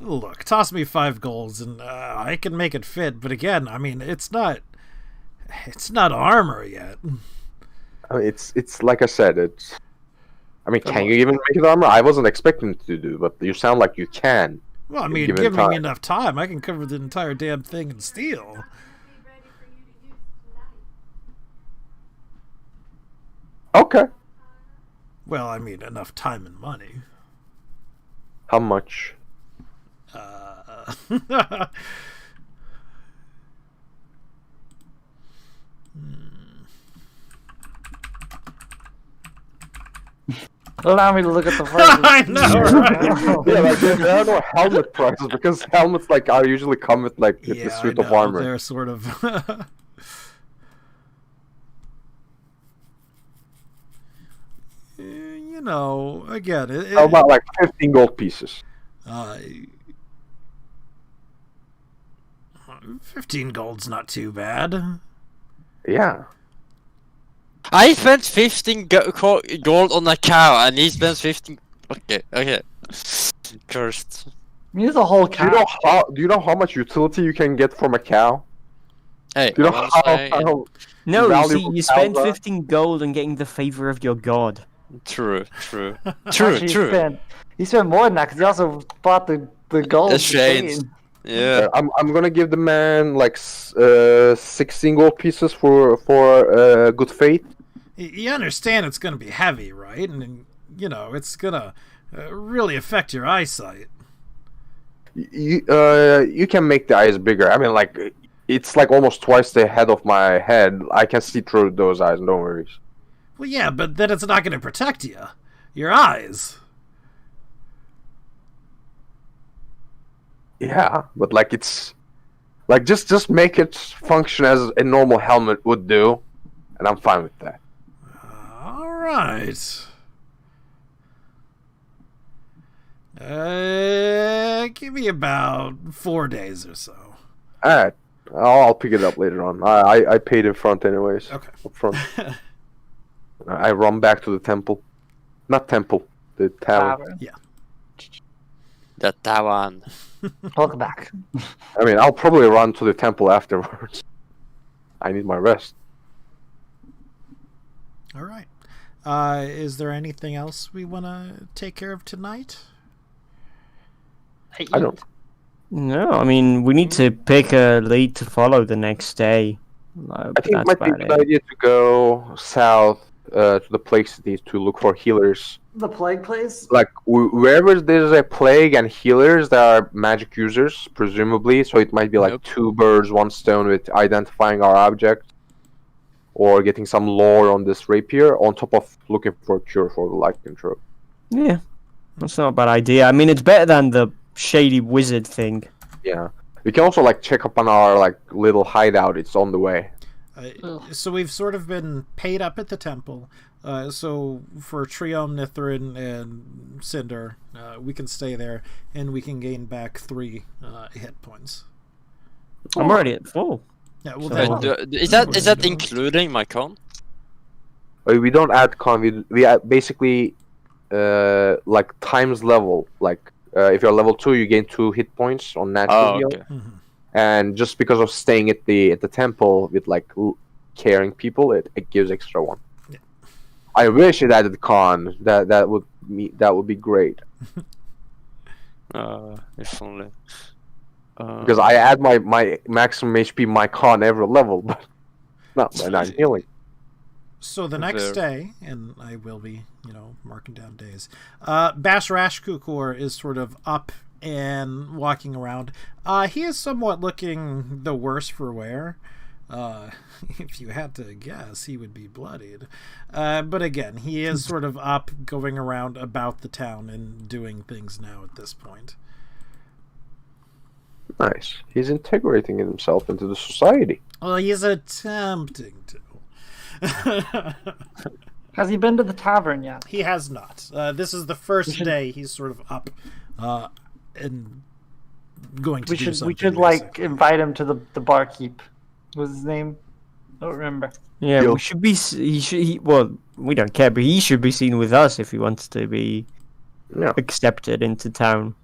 Look, toss me 5 golds and I can make it fit, but again, I mean, it's not armor yet. I mean, it's like I said. I mean, can you even make it armor? I wasn't expecting to do, but you sound like you can. Well, I mean, give me enough time, I can cover the entire damn thing in steel. Okay. Well, I mean, enough time and money. How much? Allow me to look at the prices. I know, right? Yeah, like there are no helmet prices because helmets like are usually come with like with the suit of armor. They're sort of. Again, How about like 15 gold pieces? 15 gold's not too bad. Yeah. I spent 15 gold on a cow, and he spends 15. Okay. Cursed. I mean, there's a whole cow. Do you know how much utility you can get from a cow? Hey, Do you know how No, you see, valuable you spend cows are? 15 gold on getting the favor of your god. True. Actually, He spent more than that because he also bought the gold. The chains. chain. Yeah. I'm gonna give the man like 16 gold pieces for good faith. You understand it's going to be heavy, right? And it's going to really affect your eyesight. You can make the eyes bigger. I mean, like it's like almost twice the head of my head. I can see through those eyes. Don't worry. Well, yeah, but then it's not going to protect you. Your eyes. Yeah, but like it's like just make it function as a normal helmet would do, and I'm fine with that. All right. Give me about 4 days or so. All right, I'll pick it up later on. I paid in front anyways. Okay. Up front. I run back to the temple, not temple, the tavern. Yeah. That one. Welcome back. I mean, I'll probably run to the temple afterwards. I need my rest. All right. Is there anything else we want to take care of tonight? I don't. No, I mean, we need to pick a lead to follow the next day. I think it might be a good idea to go south to the plague cities to look for healers. The plague place? Like, wherever there's a plague and healers that are magic users, presumably, so it might be like 2 birds, 1 stone with identifying our object, or getting some lore on this rapier, on top of looking for a cure for the lycanthrope. Yeah, that's not a bad idea. I mean, it's better than the shady wizard thing. Yeah. We can also, like, check up on our, like, little hideout. It's on the way. So we've sort of been paid up at the temple. So for Triom, Nithrin, and Cinder, we can stay there, and we can gain back 3 hit points. I'm already at full. Yeah, well, is that including my con? We don't add con. We add basically like times level. Like if you're level 2, you gain 2 hit points on natural heal. Okay. Mm-hmm. And just because of staying at the temple with like caring people, it gives extra 1. Yeah. I wish it added con. That would be great. If only. Because I add my maximum HP, my con every level, but not healing. So the next day, and I will be, marking down days, Bash Rash Kukor is sort of up and walking around. He is somewhat looking the worse for wear. If you had to guess, he would be bloodied. But again, he is sort of up, going around about the town and doing things now at this point. Nice. He's integrating himself into the society. Well, he's attempting to. Has he been to the tavern yet? He has not. This is the first day he's sort of up and going to do something. We should like invite him to the barkeep. What's his name? I don't remember. Yeah, we should be. Well, we don't care, but he should be seen with us if he wants to be accepted into town.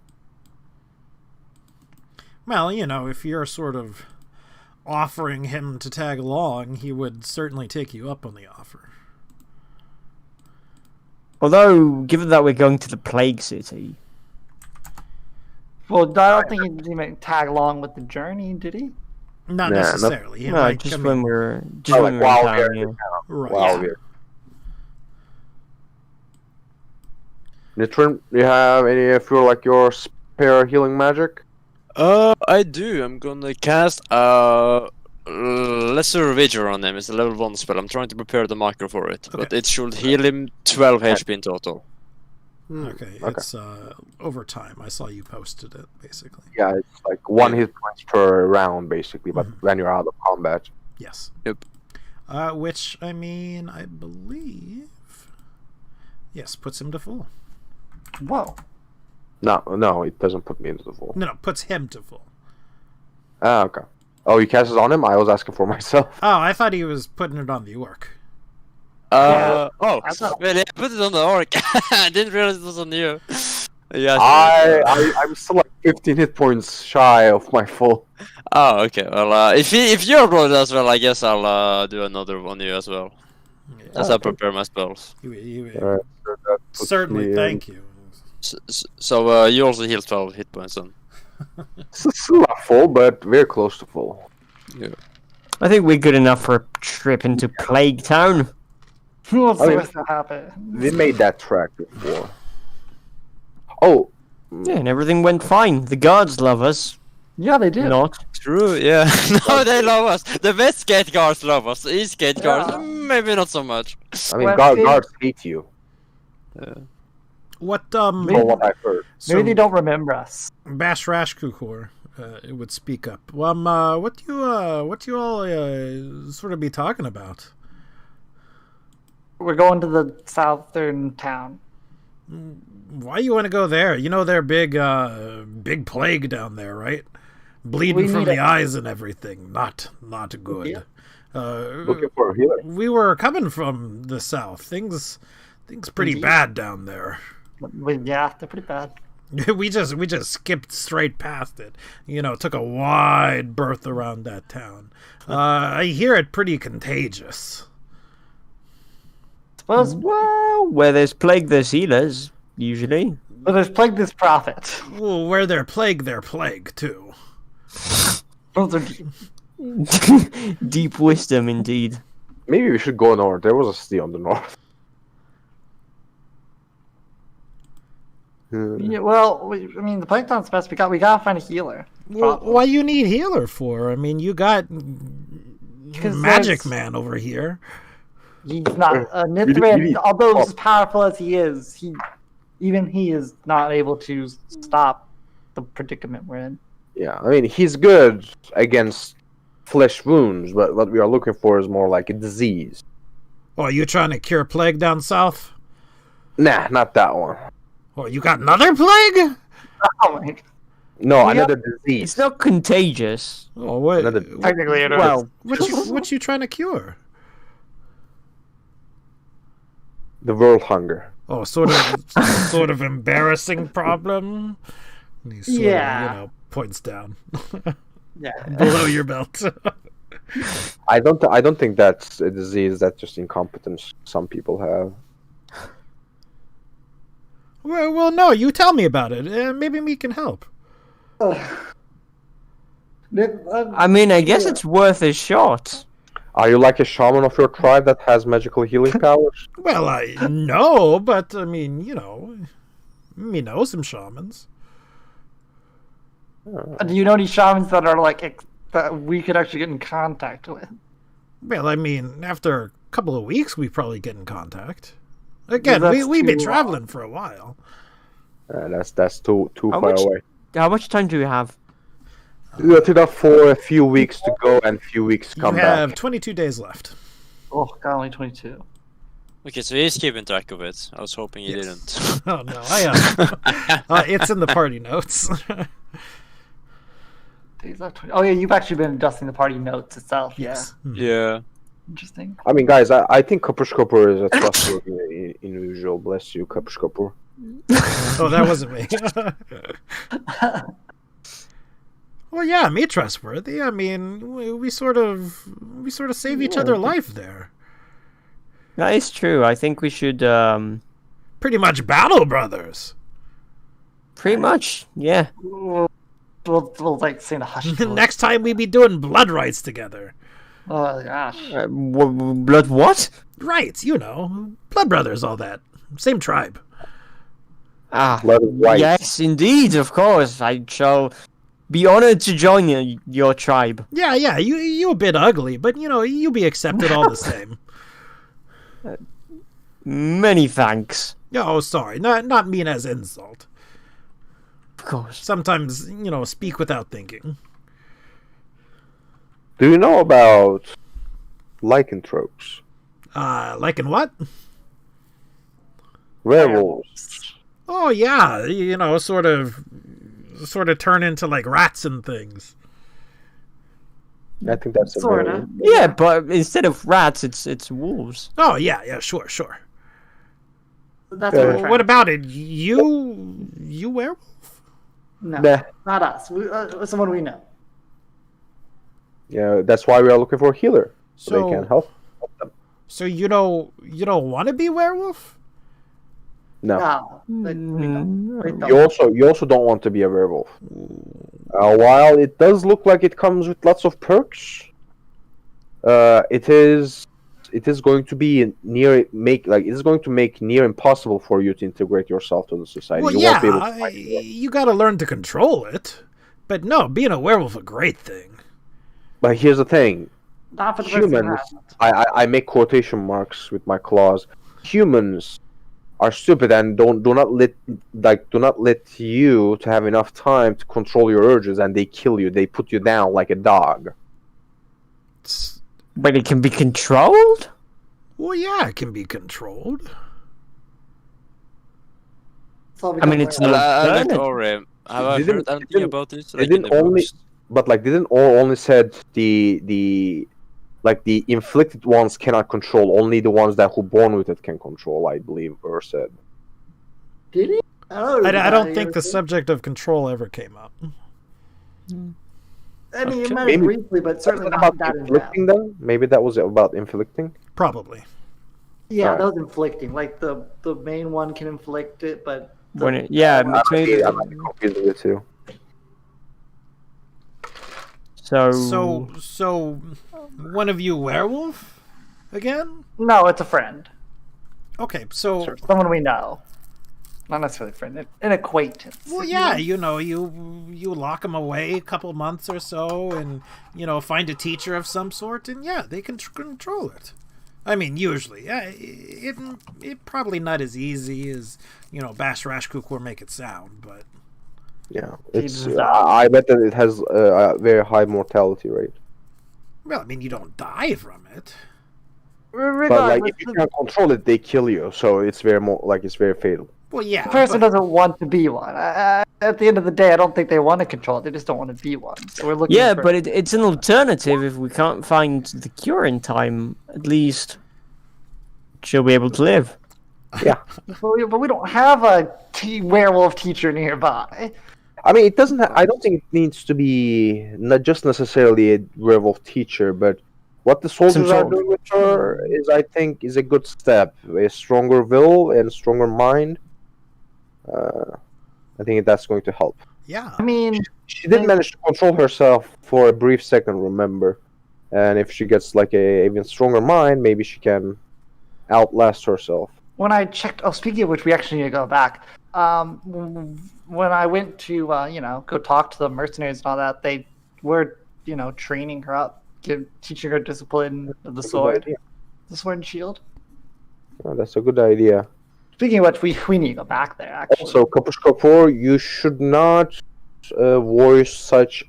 Well, if you're sort of offering him to tag along, he would certainly take you up on the offer. Although, given that we're going to the Plague City... Well, I don't think he meant tag along with the journey, did he? Not necessarily. No, just when we're in town. Yeah. Right. Wow, yeah. Nitrin, do you have any of your spare healing magic? I do. I'm gonna cast Lesser Vigor on him. It's a level 1 spell. I'm trying to prepare the micro for it, but it should heal him 12 HP in total. Okay, it's over time. I saw you posted it, basically. Yeah, it's like 1 hit points per round, basically, but when you're out of combat. Yes. Yep. Which, I mean, I believe... Yes, puts him to full. Whoa. No, it doesn't put me into the full. No, puts him to full. Ah, okay. Oh, you cast it on him? I was asking for myself. Oh, I thought he was putting it on the orc. Really? I put it on the orc. I didn't realize it was on you. Yeah. I'm still like 15 hit points shy of my full. Oh, okay. Well, if you're blood as well, I guess I'll do another on you as well. As I prepare my spells. Certainly, thank you. So you also heal 12 hit points then. Still not full, but very close to full. Yeah. I think we're good enough for a trip into Plague Town. What's the worst that happened? They made that track before. Oh. Yeah, and everything went fine. The guards love us. Yeah, they did. Not. True, yeah. No, they love us. The West Gate guards love us. The East Gate guards, maybe not so much. I mean, guards hate you. What, what I've heard. Maybe they don't remember us. Bash Rash Kukor would speak up. Well, what do you all sort of be talking about? We're going to the southern town. Why you want to go there? They're big plague down there, right? Bleeding from the eyes and everything. Not good. Yeah. Looking for a healer. We were coming from the south. Things pretty bad down there. Yeah, they're pretty bad. we just skipped straight past it. Took a wide berth around that town. I hear it pretty contagious. Well, where there's plague, there's healers, usually. Well, there's plague, there's profit. Well, where they're plague too. Those are deep. Deep wisdom, indeed. Maybe we should go north. There was a city on the north. Yeah, well, I mean, the plankton's best. We gotta find a healer. Well, why you need healer for? I mean, you got Magic Man over here. He's not Nithrin, although as powerful as he is, he is not able to stop the predicament we're in. Yeah, I mean, he's good against flesh wounds, but what we are looking for is more like a disease. Oh, are you trying to cure plague down south? Nah, not that one. Oh, you got another plague? Oh my. No, another disease. It's not contagious. Oh, what? Technically, it is. Well, what you trying to cure? The world hunger. Oh, sort of embarrassing problem. And he sort of, points down. Yeah. Below your belt. I don't think that's a disease. That's just incompetence some people have. Well, no. You tell me about it. Maybe we can help. I mean, I guess it's worth a shot. Are you like a shaman of your tribe that has magical healing powers? Well, I know, but I mean, we know some shamans. Do you know any shamans that are like that we could actually get in contact with? Well, I mean, after a couple of weeks, we probably get in contact. Again, we've been traveling for a while. That's too far away. How much time do we have? You got enough for a few weeks to go and a few weeks to come back. You have 22 days left. Oh, God, only 22. Okay, so he's keeping track of it. I was hoping he didn't. Oh, no, I am. It's in the party notes. Oh, yeah, you've actually been adjusting the party notes itself. Yes. Yeah. Interesting. I mean, guys, I think Kapushkopur is a trustworthy individual. Bless you, Kapushkopur. Oh, that wasn't me. Well, yeah, me trustworthy. I mean, we sort of save each other life there. That is true. I think we should pretty much battle brothers. Pretty much, yeah. We'll like sing a hush. Next time we be doing blood rites together. Oh gosh. Blood what? Rites, blood brothers, all that. Same tribe. Ah, Blood rights. yes, indeed, of course. I shall be honored to join your tribe. Yeah, you a bit ugly, but you'll be accepted all the same. Many thanks. Oh, sorry, not mean as insult. Of course. Sometimes, speak without thinking. Do you know about lycanthropes? Lichen what? Werewolves. Oh yeah, sort of turn into like rats and things. I think that's sort of. Yeah, but instead of rats, it's wolves. Oh yeah, sure. That's what, what about it? You werewolf? No, Nah. not us. Someone we know. Yeah, that's why we are looking for a healer, so they can help them. So you don't want to be werewolf? No. We don't. You also don't want to be a werewolf. While it does look like it comes with lots of perks, it is going to be going to make near impossible for you to integrate yourself to the society. Well, you won't be able to fight you got to learn to control it. But no, being a werewolf a great thing. But here's the thing: Not for the humans. I make quotation marks with my claws. Humans are stupid and do not let you to have enough time to control your urges, and they kill you. They put you down like a dog. But it can be controlled? Well, yeah, it can be controlled. I mean, it's not. Toria. Have I heard anything about this? They didn't only said the inflicted ones cannot control. Only the ones that who born with it can control. I believe, or said. Did he? I don't think the subject of control ever came up. I mean, it might have briefly, but certainly not about that in inflicting them. Maybe that was about inflicting. Probably. Yeah, those inflicting. Like the main one can inflict it, but I might be confused with it too. So one of you werewolf again? No, it's a friend. Okay, so someone we know. Not necessarily a friend, an acquaintance. Well, yeah, you lock them away a couple months or so, and find a teacher of some sort, and yeah, they can control it. I mean, usually, it probably not as easy as Bash Rash Kukor make it sound, but yeah, it's. I bet that it has a very high mortality rate. Well, I mean, you don't die from it. But like, if you can't control it, they kill you. So it's very fatal. Well, yeah. The person doesn't want to be one. At the end of the day, I don't think they want to control it. They just don't want to be one. So we're looking. Yeah, but it's an alternative. If we can't find the cure in time, at least she'll be able to live. Yeah. But we don't have a werewolf teacher nearby. I mean, it doesn't. I don't think it needs to be not just necessarily a werewolf teacher, but what the soldiers are doing with her I think, is a good step. A stronger will and stronger mind. I think that's going to help. Yeah. I mean, she did manage to control herself for a brief second, remember? And if she gets like a even stronger mind, maybe she can outlast herself. When I checked, speaking of which, we actually need to go back. When I went to, go talk to the mercenaries and all that, they were, training her up, teaching her discipline of the sword and shield. Oh, that's a good idea. Speaking of which, we need to go back there, actually. Also, Kapush Kapur, you should not voice such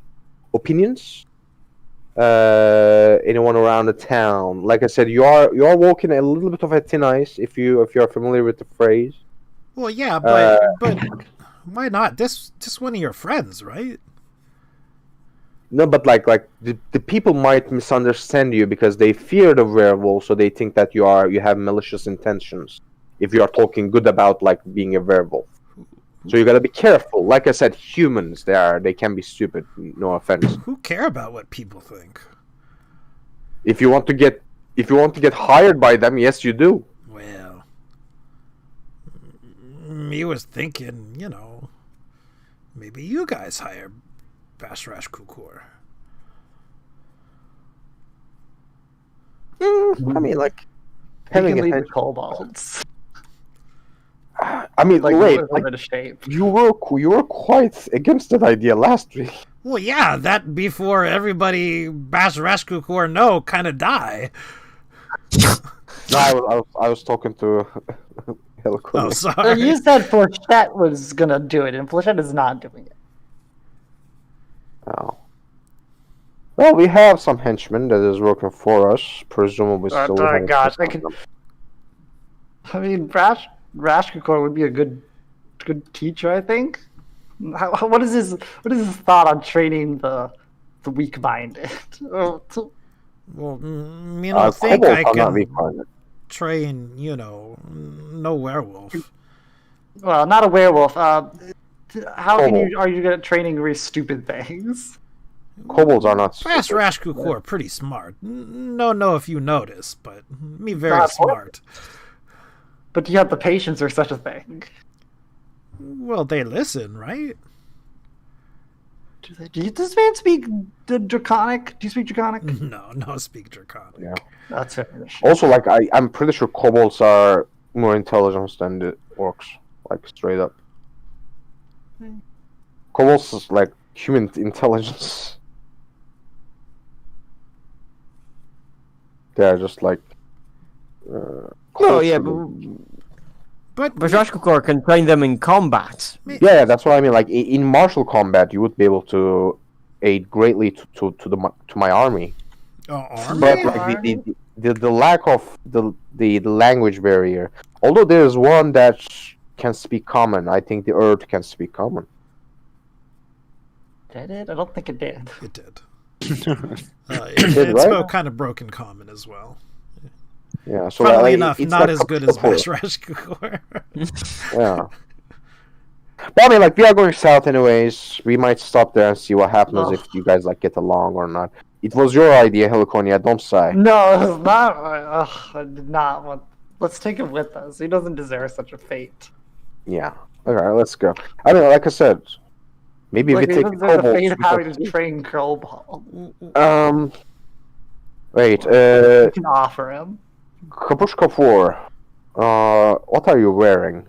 opinions. Anyone around the town. Like I said, you are walking a little bit of a thin ice if you are familiar with the phrase. Well, yeah, but why not? This one of your friends, right? No, but like the people might misunderstand you because they fear the werewolf, so they think that you have malicious intentions. If you are talking good about like being a werewolf, so you gotta be careful. Like I said, humans they can be stupid. No offense. Who care about what people think? If you want to get hired by them, yes, you do. Well, me was thinking, maybe you guys hire Bashrash Kukor. I mean, like having a kobolds. I mean, like, wait, shape. You were quite against that idea last week. Well, yeah, that before everybody Bashrash Kukor kind of die. No, I was talking to Oh, sorry. You said Flechette was gonna do it, and Flechette is not doing it. Oh. Well, we have some henchmen that is working for us, presumably still. Oh my gosh, I mean, Rashkakor would be a good teacher, I think. What is his thought on training the weak-minded? Well, I think I can train, no werewolf. Well, not a werewolf. How are you good at training really stupid things? Kobolds are not stupid. Rashkukor pretty smart. No, if you notice, but me very smart. But do you have the patience or such a thing? Well, they listen, right? Does this man speak Draconic? Do you speak Draconic? No, speak Draconic. Yeah. That's it. Also, like, I'm pretty sure kobolds are more intelligent than the orcs, like, straight up. Kobolds is like human intelligence. They're just like... Oh, yeah, but Rashkakor can train them in combat. Yeah, that's what I mean. Like in martial combat, you would be able to aid greatly to my army. Army? But like the lack of the language barrier. Although there is one that can speak common, I think the Earth can speak common. Did it? I don't think it did. It did. It spoke kind of broken common as well. Yeah, so funnily enough, not like as good as Bashrash Kukor. Yeah. But I mean, like, we are going south anyways. We might stop there and see what happens if you guys like get along or not. It was your idea, Heliconia, don't say. No, it was not. I did not want let's take him with us. He doesn't deserve such a fate. Yeah. Okay, let's go. I mean, like I said, maybe if Like, we he take doesn't deserve the fate of kobolds. having to train Crowball. Wait. We can offer him. Kapushka 4. What are you wearing?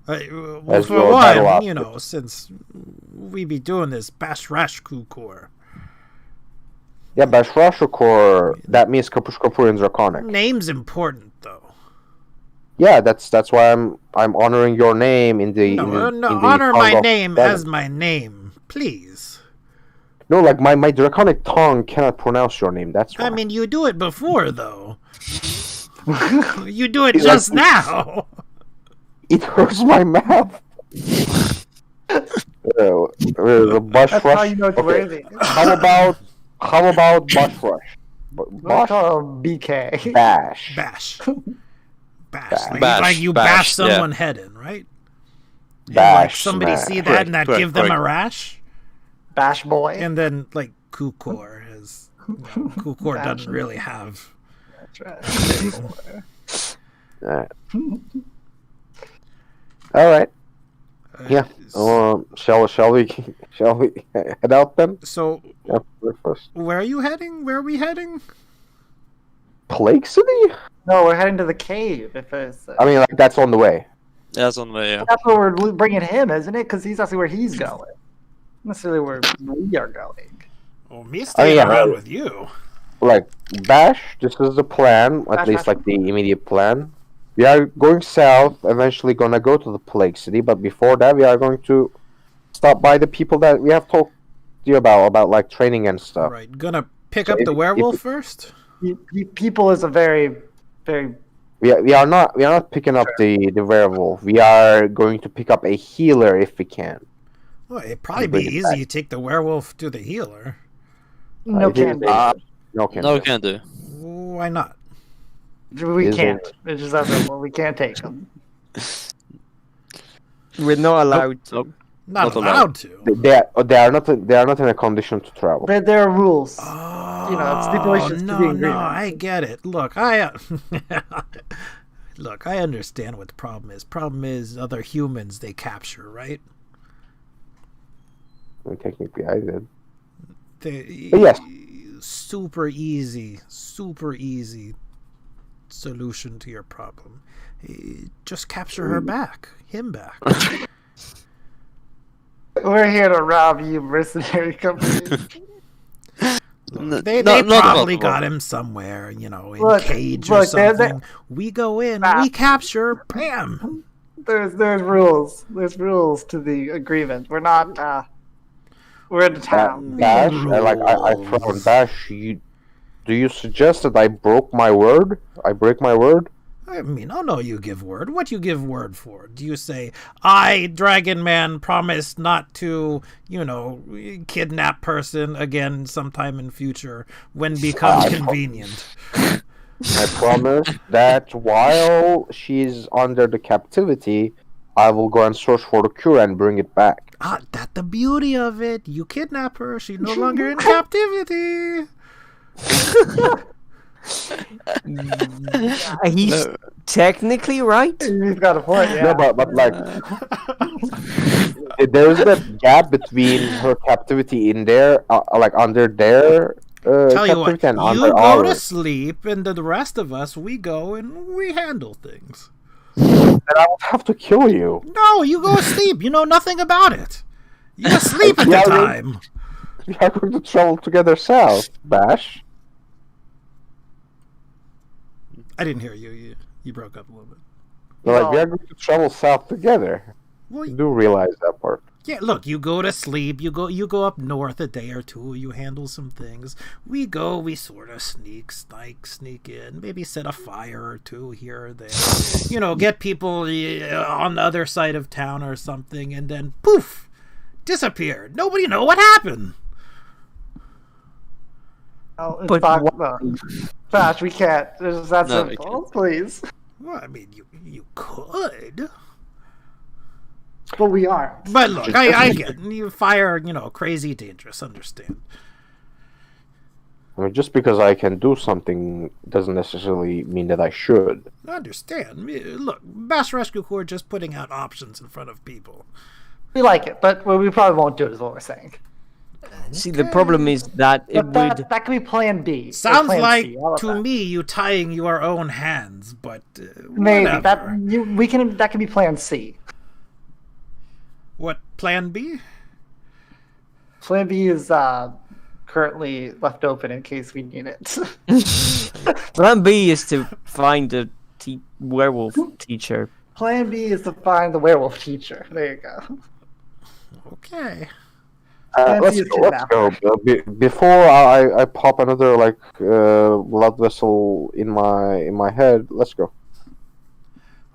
Well, As for your battle one, outfit. since we be doing this Bashrash Kukor. Yeah, Bashrashukor, that means Kapushka 4 in Draconic. Name's important, though. Yeah, that's why I'm honoring your name in the. Honor my name as my name, please. No, like my Draconic tongue cannot pronounce your name. That's why. I mean, you do it before, though. You do it just now. It hurts my mouth. That's how you know it's worthy. How about Bush Rush? Let's call him BK. Bash. Bash. Bash, Like you bash someone head in, right? Bash. Like somebody smash. see that and that give them a rash? Bash boy. And then, like, Kukor is... Kukor doesn't really have... That's right. All right. Yeah. Shall we head out then? So, Yeah, first. where are you heading? Where are we heading? Plague City? No, we're heading to the cave. If it's, I mean, like that's on the way. Yeah, that's on the way, yeah. that's where we're bringing him, isn't it? Because he's actually where he's going. Not necessarily where we are going. Oh, me staying around with you. Like Bash, this is the plan. At least, like the immediate plan. We are going south. Eventually, gonna go to the Plague City. But before that, we are going to stop by the people that we have talked to you about like training and stuff. Right. Gonna pick up the werewolf first. People is a very, very. We are not picking up the werewolf. We are going to pick up a healer if we can. Well, it'd probably be easy. You take the werewolf to the healer. No can do. No can do. Why not? We can't. It's just that simple. We can't take him. We're not allowed to. Not allowed to. They are not in a condition to travel. But there are rules. Oh, stipulations to the agreement. No, I get it. Look, I understand what the problem is. Problem is other humans they capture, right? Well, technically, I did. But yes. Super easy solution to your problem. Just capture him back. We're here to rob you, mercenary company. They probably got him somewhere, in cage or something. We go in, we capture, bam. There's rules. There's rules to the agreement. We're not. We're in town. Bash, I found Bash. Do you suggest that I broke my word? I break my word? I mean, oh no, you give word. What you give word for? Do you say, I, Dragon Man, promise not to, kidnap person again sometime in future when becomes convenient? I promise that while she's under the captivity, I will go and search for the cure and bring it back. That's the beauty of it. You kidnap her. She's no longer in captivity. He's technically right. He's got a point, yeah. No, but like, there's that gap between her captivity in there, like under their Tell you what, and you go to sleep, and the rest of us, we go and we handle things. And I will have to kill you. No, you go to sleep. You know nothing about it. You sleep at the time. We are going to travel together south, Bash. I didn't hear you. You broke up a little bit. No, like, we are going to travel south together. Well, you do realize that part. Yeah, look, you go to sleep, you go up north a day or two, you handle some things. We sort of sneak in, maybe set a fire or two here or there. Get people on the other side of town or something, and then poof, disappeared. Nobody know what happened. Oh, Bash, we can't. That's simple, please. Well, I mean, you could. But we are. But look, I get it. You fire, crazy dangerous, understand. I mean, just because I can do something doesn't necessarily mean that I should. I understand. Look, Bass Rescue Corps just putting out options in front of people. We like it, but we probably won't do it, is what we're saying. See, the problem is that that could be Plan B. Sounds plan like C, to me you tying your own hands, but maybe whatever. that could be Plan C. What, Plan B? Plan B is currently left open in case we need it. Plan B is to find a werewolf teacher. Plan B is to find the werewolf teacher. There you go. Okay. Let's go. Before I pop another blood vessel in my head, let's go.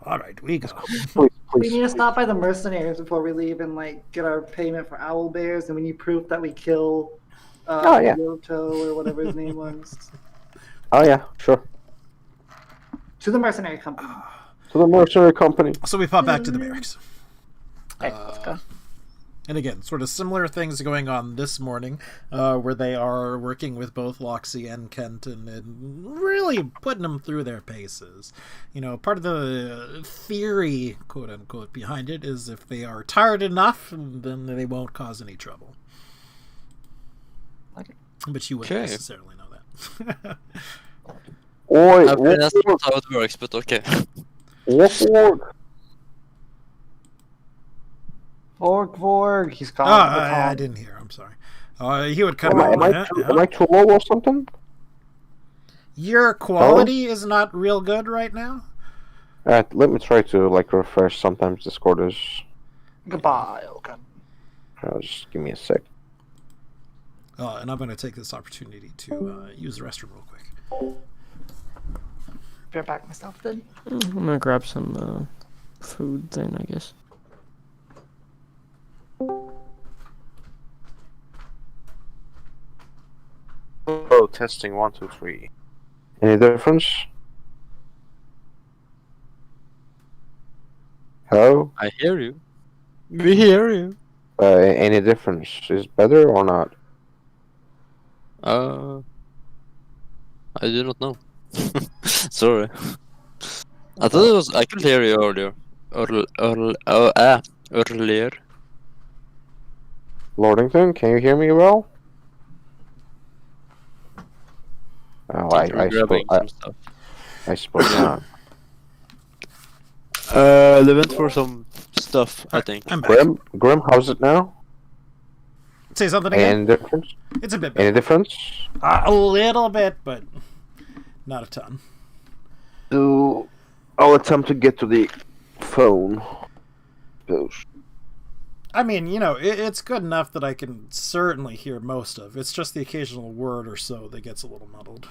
All right, we go. Please. We need to stop by the mercenaries before we leave and get our payment for owl bears, and we need proof that we kill Yoto or whatever his name was. Oh yeah, sure. To the mercenary company. To the mercenary company. So we pop back to the barracks. Hey, let's go. And again, sort of similar things going on this morning, where they are working with both Loxy and Kenton and really putting them through their paces. You know, part of the theory, quote unquote, behind it is if they are tired enough, then they won't cause any trouble. Okay. But you wouldn't necessarily know that. That's not how it works, but okay. Vorg, he's calling. I didn't hear. I'm sorry. He would come. Am I too low or something? Your quality is not real good right now. Let me try to refresh. Sometimes Discord is. Goodbye. Okay. Just give me a sec. And I'm going to take this opportunity to use the restroom real quick. Be right back myself then. I'm gonna grab some food then, I guess. Oh, testing 1, 2, 3. Any difference? Hello? I hear you. We hear you. Any difference? Is better or not? I do not know. Sorry. I thought it was. I could hear you earlier. Earlier. Lordington, can you hear me well? Oh, I suppose not. They went for some stuff, I think. I'm back. Grim, how's it now? Say something again. Any difference? It's a bit better. Any difference? A little bit, but not a ton. I'll attempt to get to the phone. I mean, you know, it's good enough that I can certainly hear most of. It's just the occasional word or so that gets a little muddled.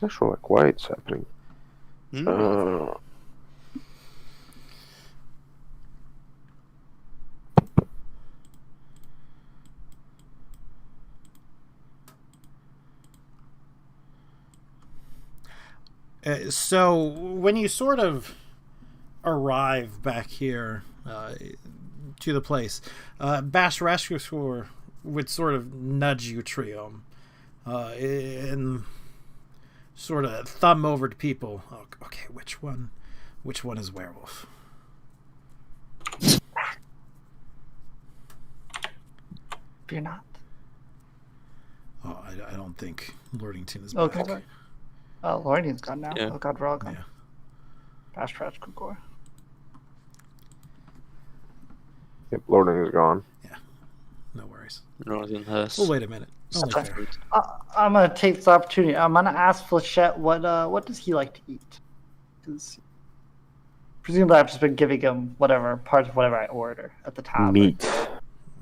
Not sure why it's happening. So when you sort of arrive back here to the place, Bash Rescue Corps would sort of nudge you, Trio, and sort of thumb over to people. Oh, okay, which one is werewolf? You're not. Oh, I don't think Lordington is Okay. back. Oh, Lordington's gone now. Yeah. Oh god, we're all gone. Yeah. Bash Rescue Corps. Yep, Lording is gone. Yeah, no worries. Northern has. Well, wait a minute. Only Okay. fair. I'm gonna take this opportunity. I'm gonna ask Flechette what does he like to eat? Because presumably I've just been giving him whatever parts of whatever I order at the time. Meat.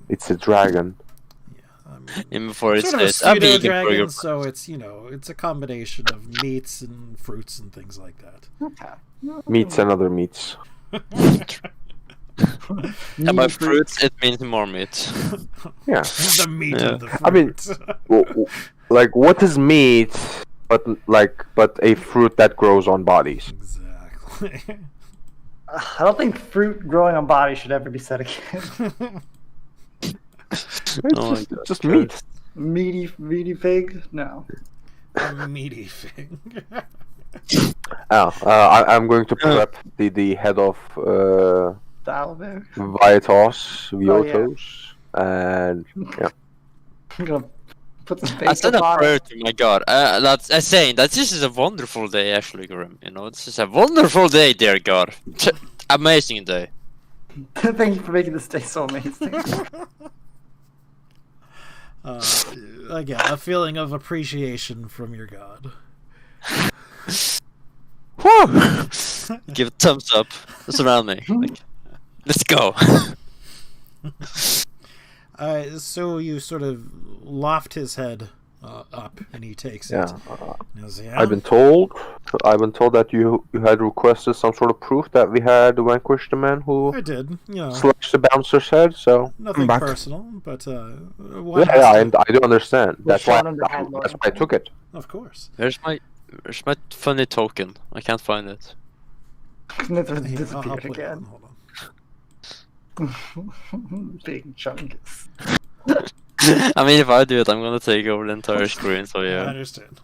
It's a dragon. And before it Sort of a says, I'm eating pseudo-dragon, burger. so it's, you know, it's a combination of meats and fruits and things like that. Okay. Meats and other meats. And by fruits, it means more meat. Yeah. The meat Yeah. of the fruit. I mean, what is meat, but a fruit that grows on bodies? Exactly. I don't think fruit growing on bodies should ever be said again. It's just meat. Meaty pig? No. A meaty fig. I'm going to prep the head of Vietos, and yeah. I'm gonna put some I said makeup a on prayer it. to my God. That's saying that this is a wonderful day, actually, Grim. You know, this is a wonderful day, dear God. Amazing day. Thank you for making this day so amazing. Again, a feeling of appreciation from your God. Woo! Give a thumbs up. Surround me. Like, let's go. So you sort of loft his head up, and he takes it. Yeah. I've been told that you had requested some sort of proof that we had vanquished the man who I did. slashed the bouncer's head. So nothing personal, but I do understand. That's why I took it. Of course. Where's my funny token? I can't find it. Disappeared again. Hold on. Big chunks. I mean, if I do it, I'm gonna take over the entire screen. So yeah. I understand.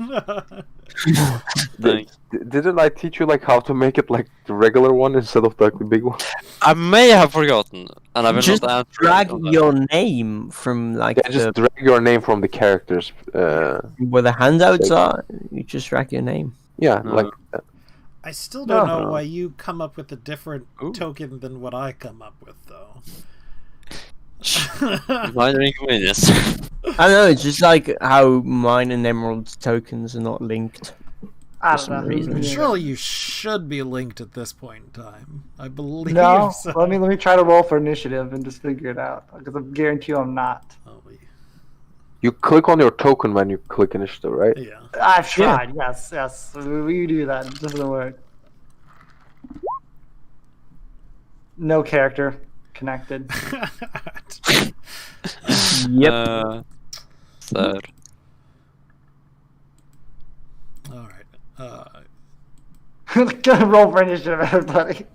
Didn't I teach you like how to make it like the regular one instead of like the big one? I may have forgotten, and I will just not answer. Drag your name from like just drag your name from the characters. Where the handouts are. You just drag your name. Yeah, like. I still don't know why you come up with a different token than what I come up with, though. Minor inconvenience. I know, it's just like how mine and Emerald's tokens are not linked. For some reason. Surely you should be linked at this point in time. I believe so. Let me try to roll for initiative and just figure it out. Because I guarantee you I'm not. You click on your token when you click initiative, right? Yeah. I've tried, yes. We do that. It doesn't work. No character connected. Yep. Sad. Alright. Gonna roll for initiative, everybody.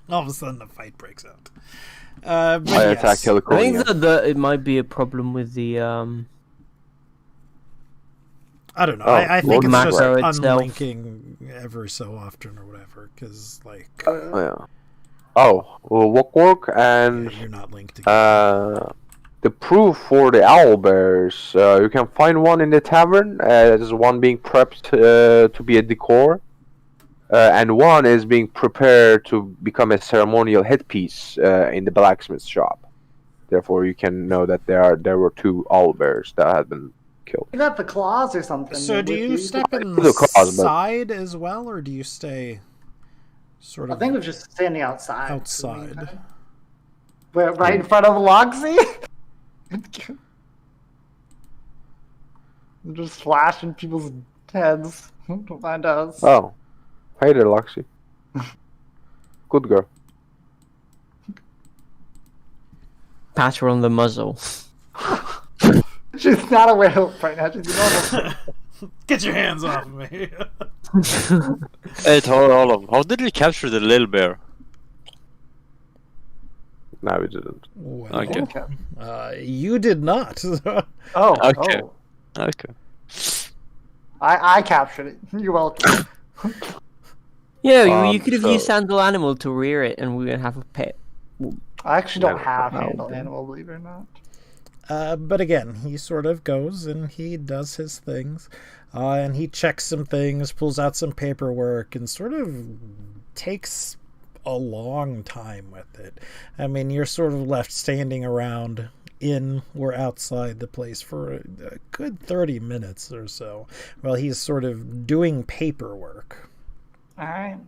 All of a sudden the fight breaks out. I attack Heliconia. I think that it might be a problem with the I don't know. I think it's just itself. unlinking every so often or whatever, because like. Walk and you're not linked together. the proof for the owlbears. You can find one in the tavern. There's one being prepped to be a decor, and one is being prepared to become a ceremonial headpiece in the blacksmith shop. Therefore, you can know that there were two owlbears that had been killed. You got the claws or something. So do you step in the side as well, or do you stay sort of... I think we're just standing outside. Outside. We're right in front of Loxy? Just flashing people's heads to find us. Oh. Hey there, Loxy. Good girl. Pat her on the muzzle. She's not aware of it right now. She's normal. Get your hands off of me. Hey, hold on. How did we capture the little bear? No, we didn't. Well, okay. You did not. Okay. Okay. I captured it. You're welcome. Yeah, you could have used Handle Animal to rear it, and we would have a pet. I actually don't have Handle Animal, believe it or not. But again, he sort of goes and he does his things, and he checks some things, pulls out some paperwork, and sort of takes a long time with it. I mean, you're sort of left standing around in or outside the place for a good 30 minutes or so while he's sort of doing paperwork. All right.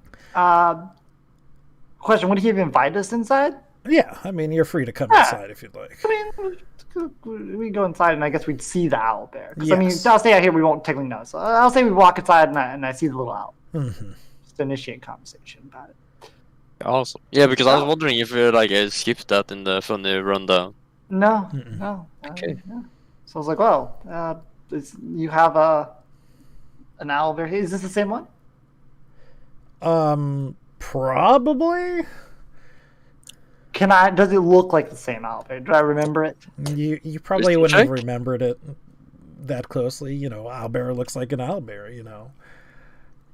Question, would he have invited us inside? Yeah, I mean, you're free to come inside if you'd like. I mean, we go inside and I guess we'd see the owl bear. Yes. I mean, I'll stay out here, we won't technically know. So I'll say we walk inside and I see the little owl. Mm-hmm. Just initiate conversation about it. Awesome. Yeah, because I was wondering if you skipped that in the funny rundown. No, Mm-mm. no. Okay. Yeah. So I was like, well, you have an owl bear. Is this the same one? Probably. Does it look like the same owl bear? Do I remember it? You probably wouldn't have remembered it that closely, owlbear looks like an owlbear,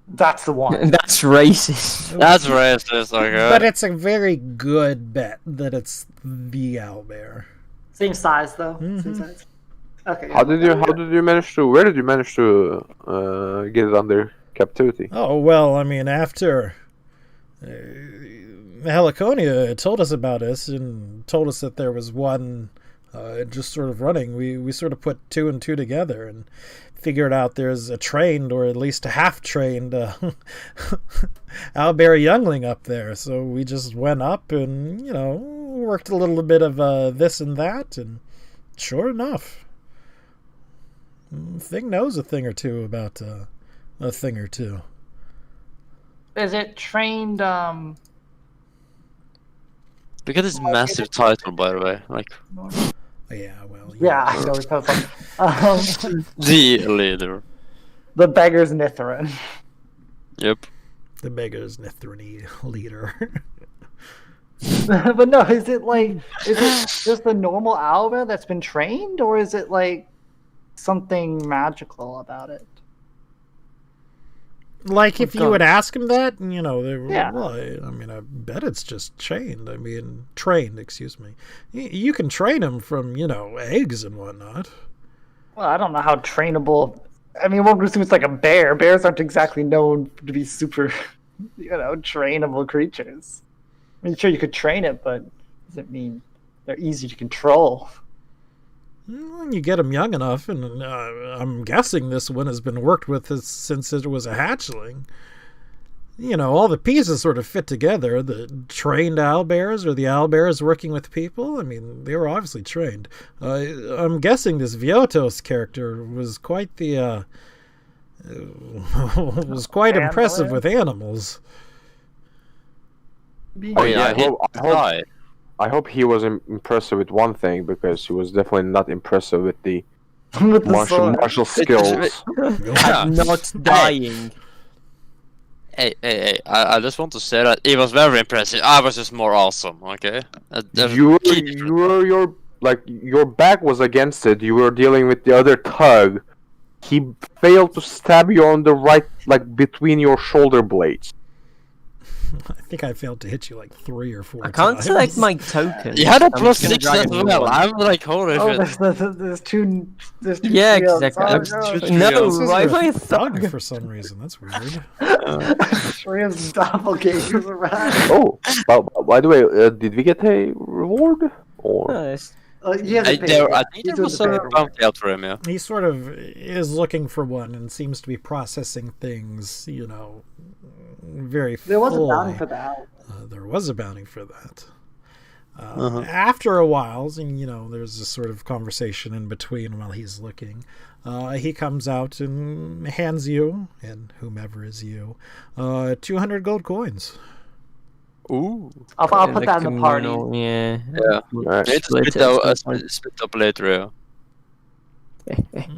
That's the one. That's racist. That's racist, okay. But it's a very good bet that it's the owlbear. Same size though. Mm-hmm. Same size. Okay. How did you manage to? Where did you manage to get it under captivity? Oh well, I mean, after Heliconia told us about us and told us that there was one just sort of running, we sort of put two and two together and figured out there's a trained, or at least a half-trained owlbear youngling up there. So we just went up and, worked a little bit of this and that, and sure enough, thing knows a thing or two about a thing or two. Is it trained? Look at this massive title, by the way. Like, Yeah, well. Yeah, I know. It sounds like the leader. The beggar's Nithrin. Yep. The beggar's Nithrin leader. But no, is it just a normal owlbear that's been trained, or is it like something magical about it? Like, if you would ask him that, they were, Yeah. well, I mean, I bet it's just trained, excuse me. You can train him from, eggs and whatnot. Well, I don't know how trainable. I mean, one would assume it's like a bear. Bears aren't exactly known to be super, trainable creatures. I mean, sure, you could train it, but does it mean they're easy to control? When you get them young enough, and I'm guessing this one has been worked with since it was a hatchling. All the pieces sort of fit together. The trained owlbears, or the owlbears working with people. I mean, they were obviously trained. I'm guessing this Viotos character was quite the was quite impressive with animals. Oh yeah, I hope he was impressive with one thing, because he was definitely not impressive with the martial skills. Yeah. Not dying. Hey, I just want to say that it was very impressive. I was just more awesome, okay? Your back was against it. You were dealing with the other thug. He failed to stab you on the right, between your shoulder blades. I think I failed to hit you 3 or 4 I can't times. select my token. You had a I'm plus just gonna 6 drag as it well. one. I'm like, holy shit. There's two. Yeah, trios. exactly. Oh, No, This is why a am I a thug thug? for some reason? That's weird. Three of doppelgangers around. Oh, by the way, did we get a reward? Or Nice. Yeah, I think there was a bounty out for him, yeah. He sort of is looking for one and seems to be processing things, very There was a fully. bounty for that. There was a bounty for that. After a while, and there's this sort of conversation in between while he's looking. He comes out and hands you, and whomever is you, 200 gold coins. Ooh. I'll put that in the party. Yeah. Yeah. Nice. It's Split split up later, yeah.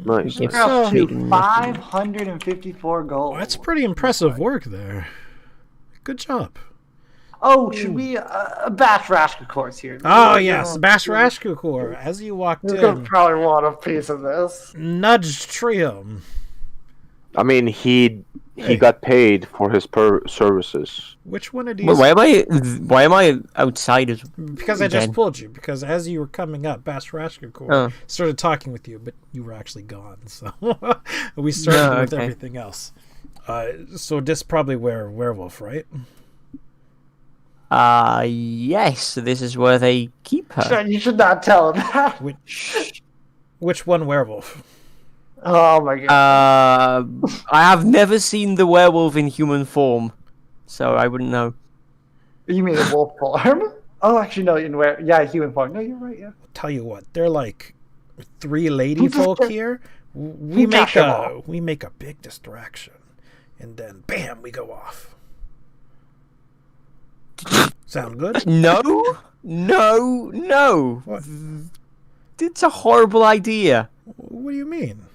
Nice. Yes. We're up to So- 554 gold. That's pretty impressive work there. Good job. Oh, should we Bash Rashka course here? Oh, yes, Basharashku Core. As you walked You're gonna in, probably want a piece of this. nudged Trium. I mean, he Hey. got paid for his services. Which one of these? Wait, why am I outside as Because I just again? pulled you. Because as you were coming up, Basharashka Core started talking with you, but you were actually gone. So we started with okay. everything else. So this probably werewolf, right? Yes, this is where they keep her. You should not tell him that. Which one werewolf? Oh my god. I have never seen the werewolf in human form, so I wouldn't know. You mean the wolf form? Oh, actually, no. Human form. No, you're right. Yeah. Tell you what, they're like 3 lady folk here. We make a big distraction, and then bam, we go off. Sound good? No. What? It's a horrible idea. What do you mean?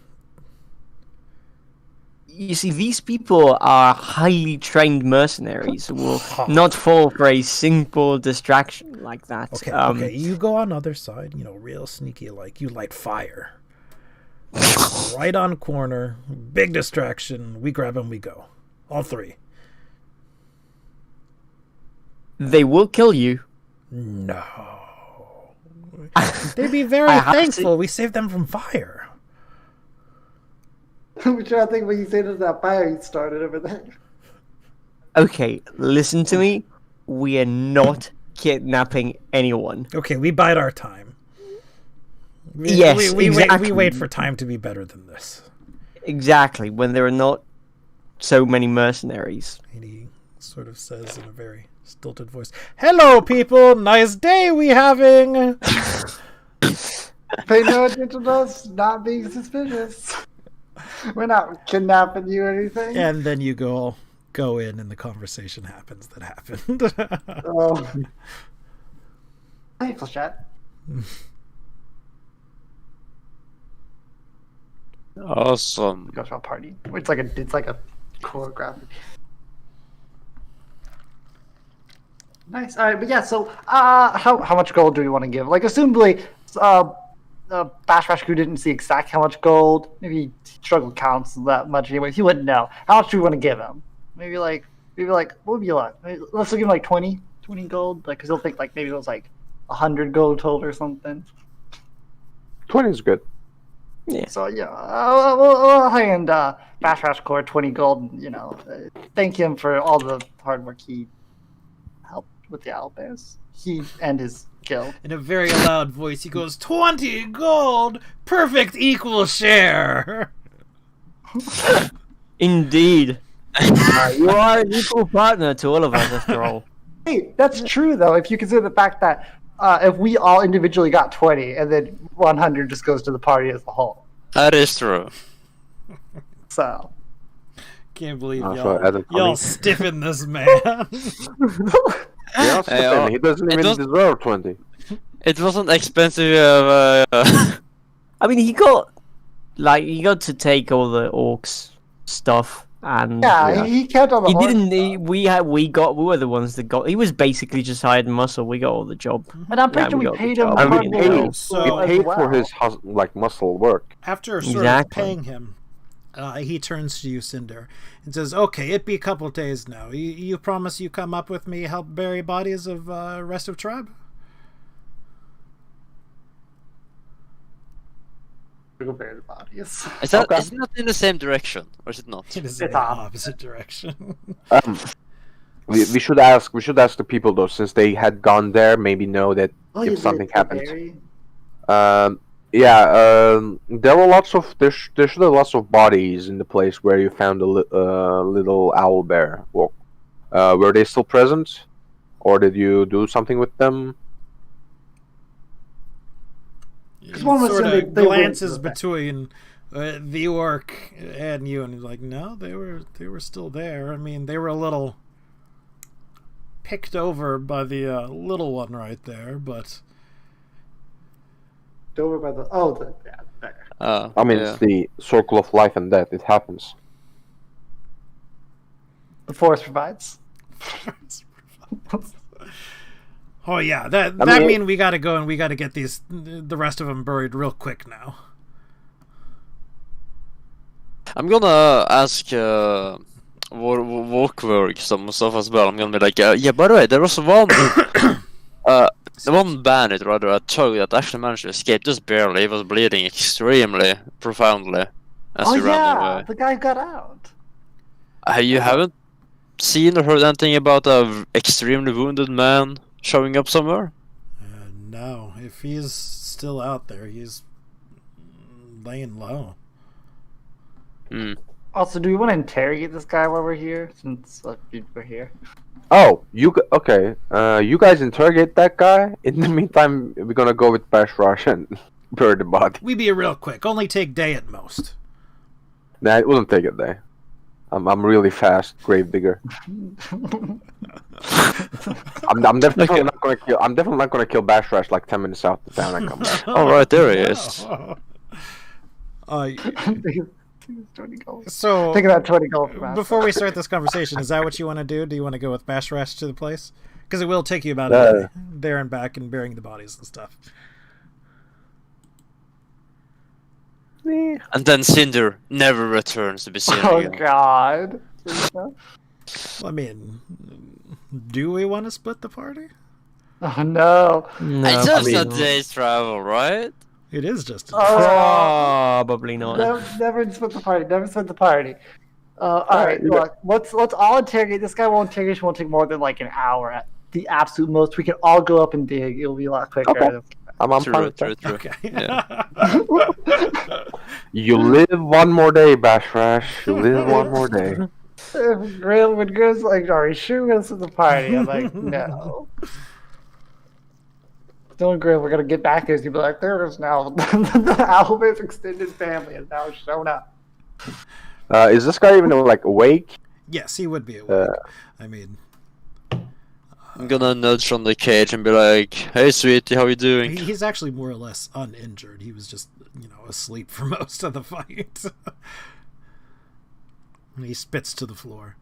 You see, these people are highly trained mercenaries who will not fall for a simple distraction like that. Okay, you go on other side, real sneaky, like you light fire. Right on corner. Big distraction. We grab him, we go. All three. They will kill you. No. They'd be very thankful we saved them from fire. I'm trying to think when you say there's that fire you started over there. Okay, listen to me. We are not kidnapping anyone. Okay, we bide our time. Exactly. We wait for time to be better than this. Exactly, when there are not so many mercenaries. And he sort of says in a very stilted voice, "Hello, people. Nice day we having." Pay no attention to us not being suspicious. We're not kidnapping you or anything. And then you go in and the conversation happens that happened. Oh. Hey, Flashette. Awesome. Goes to a party. It's like a choreography. Nice. All right, but yeah. So, how much gold do we want to give? Like, assumably, Bash Rash didn't see exactly how much gold. Maybe he struggled counts that much anyway. He wouldn't know. How much do we want to give him? Maybe like what would be like? Let's give him like 20 gold. Like, cause he'll think like maybe it was like 100 gold total or something. 20 is good. Yeah. So yeah, we'll hand Bash Rash Core 20 gold. You know, thank him for all the hard work he helped with the owlbears. He and his guild. In a very loud voice, he goes, 20 gold, perfect equal share. Indeed. You are an equal partner to all of us, after all. Hey, that's true though. If you consider the fact that if we all individually got 20, and then 100 just goes to the party as a whole. That is true. So. Can't believe y'all stiffen this man. Yeah, he doesn't even deserve 20. It wasn't expensive. I mean, he got to take all the orcs stuff, and he kept all the. He didn't. We were the ones that got. He was basically just hired muscle. We got all the job. And I'm pretty sure we paid him. And we paid for his muscle work. After sort of paying him, he turns to you, Cinder, and says, "Okay, it be a couple days now. You promise you come up with me, help bury bodies of rest of tribe?" Go bury the bodies. Is that is it not in the same direction, or is it not? It is in the opposite direction. We should ask the people though, since they had gone there, maybe know that if something happens. There were there should have lots of bodies in the place where you found the little owl bear. Well, were they still present, or did you do something with them? He sort of glances between the orc and you, and he's like, "No, they were still there. I mean, they were a little picked over by the little one right there, but." Over by the there. I mean, it's the circle of life and death. It happens. The forest provides. Oh yeah, that means we gotta go and we gotta get the rest of them buried real quick now. I'm gonna ask Walkwork some stuff as well. I'm gonna be like, yeah. By the way, there was one one bandit, rather a tug, that actually managed to escape just barely. He was bleeding extremely profoundly as he ran away. The guy got out. You haven't seen or heard anything about a extremely wounded man showing up somewhere? No. If he's still out there, he's laying low. Also, do we want to interrogate this guy while we're here? Since we're here. Oh, okay. You guys interrogate that guy. In the meantime, we're gonna go with Bash Rush and bury the body. We be real quick. Only take day at most. Nah, it wouldn't take a day. I'm really fast, gravedigger. I'm definitely not gonna kill. I'm definitely not gonna kill Bash Rush like 10 minutes out the town and come back. Oh right, there he is. So taking that 20 gold from us. Before we start this conversation, is that what you want to do? Do you want to go with Bash Rash to the place? Because it will take you about a day there and back and burying the bodies and stuff. And then Cinder never returns to be seen again. Oh God. I mean, do we want to split the party? Oh no. It's just a day's travel, right? It is just. Probably not. Never split the party. Never split the party. All right, look. Let's all interrogate. This guy won't interrogation won't take more than like an hour at the absolute most. We can all go up and dig. It'll be a lot quicker. Okay. I'm True. Okay. Yeah. You live one more day, Bash Rash. You live one more day. When Grill's like, "Are you sure we're gonna split the party?" I'm like, "No." Don't Grill, we're gonna get back there. He'll be like, "There is now the Albert's extended family has now shown up." Is this guy even like awake? Yes, he would be awake. I mean, I'm gonna nudge on the cage and be like, "Hey, sweetie, how you doing?" he's actually more or less uninjured. He was just, asleep for most of the fight. And he spits to the floor.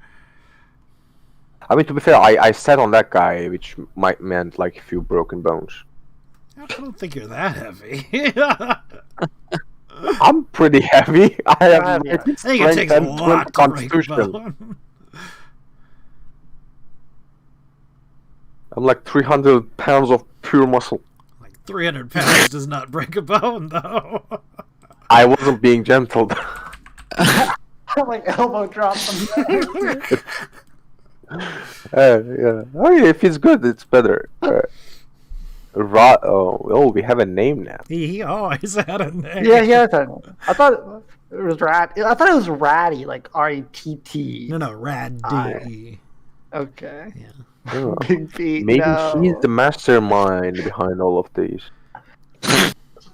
I mean, to be fair, I sat on that guy, which might meant like a few broken bones. I don't think you're that heavy. I'm pretty heavy. I have I think it takes a lot to break a bone. I'm like 300 pounds of pure muscle. Like 300 pounds does not break a bone, though. I wasn't being gentle. I'm like elbow drop him. Yeah. Oh yeah, if it's good, it's better. We have a name now. He always had a name. Yeah. I thought it was Rat. I thought it was Ratty, like R-A-T-T. No, Rad-D. Okay. Yeah. Oh. Big feet. Maybe no. he's the mastermind behind all of these.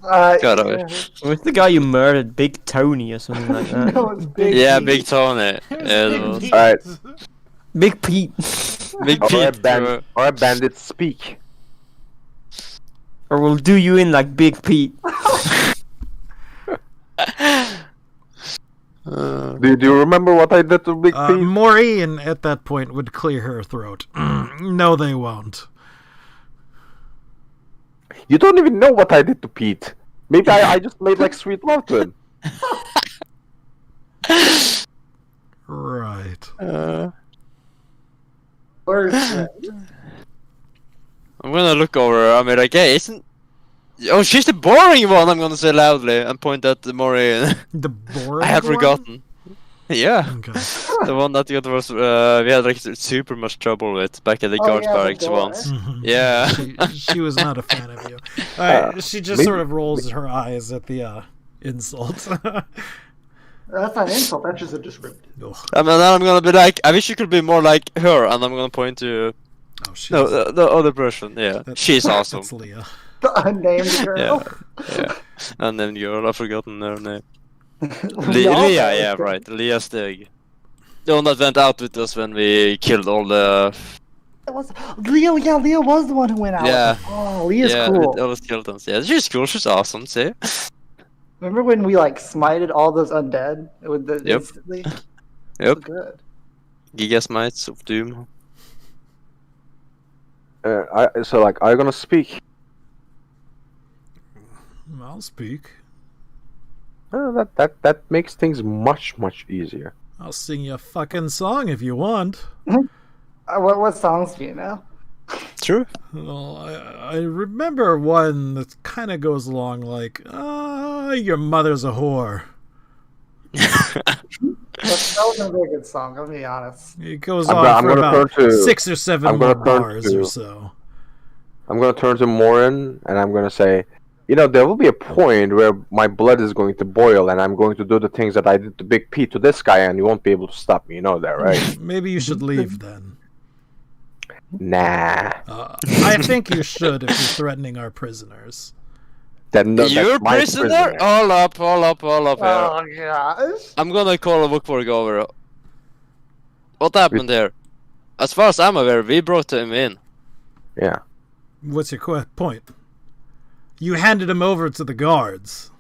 God, I wish. What's the guy you murdered? Big Tony or something like that? No, it's Big Yeah, Pete. Big Tony. Yeah, Alright. Big Pete. Big Pete. Alright, bandits, speak. Or we'll do you in like Big Pete. Do you remember what I did to Big Pete? Maureen at that point would clear her throat. No, they won't. You don't even know what I did to Pete. Maybe I just made like sweet love to him. Right. I'm gonna look over. I mean, like, hey, isn't? Oh, she's the boring one. I'm gonna say loudly and point at Maureen. The boring I had one? forgotten. Yeah, Okay. the one that got was we had like super much trouble with back at the guard barracks once. Mhm. Yeah. She was not a fan of you. She just maybe- sort of rolls her eyes at the insult. That's not an insult. That's just a description. Ugh. And then I'm gonna be like, I wish you could be more like her, and I'm gonna point to Oh, she's, the other person. Yeah, she's awesome. That's Leah. The unnamed girl. Yeah. And then girl, I've forgotten her name. Leah, Leah, yeah, right. Leah Stig. The one that went out with us when we killed all the. Leah, yeah, Leah was the one who went out. Yeah. Oh, Leah's yeah, cool. all the skeletons. Yeah, she's cool. She's awesome. See. Remember when we like smited all those undead with the Yep. instantly? Yep. So good. Gigasmites of Doom. Are you gonna speak? I'll speak. That makes things much easier. I'll sing you a fucking song if you want. What songs do you know? True. Well, I remember one that kind of goes along like, your mother's a whore. That wasn't a very good song. I'll be honest. It goes I'm on for gonna about turn to- 6 or 7 I'm more gonna turn bars to- or so. I'm gonna turn to Morin and I'm gonna say, there will be a point where my blood is going to boil and I'm going to do the things that I did to Big P to this guy and you won't be able to stop me. You know that, right? Maybe you should leave then. Nah. I think you should if you're threatening our prisoners. You're that's my prisoner? Hold up here. Oh gosh. I'm gonna call a bookwork over. What happened there? As far as I'm aware, we brought him in. Yeah. What's your point? You handed him over to the guards.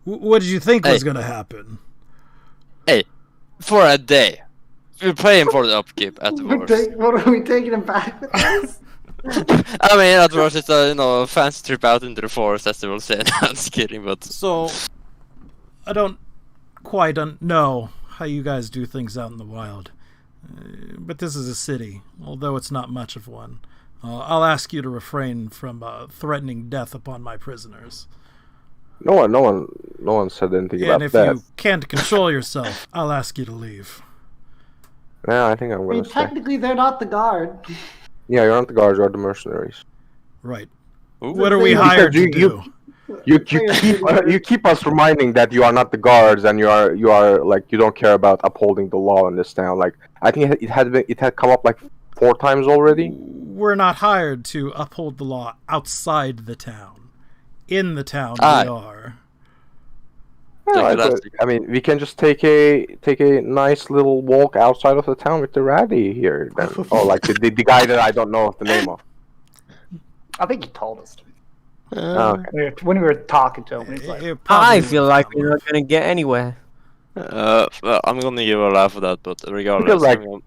What did you think was going to happen? Hey, for a day. We're paying for the upkeep at the worst. What are we taking him back with us? I mean, at worst, it's a fancy trip out into the forest, as they will say. I'm just kidding, but So, I don't quite know how you guys do things out in the wild, but this is a city, although it's not much of one. I'll ask you to refrain from threatening death upon my prisoners. No one said anything about that. And if you can't control yourself, I'll ask you to leave. Yeah, I think I'm going to stay. Technically, they're not the guard. Yeah, you're not the guards, you're the mercenaries. Right. What are we hired to do? You keep us reminding that you are not the guards and you are like you don't care about upholding the law in this town. Like I think it had come up like 4 times already. We're not hired to uphold the law outside the town. In the town, we are. Yeah, I mean, we can just take a nice little walk outside of the town with the ratty here. Then. Like the guy that I don't know the name of. I think he told us. Okay. When we were talking to him, he's like, I feel like we're not going to get anywhere. Well, I'm gonna give a laugh at that, but regardless, because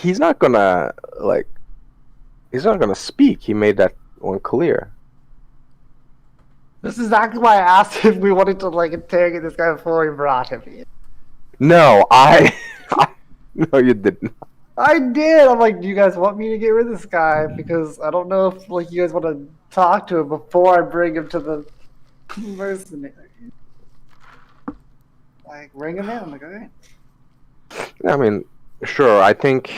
he's not gonna speak. He made that one clear. This is exactly why I asked if we wanted to interrogate this guy before we brought him here. No, no, you didn't. I did. I'm like, do you guys want me to get rid of this guy? Because I don't know if you guys want to talk to him before I bring him to the mercenary. Ring him in. I'm like, all right. I mean, sure. I think.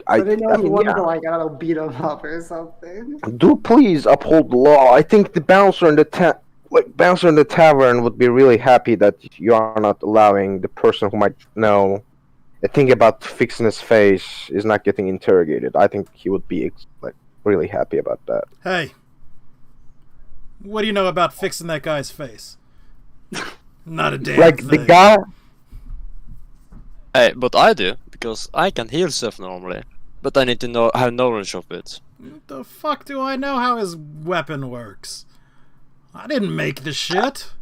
I didn't know if you wanted to I don't know, beat him up or something. Do please uphold the law. I think the bouncer in the tavern would be really happy that you are not allowing the person who might know a thing about fixing his face is not getting interrogated. I think he would be really happy about that. Hey, what do you know about fixing that guy's face? Not a damn thing. The guy. Hey, but I do because I can heal stuff normally. But I need to have knowledge of it. The fuck do I know how his weapon works? I didn't make the shit.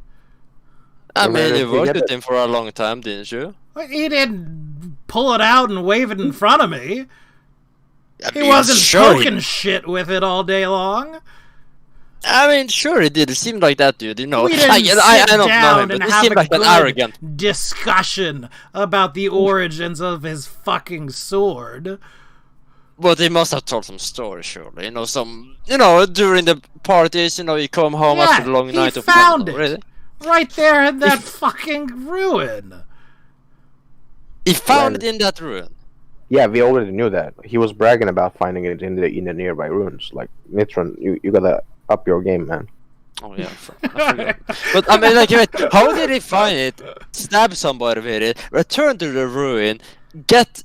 I mean, you worked with him for a long time, didn't you? He didn't pull it out and wave it in front of me. He mean, wasn't poking shit with it all day long. I mean, sure he did. It seemed like that, dude. We didn't sit I don't know him, and but it have seemed like a an arrogant discussion about the origins of his fucking sword. But he must have told some stories, surely. During the parties, you come home after a long night of found it. Really? Right there in that fucking ruin. He found it in that ruin. Yeah, we already knew that. He was bragging about finding it in the nearby ruins. Like, Mitron, you gotta up your game, man. Oh yeah, I forgot. But I mean, wait, how did he find it? Stab somebody with it, return to the ruin, get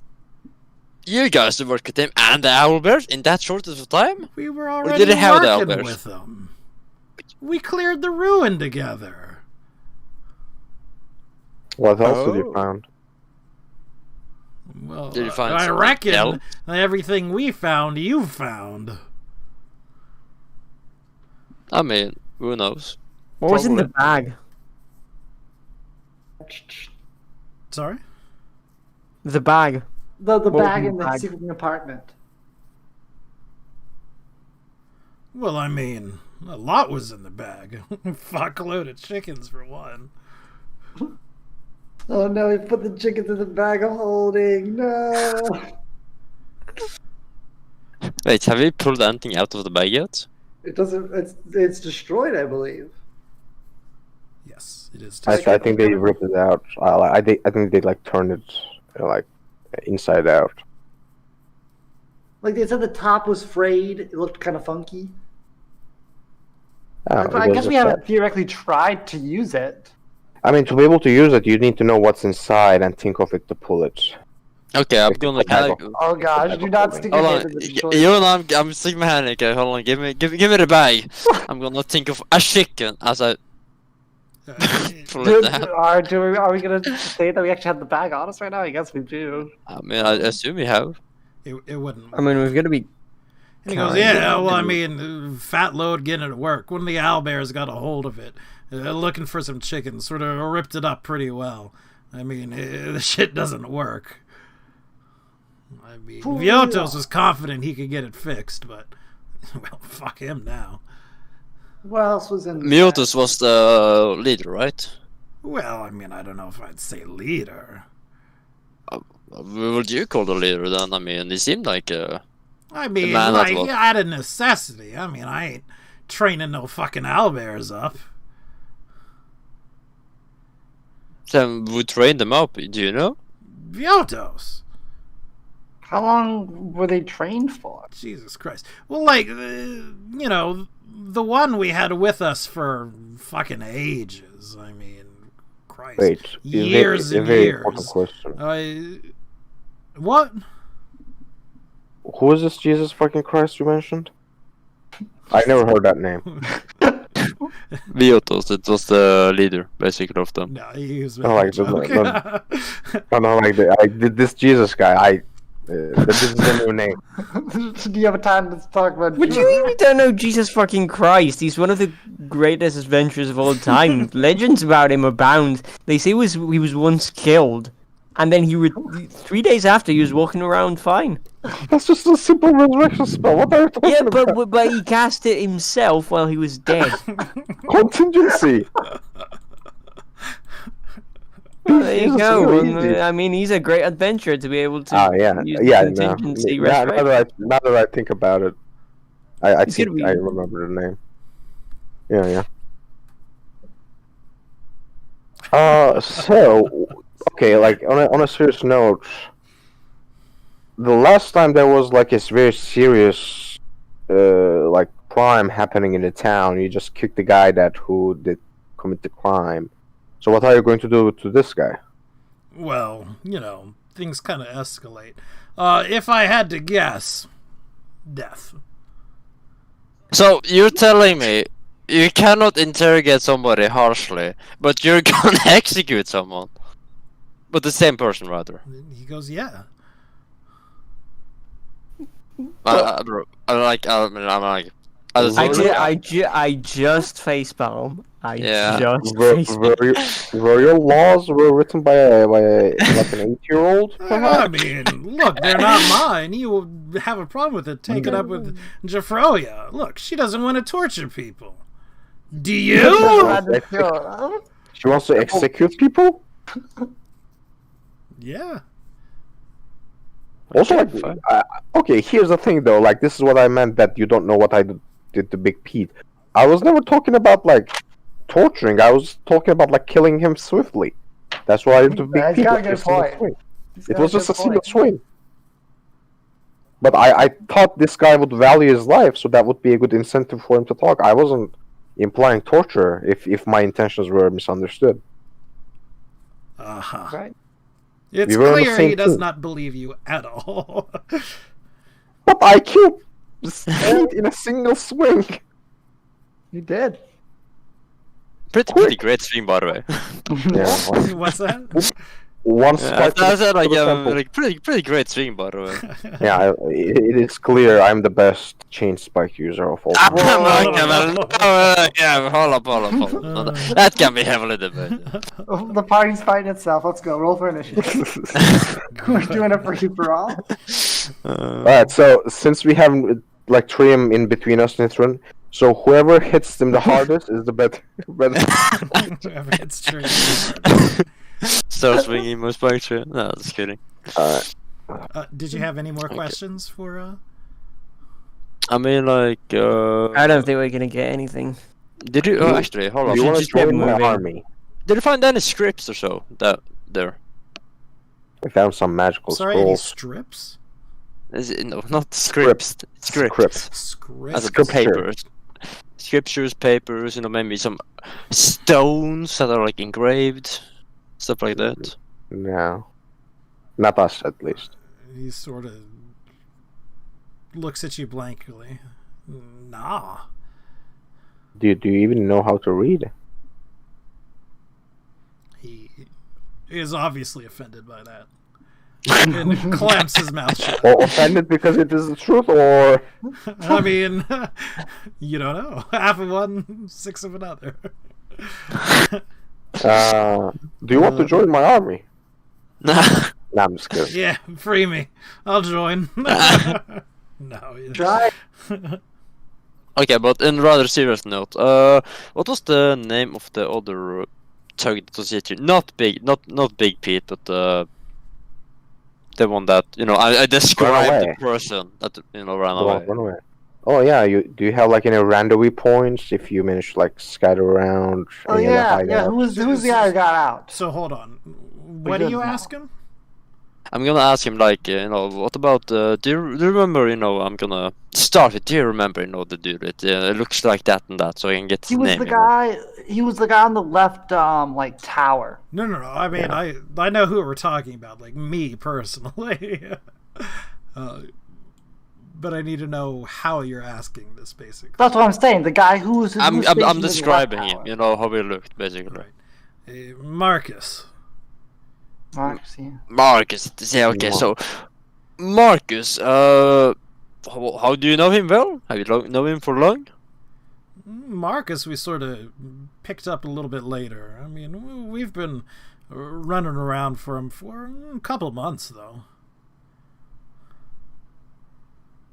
you guys to work with him and the owlbears in that short of time? We were already working with them. We cleared the ruin together. What else did you find? Well, did you find I reckon everything we found, you found. I mean, who knows? What was in the bag? Sorry? The bag. The bag in the secret apartment. Well, I mean, a lot was in the bag. Fuckload of chickens for one. Oh no, he put the chickens in the bag of holding. No. Wait, have we pulled anything out of the bag yet? It doesn't. It's destroyed, I believe. Yes, it is. I think they ripped it out. I think they turned it inside out. Like they said, the top was frayed. It looked kind of funky. I guess we haven't theoretically tried to use it. I mean, to be able to use it, you need to know what's inside and think of it to pull it. Okay, I'm gonna. Oh gosh, do not stick your hand in the I'm sticking my hand in. Okay, hold on. Give me the bag. I'm gonna think of a chicken as I pull it down. Are we gonna say that we actually have the bag on us right now? I guess we do. I mean, I assume we have. It wouldn't. I mean, we've got to be. And he goes, yeah. Well, I mean, fat load getting it to work. One of the owlbears got a hold of it, looking for some chickens. Sort of ripped it up pretty well. I mean, the shit doesn't work. I mean, Viotos was confident he could get it fixed, but Well, fuck him now. What else was in? Miotus was the leader, right? Well, I mean, I don't know if I'd say leader. What would you call the leader then? I mean, he seemed like I mean, like, out of necessity. I mean, I ain't training no fucking owlbears up. Then we trained them up, do you know? Viotos. How long were they trained for? Jesus Christ. Well, like, you know, the one we had with us for fucking ages. I mean, Christ. Wait, years and years. What? Who is this Jesus fucking Christ you mentioned? I never heard that name. Viotos, it was the leader, basically, of them. No, he was like this Jesus guy. This is the new name. Do you have a time to talk about? But you even don't know Jesus fucking Christ. He's one of the greatest adventurers of all time. Legends about him abound. They say he was once killed, and then 3 days after he was walking around fine. That's just a simple resurrection spell. What are you talking about? But he cast it himself while he was dead. Contingency. There you go. I mean, he's a great adventurer to be able to use contingency. Now that I think about it, I think I remember the name. Yeah. So, okay, like on a serious note, the last time there was like a very serious like crime happening in the town, you just kicked the guy who did commit the crime. So what are you going to do to this guy? Well, you know, things kind of escalate. If I had to guess, death. So you're telling me you cannot interrogate somebody harshly, but you're gonna execute someone? But the same person, rather. He goes, yeah. I just facepalm. Were your laws written by like an 8-year-old? I mean, look, they're not mine. You have a problem with it. Take it up with Jafroya. Look, she doesn't want to torture people. Do you? She wants to execute people? Yeah. Also, okay, here's the thing though. Like, this is what I meant that you don't know what I did to Big Pete. I was never talking about like torturing. I was talking about like killing him swiftly. That's why I did to Big Pete. It was just a single swing. But I thought this guy would value his life, so that would be a good incentive for him to talk. I wasn't implying torture if my intentions were misunderstood. Right. It's clear he does not believe you at all. But I killed Pete in a single swing. You did. Pretty great swing, by the way. Yeah. What's that? One strike. I said like pretty great swing, by the way. Yeah, it is clear I'm the best chain spike user of all time. Yeah, hold up. That can be heavily debated. The party's fighting itself. Let's go. Roll for initiative. We're doing a free for all. Alright, so since we have like Trium in between us and Nithrin, so whoever hits them the hardest is the better. Whoever hits Trium. Start swinging most spikes. No, just kidding. Did you have any more questions for? I mean, like. I don't think we're gonna get anything. Did you? Oh, actually, hold on. You want to join my army? Did you find any scripts or so there? I found some magical scrolls. Any strips? No, not scripts. Scripts. As papers. Scriptures, papers. Maybe some stones that are like engraved. Stuff like that. No. Not us, at least. He sort of looks at you blankly. Nah. Do you even know how to read? He is obviously offended by that. And clamps his mouth shut. Or offended because it is the truth, or... I mean, you don't know. Half of one, six of another. Do you want to join my army? Nah, I'm just kidding. Yeah, free me. I'll join. No. Try. Okay, but in rather serious note, what was the name of the other target that was hit you? Not Big Pete, but the one that I described the person that ran away. Run away. Oh yeah, do you have like any randomly points if you manage to like scatter around? Oh yeah. Who's the guy who got out? So hold on, what do you ask him? I'm gonna ask him like, what about do you remember? I'm gonna start with. Do you remember? The dude. It looks like that and that, so I can get his name. He was the guy on the left, like tower. No. I mean, I know who we're talking about. Like me personally. But I need to know how you're asking this, basically. That's what I'm saying. The guy who's I'm describing him. How he looked, basically. Right. Marcus. Marcus, yeah. Marcus, yeah, okay, so Marcus, how do you know him well? Have you known him for long? Marcus, we sort of picked up a little bit later. I mean, we've been running around for him for a couple of months, though.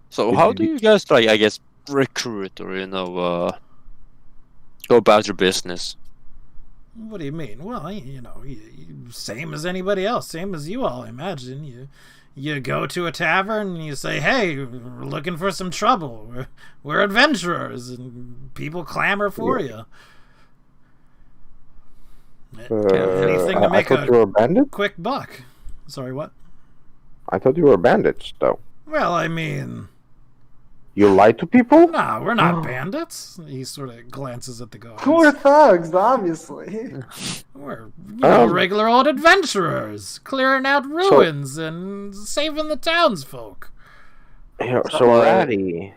So how do you guys, I guess, recruit or, go about your business? What do you mean? Well, same as anybody else, same as you all, I imagine. You go to a tavern and you say, hey, we're looking for some trouble. We're adventurers, and people clamor for you. Anything to make a quick buck. Sorry, what? I thought you were bandits, though. Well, I mean... You lie to people? No, we're not bandits. He sort of glances at the guards. We're thugs, obviously. We're regular old adventurers, clearing out ruins and saving the townsfolk. So, Addy,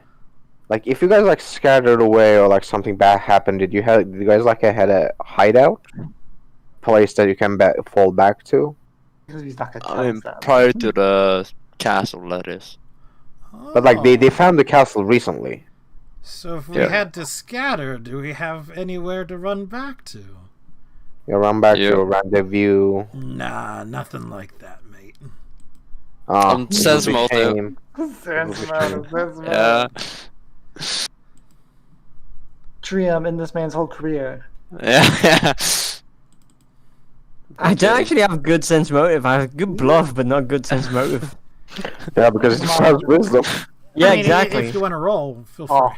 like, if you guys like scattered away or like something bad happened, did you guys like had a hideout place that you can fall back to? Prior to the castle, that is. But like they found the castle recently. So if we had to scatter, do we have anywhere to run back to? Run back to a rendezvous. Nah, nothing like that, mate. Sense motive. Yeah. Trium in this man's whole career. Yeah. I don't actually have good sense motive. I have good bluff, but not good sense motive. Yeah, because it has wisdom. Yeah, exactly. If you want to roll, feel free.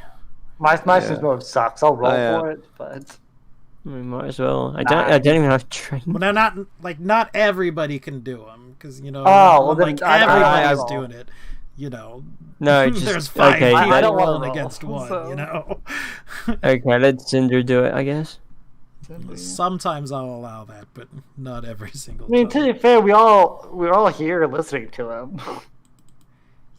My sense motive sucks. I'll roll for it, but we might as well. I don't even have training. Well, not everybody can do them because everybody's doing it. No, just, there's 5 people I don't rolling against one. Okay, let Cinder do it, I guess. Sometimes I'll allow that, but not every single time. I mean, to be fair, we're all here listening to him.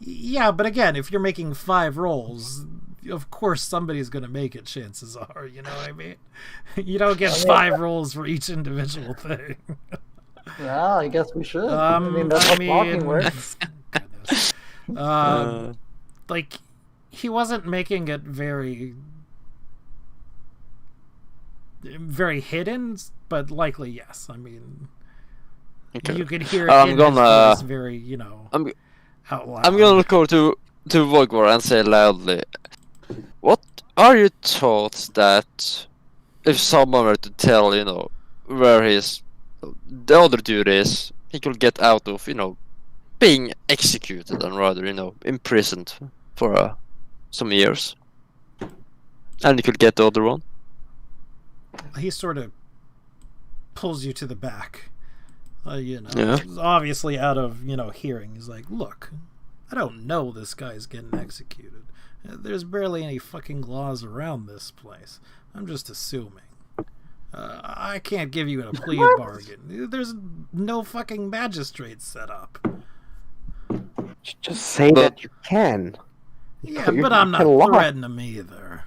Yeah, but again, if you're making 5 rolls, of course somebody's going to make it, chances are, you know what I mean? You don't get 5 rolls for each individual thing. Well, I guess we should. I mean, that's how blocking works. Like, he wasn't making it very hidden, but likely yes. I mean, you could hear it in his voice very, out loud. I'm gonna go to Vogvar and say loudly, what are your thoughts that if someone were to tell, where the other dude is, he could get out of, being executed and rather, imprisoned for some years, and he could get the other one? He sort of pulls you to the back, obviously out of, hearing. He's like, look, I don't know this guy's getting executed. There's barely any fucking laws around this place. I'm just assuming. I can't give you a plea bargain. There's no fucking magistrate set up. Just say that you can. Yeah, but I'm not threatening him either.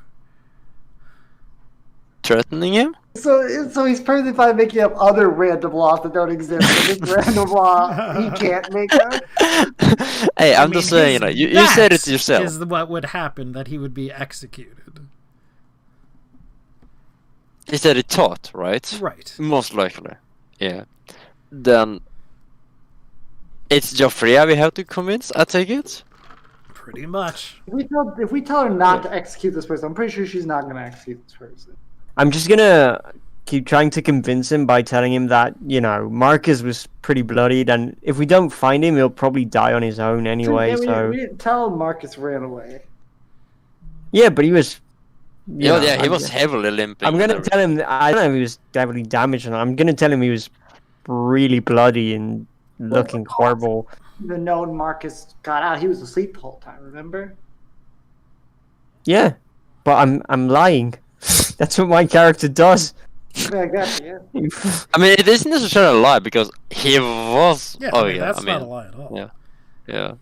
Threatening him? So he's perfectly fine making up other random laws that don't exist. But this random law he can't make up. Hey, I'm just saying, you said it yourself. Is what would happen, that he would be executed. He said it taught, right? Right. Most likely. Yeah. Then it's Joffrey we have to convince, I take it? Pretty much. If we tell her not to execute this person, I'm pretty sure she's not going to execute this person. I'm just gonna keep trying to convince him by telling him that, you know, Marcus was pretty bloodied, and if we don't find him, he'll probably die on his own anyway. Yeah, we didn't tell Marcus ran away. Yeah, but he was. He was heavily limping. I'm gonna tell him. I don't know if he was heavily damaged or not. I'm gonna tell him he was really bloody and looking horrible. The known Marcus got out. He was asleep the whole time. Remember? Yeah, but I'm lying. That's what my character does. Yeah, I got you. Yeah. I mean, it isn't necessarily a lie because he was. Yeah, that's not a lie at all. Yeah.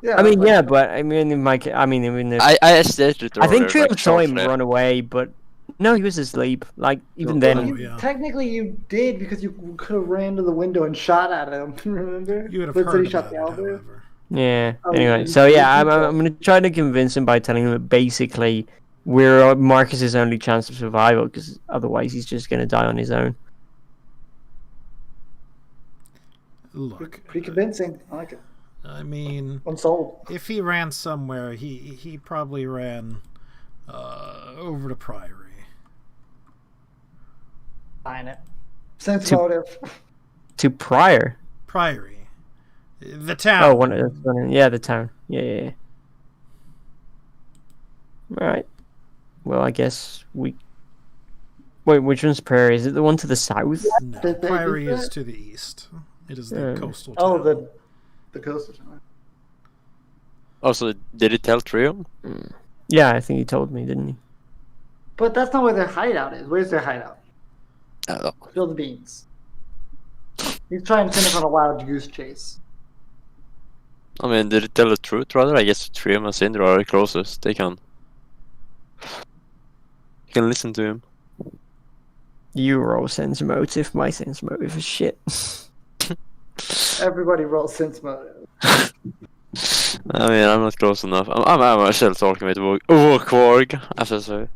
Yeah, I mean, yeah, but I mean, if I stated I think Trio saw him run away, but no, he was asleep. Like even then, technically you did because you could have ran to the window and shot at him. Remember? You would have but heard he shot about the it, elevator. however. Yeah. Anyway, so yeah, I'm gonna try to convince him by telling him that basically we're Marcus's only chance of survival, because otherwise he's just gonna die on his own. Look, pretty convincing. I like it. I mean, I'm sold. If he ran somewhere, he probably ran over to Priory. Fine it. Sense motive. To Priory. The town. Oh, the town. Yeah. Right. Well, I guess we. Wait, which one's Prairie? Is it the one to the south? No, Priory is to the east. It is the coastal town. Oh, the coastal town. Oh, so did he tell Trio? Yeah, I think he told me, didn't he? But that's not where their hideout is. Where's their hideout? Spill the beans. He's trying to send us on a wild goose chase. I mean, did he tell the truth, rather? I guess Trio and Cinder are the closest. They can listen to him. You roll sense motive. My sense motive is shit. Everybody rolls sense motive. I mean, I'm not close enough. I'm myself talking with Warkwarg, as I say.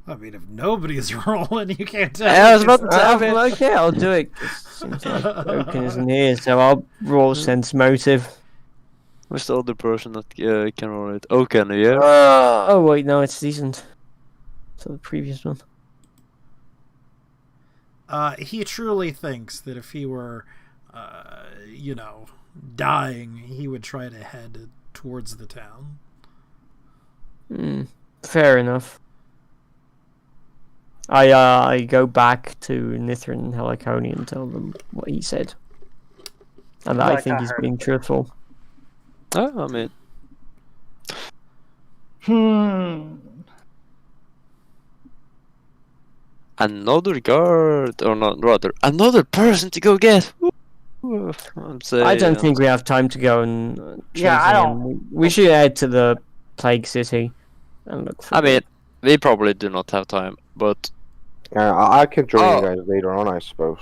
I mean, if nobody's rolling, you can't tell. I was about to tell him. Okay, I'll do it. Seems like Oaken isn't here, so I'll roll sense motive. Where's the other person that can roll it? Oaken, yeah? Oh, wait, no, it's decent. So the previous one. He truly thinks that if he were, dying, he would try to head towards the town. Fair enough. I go back to Nithrin and Heliconi and tell them what he said. And I think he's being truthful. Oh, I mean... Another guard, or not, rather, another person to go get. I don't think we have time to go and I don't. We should head to the Plague City and look for. I mean, we probably do not have time, but I can join you guys later on, I suppose.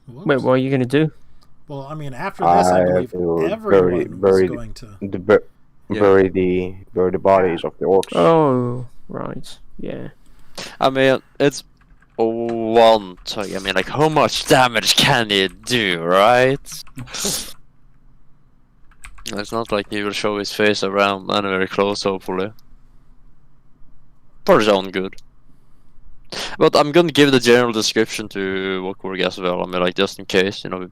Whoops. Wait, what are you gonna do? Well, I mean, after this, I believe everyone was going to bury the bodies of the orcs. Oh, right, yeah. I mean, it's one tug. I mean, like, how much damage can it do, right? It's not like he will show his face around and very close, hopefully. For his own good. But I'm gonna give the general description to Wokworg as well. I mean, like, just in case, a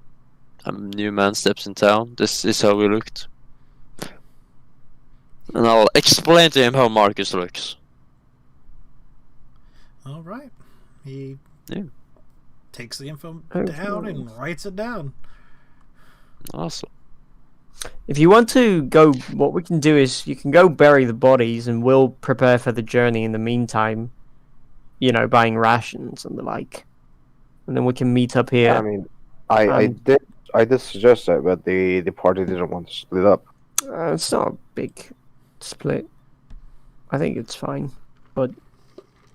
new man steps in town. This is how we looked. And I'll explain to him how Marcus looks. All right. He takes the info down and writes it down. Awesome. If you want to go, what we can do is you can go bury the bodies and we'll prepare for the journey in the meantime, buying rations and the like. And then we can meet up here. I mean, I did suggest that, but the party didn't want to split up. It's not a big split. I think it's fine. But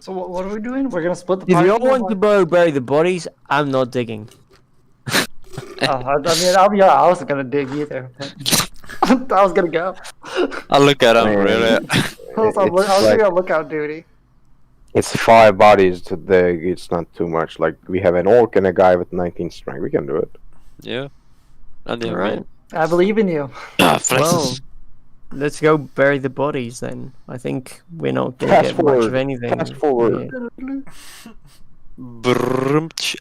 so what are we doing? We're gonna split the if party. you don't want to bury the bodies, I'm not digging. I mean, I'll be honest, I wasn't gonna dig either. I was gonna go. I'll look at him, really. I was gonna look on lookout duty. It's 5 bodies. It's not too much. Like, we have an orc and a guy with 19 strength. We can do it. Yeah. And All right. I believe in you. Well, let's go bury the bodies then. I think we're not going to get much of anything. Fast forward.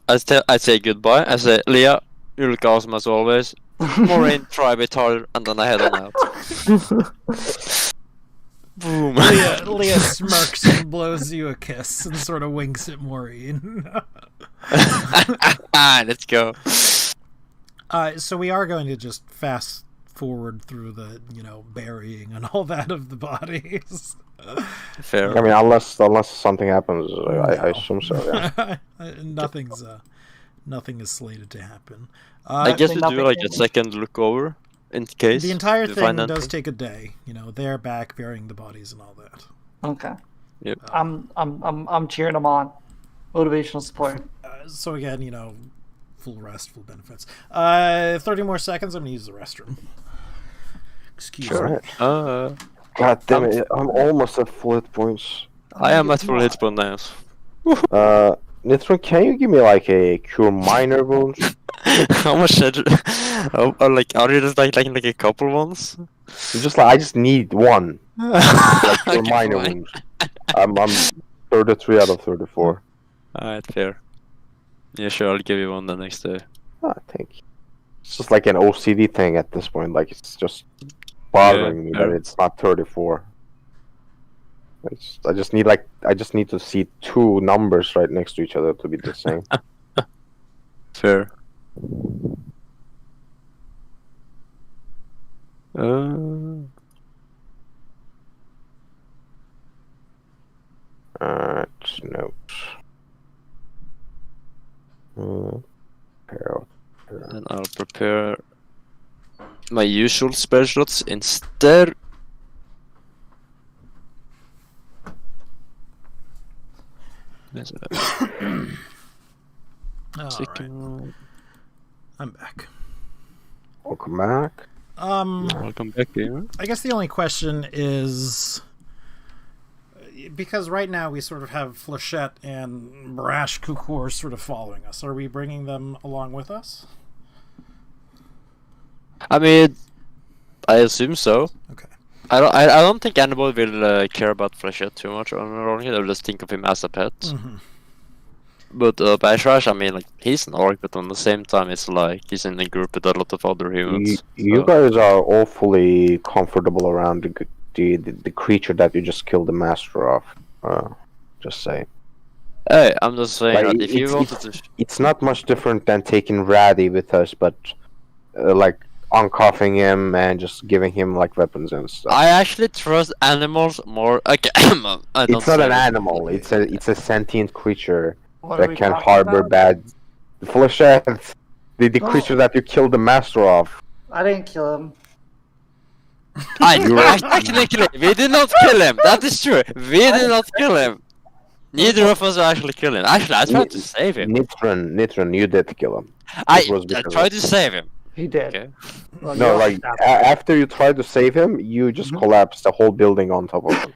I say goodbye. I say, Leah, you look awesome as always. Maureen, try a bit harder, and then I head on out. Boom. Leah smirks and blows you a kiss and sort of winks at Maureen. Let's go. So we are going to just fast forward through the, burying and all that of the bodies. Fair. I mean, unless something happens, I assume so. Yeah. Nothing is slated to happen. I guess we do like a second look over in case. The entire thing does take a day. They're back burying the bodies and all that. Okay. Yep. I'm cheering them on. Motivational support. So again, full rest, full benefits. 30 more seconds. I'm gonna use the restroom. Excuse me. God damn it! I'm almost at full hit points. I am at full hit point now. Nitron, can you give me like a cure minor wounds? How much are you just like a couple ones? Just like I just need one. Like cure minor wounds. I'm 33 out of 34. Alright, fair. Yeah, sure. I'll give you one the next day. Thank you. It's just like an OCD thing at this point. Like it's just bothering me that it's not 34. I just need to see 2 numbers right next to each other to be the same. Fair. Notes. And I'll prepare my usual spell slots instead. Alright. I'm back. Welcome back. Welcome back, gamer. I guess the only question is, because right now we sort of have Flechette and Brash Kukor sort of following us. Are we bringing them along with us? I mean, I assume so. Okay. I don't think anybody will care about Flechette too much. They'll just think of him as a pet. Mm-hmm. But Bashrash, I mean, like, he's an orc, but on the same time, it's like he's in a group with a lot of other humans. You guys are awfully comfortable around the creature that you just killed the master of. Just saying. Hey, I'm just saying Like, that if you wanted to... It's not much different than taking Raddy with us, but like uncuffing him and just giving him like weapons and stuff. I actually trust animals more. Okay, it's not an animal. It's a sentient creature that can harbor bad. Flechette, the creature that you killed the master of. I didn't kill him. Technically, we did not kill him. That is true. We did not kill him. Neither of us actually killed him. Actually, I tried to save him. Nitron, you did kill him. I tried to save him. He did. Okay. Well, no, like after you tried to save him, you just collapsed the whole building on top of him.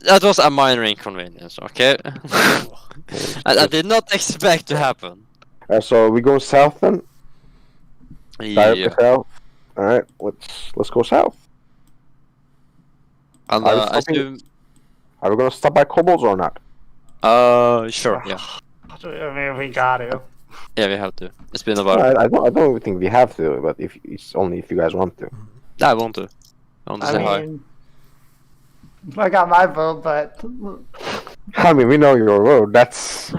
That was a minor inconvenience, okay? I did not expect to happen. So we go south then? Yeah. South. Alright, let's go south. And, are we gonna stop by kobolds or not? Sure, yeah. I mean, we got to. Yeah, we have to. It's been a while. I don't think we have to, but it's only if you guys want to. I want to. I want to say hi. I got my vote, but... I mean, we know your vote. That's...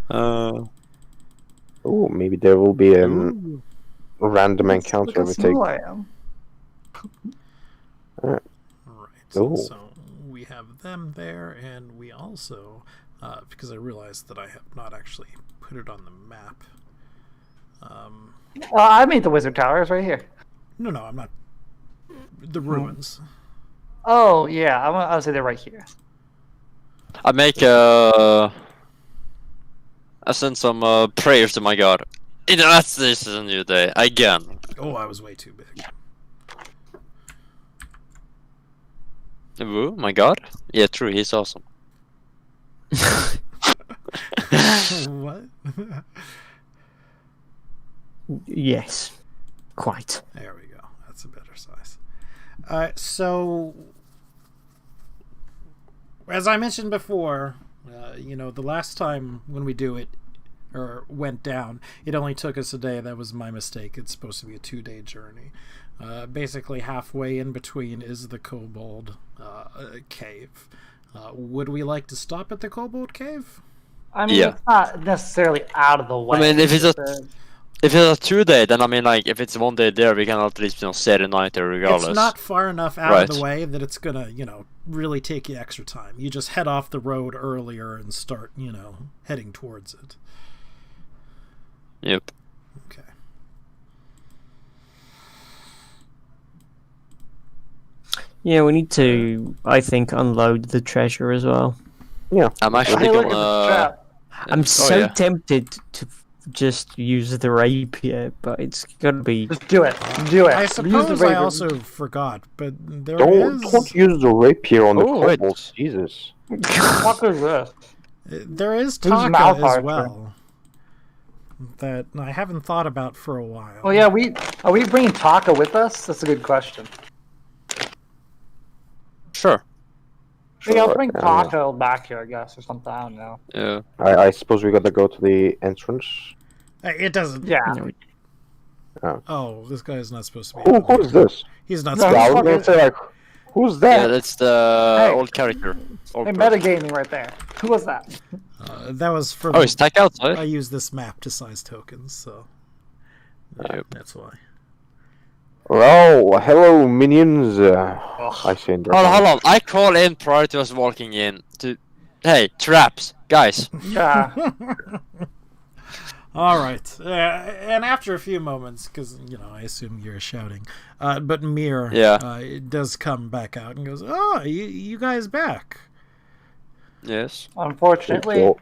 Oh, maybe there will be a random encounter we take. Right. So we have them there, and we also, because I realized that I have not actually put it on the map. Well, I made the wizard tower. It's right here. No, I'm not. The ruins. Oh yeah, I would say they're right here. I send some prayers to my god. This is a new day again. Oh, I was way too big. Ooh, my god. Yeah, true. He's awesome. Yes, quite. There we go. That's a better size. So, as I mentioned before, the last time when we do it, or went down, it only took us a day. That was my mistake. It's supposed to be a 2-day journey. Basically, halfway in between is the Kobold Cave. Would we like to stop at the Kobold Cave? I mean, it's not necessarily out of the way. I mean, if it's a 2-day, then I mean, like, if it's 1 day there, we can at least, stay the night there regardless. It's not far enough out of the way that it's gonna, really take you extra time. You just head off the road earlier and start, heading towards it. Yep. Okay. Yeah, we need to, I think, unload the treasure as well. Yeah. I'm actually gonna... I'm so tempted to just use the rapier, but it's gotta be... Just do it. Do it. I suppose I also forgot, but there Don't use the rapier on the kobolds, Jesus. What the fuck is this? There is Taka as well. That I haven't thought about for a while. Oh yeah, are we bringing Taka with us? That's a good question. Sure. Yeah, I'll bring Taka back here, I guess, or something. I don't know. Yeah. I suppose we gotta go to the entrance. It doesn't. Yeah. Oh, this guy is not supposed to be. Who is this? He's not No, supposed I to was gonna say, like, who's that? Yeah, that's the old character. Hey, metagaming right there. Who was that? That was from... Oh, it's Taka outside? I use this map to size tokens, so... That's why. Oh, hello, minions. I say Hold on. I call in prior to us walking in to... Hey, traps, guys. Yeah. Alright. And after a few moments, because, I assume you're shouting, but Mir does come back out and goes, "Oh, you guys back." Yes. Unfortunately.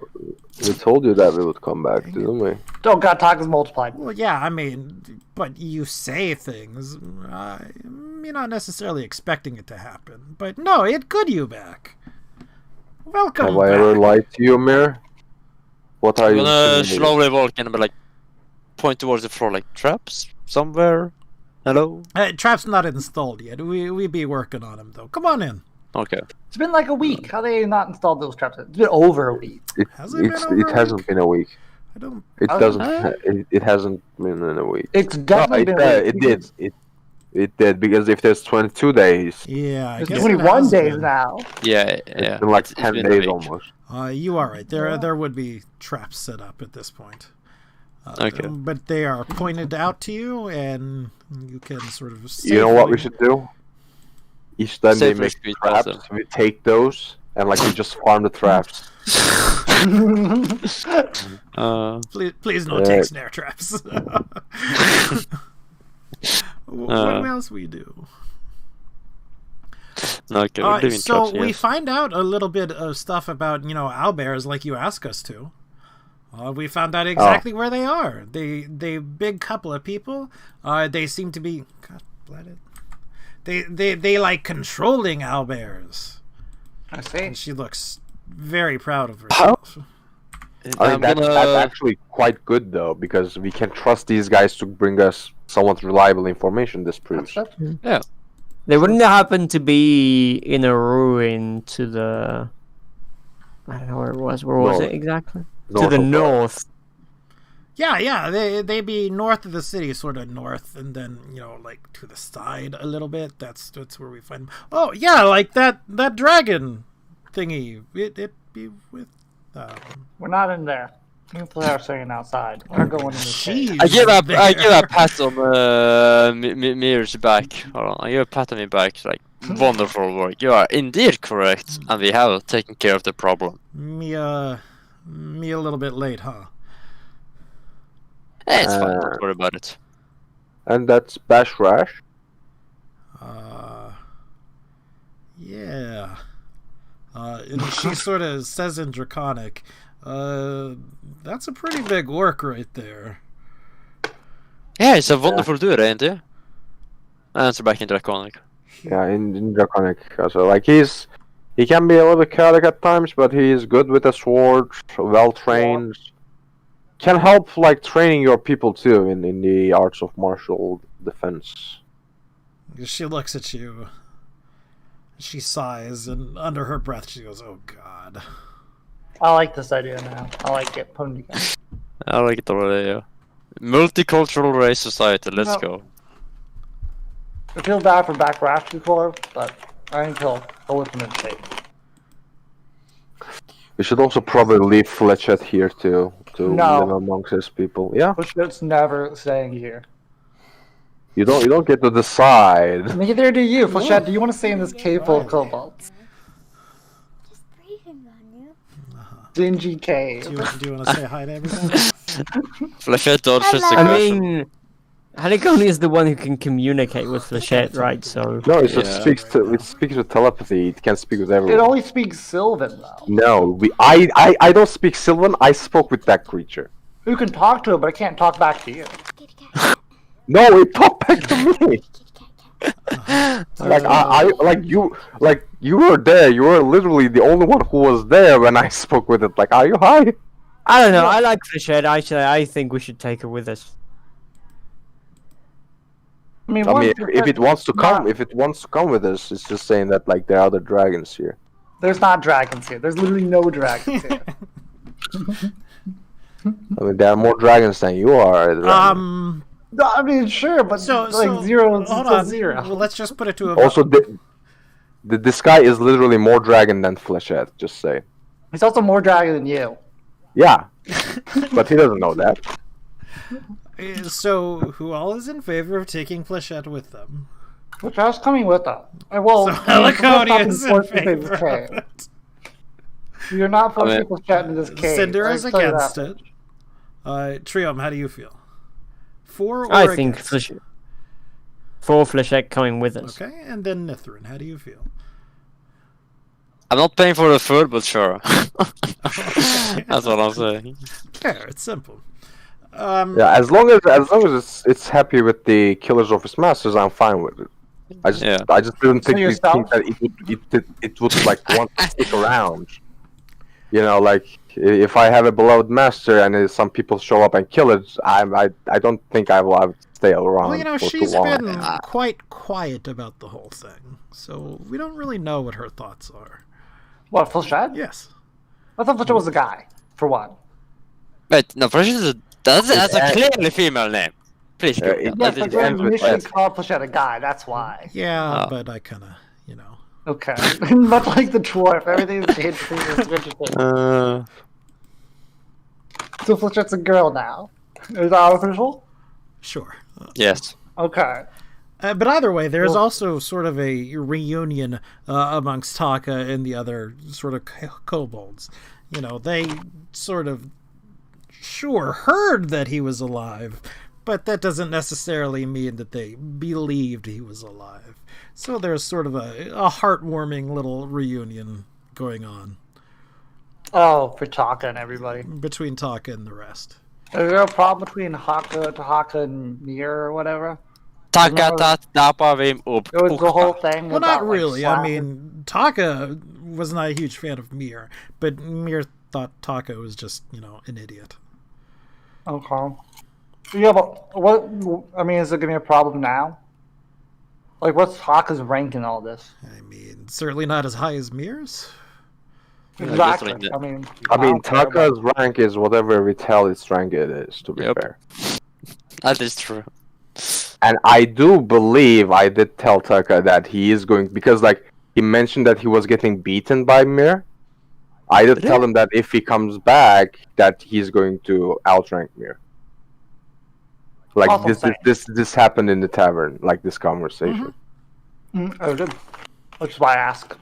We told you that we would come back, didn't we? Oh god, Taka's multiplied. Well, yeah, I mean, but you say things. You're not necessarily expecting it to happen. But no, it could you back. Welcome Have back. I ever lied to you, Mir? What are you gonna slowly walk in and be like, point towards the floor, like, traps? Somewhere? Hello? Trap's not installed yet. We be working on him, though. Come on in. Okay. It's been like a week. How they not installed those traps? It's been over a week. It hasn't been a week. I don't. It doesn't. It hasn't been in a week. It's definitely been a week. It did. It did, because if there's 22 days... Yeah, I There's guess 21 days now. Yeah. It's been like 10 days almost. You are right. There would be traps set up at this point. Okay. But they are pointed out to you, and you can sort of... You know what we should do? Each time they make traps, we take those, and like we just farm the traps. Please don't take snare traps. What else we do? Okay, so we find out a little bit of stuff about, owlbears like you asked us to. We found out exactly where they are. They big couple of people. They seem to be... God, blood it. They like controlling owlbears. I see. And she looks very proud of herself. That's actually quite good, though, because we can trust these guys to bring us somewhat reliable information, this proves. Yeah. They wouldn't happen to be in a ruin to the... I don't know where it was. Where was it exactly? To the north. Yeah, they be north of the city, sort of north, and then, like, to the side a little bit. That's where we find them. Oh, yeah, like that dragon thingy. It be with... We're not in there. People are staying outside. We're going in the cave. I give a pat on Mir's back. Hold on, I give a pat on my back. It's like, wonderful work. You are indeed correct, and we have taken care of the problem. Me a little bit late, huh? It's fine, don't worry about it. And that's Bash Rash? Yeah. And she sort of says in Draconic, that's a pretty big orc right there. Yeah, he's a wonderful dude, ain't he? Answer back in Draconic. Yeah, in Draconic. Also, like, he can be a little chaotic at times, but he is good with a sword, well trained. can help like training your people too in the arts of martial defense. She looks at you. She sighs, and under her breath, she goes, "Oh God." I like this idea now. I like it. Put them together. I like it already. Yeah. Multicultural race society. Let's go. I feel bad for Backrash before, but I think he'll with him in shape. We should also probably leave Fletchette here to live amongst his people. Yeah. Fletchette's never staying here. You don't get to decide. Neither do you, Flechette. Do you want to stay in this cave full of kobolds? Just breathing on you. Dingy cave. Do you want to say hi to everyone? Flechette dodges the I question. mean, Halicone is the one who can communicate with Flechette, right? So No, it just speaks with telepathy. It can't speak with everyone. It only speaks Sylvan, though. No, I don't speak Sylvan. I spoke with that creature. You can talk to it, but it can't talk back to you. No, it talked back to me. You were there. You were literally the only one who was there when I spoke with it. Like, are you high? I don't know. I like Flechette. Actually, I think we should take her with us. I mean, if it wants to come with us, it's just saying that like there are other dragons here. There's not dragons here. There's literally no dragons here. I mean, there are more dragons than you are. No, I mean, sure, but zero is zero. Well, let's just put it to a... Also, this guy is literally more dragon than Flechette, just say. He's also more dragon than you. Yeah, but he doesn't know that. So, who all is in favor of taking Flechette with them? Flechette's coming with us. Well, So Halicone is in favor of it. You're not forcing Flechette in this cave. Cinder is against it. Triom, how do you feel? For or I think against? for Flechette coming with us. Okay, and then Nithrin, how do you feel? I'm not paying for the food, but sure. That's what I'm saying. Yeah, it's simple. Yeah, as long as it's happy with the killers of his masters, I'm fine with it. I just didn't think that it would like want to stick around. You know, like if I have a beloved master and some people show up and kill it, I don't think I will stay around. Well, you know, for she's too long. been quite quiet about the whole thing, so we don't really know what her thoughts are. What, Flechette? Yes. I thought Flechette was a guy, for one. Wait, no, that's a clearly female name. Please go. Yeah, but you initially called Flechette a guy, that's why. Yeah, but I kind of, you know. Okay. Much like the dwarf, everything's interesting. So Flechette's a girl now. Is that official? Sure. Yes. Okay. But either way, there's also sort of a reunion amongst Taka and the other sort of kobolds. You know, they sort of heard that he was alive, but that doesn't necessarily mean that they believed he was alive. So there's sort of a heartwarming little reunion going on. Oh, for Taka and everybody. Between Taka and the rest. Is there a problem between Taka and Mir or whatever? Taka tapar vim upp. It was the whole thing. Well, not really. I mean, Taka was not a huge fan of Mir, but Mir thought Taka was just, you know, an idiot. Okay. Yeah, but what? I mean, is it gonna be a problem now? Like, what's Taka's rank in all this? I mean, certainly not as high as Mir's. Exactly. I mean, Taka's rank is whatever Vitalis' rank it is, to be fair. That is true. And I do believe I did tell Taka that he is going, because like he mentioned that he was getting beaten by Mir. I did tell him that if he comes back, that he's going to outrank Mir. Like this happened in the tavern, like this conversation. Oh, good. Which is why I ask.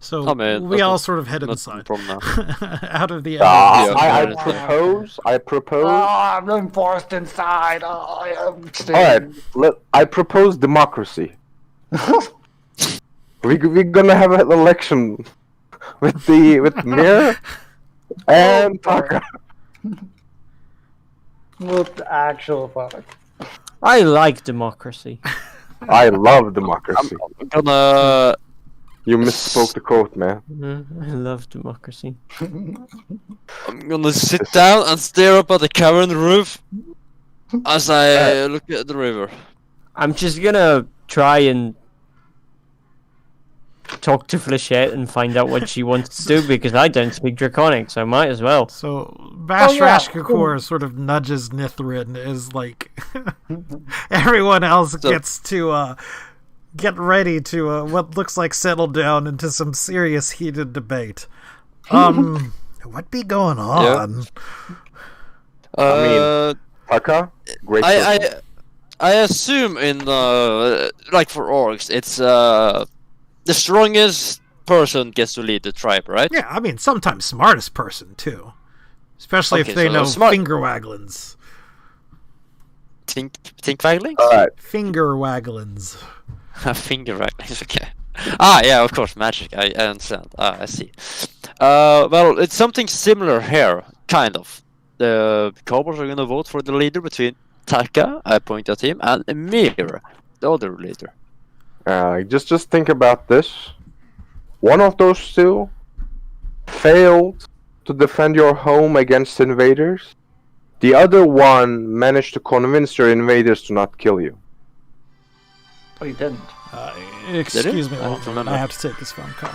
So we all sort of head inside, out of the. I propose. I'm being forced inside. All right, I propose democracy. We're gonna have an election with Mir and Taka. With the actual fuck. I like democracy. I love democracy. I'm gonna You misspoke the quote, man. I love democracy. I'm gonna sit down and stare up at the cavern roof as I look at the river. I'm just gonna try and talk to Flechette and find out what she wants to do because I don't speak Draconic, so I might as well. So Bash Rashkakor sort of nudges Nithrin as like everyone else gets to get ready to what looks like settle down into some serious heated debate. What be going on? I mean, Taka, great. I assume in like for orcs, it's the strongest person gets to lead the tribe, right? Yeah, I mean sometimes smartest person too, especially if they know finger wagglings. Think wagglings? Finger wagglings. Finger wagglings. Okay. Yeah, of course, magic. I understand. I see. Well, it's something similar here, kind of. The kobolds are gonna vote for the leader between Taka, I point at him, and Emir, the other leader. Just think about this. One of those two failed to defend your home against invaders. The other one managed to convince your invaders to not kill you. Oh, you didn't. Excuse me, I have to take this phone call.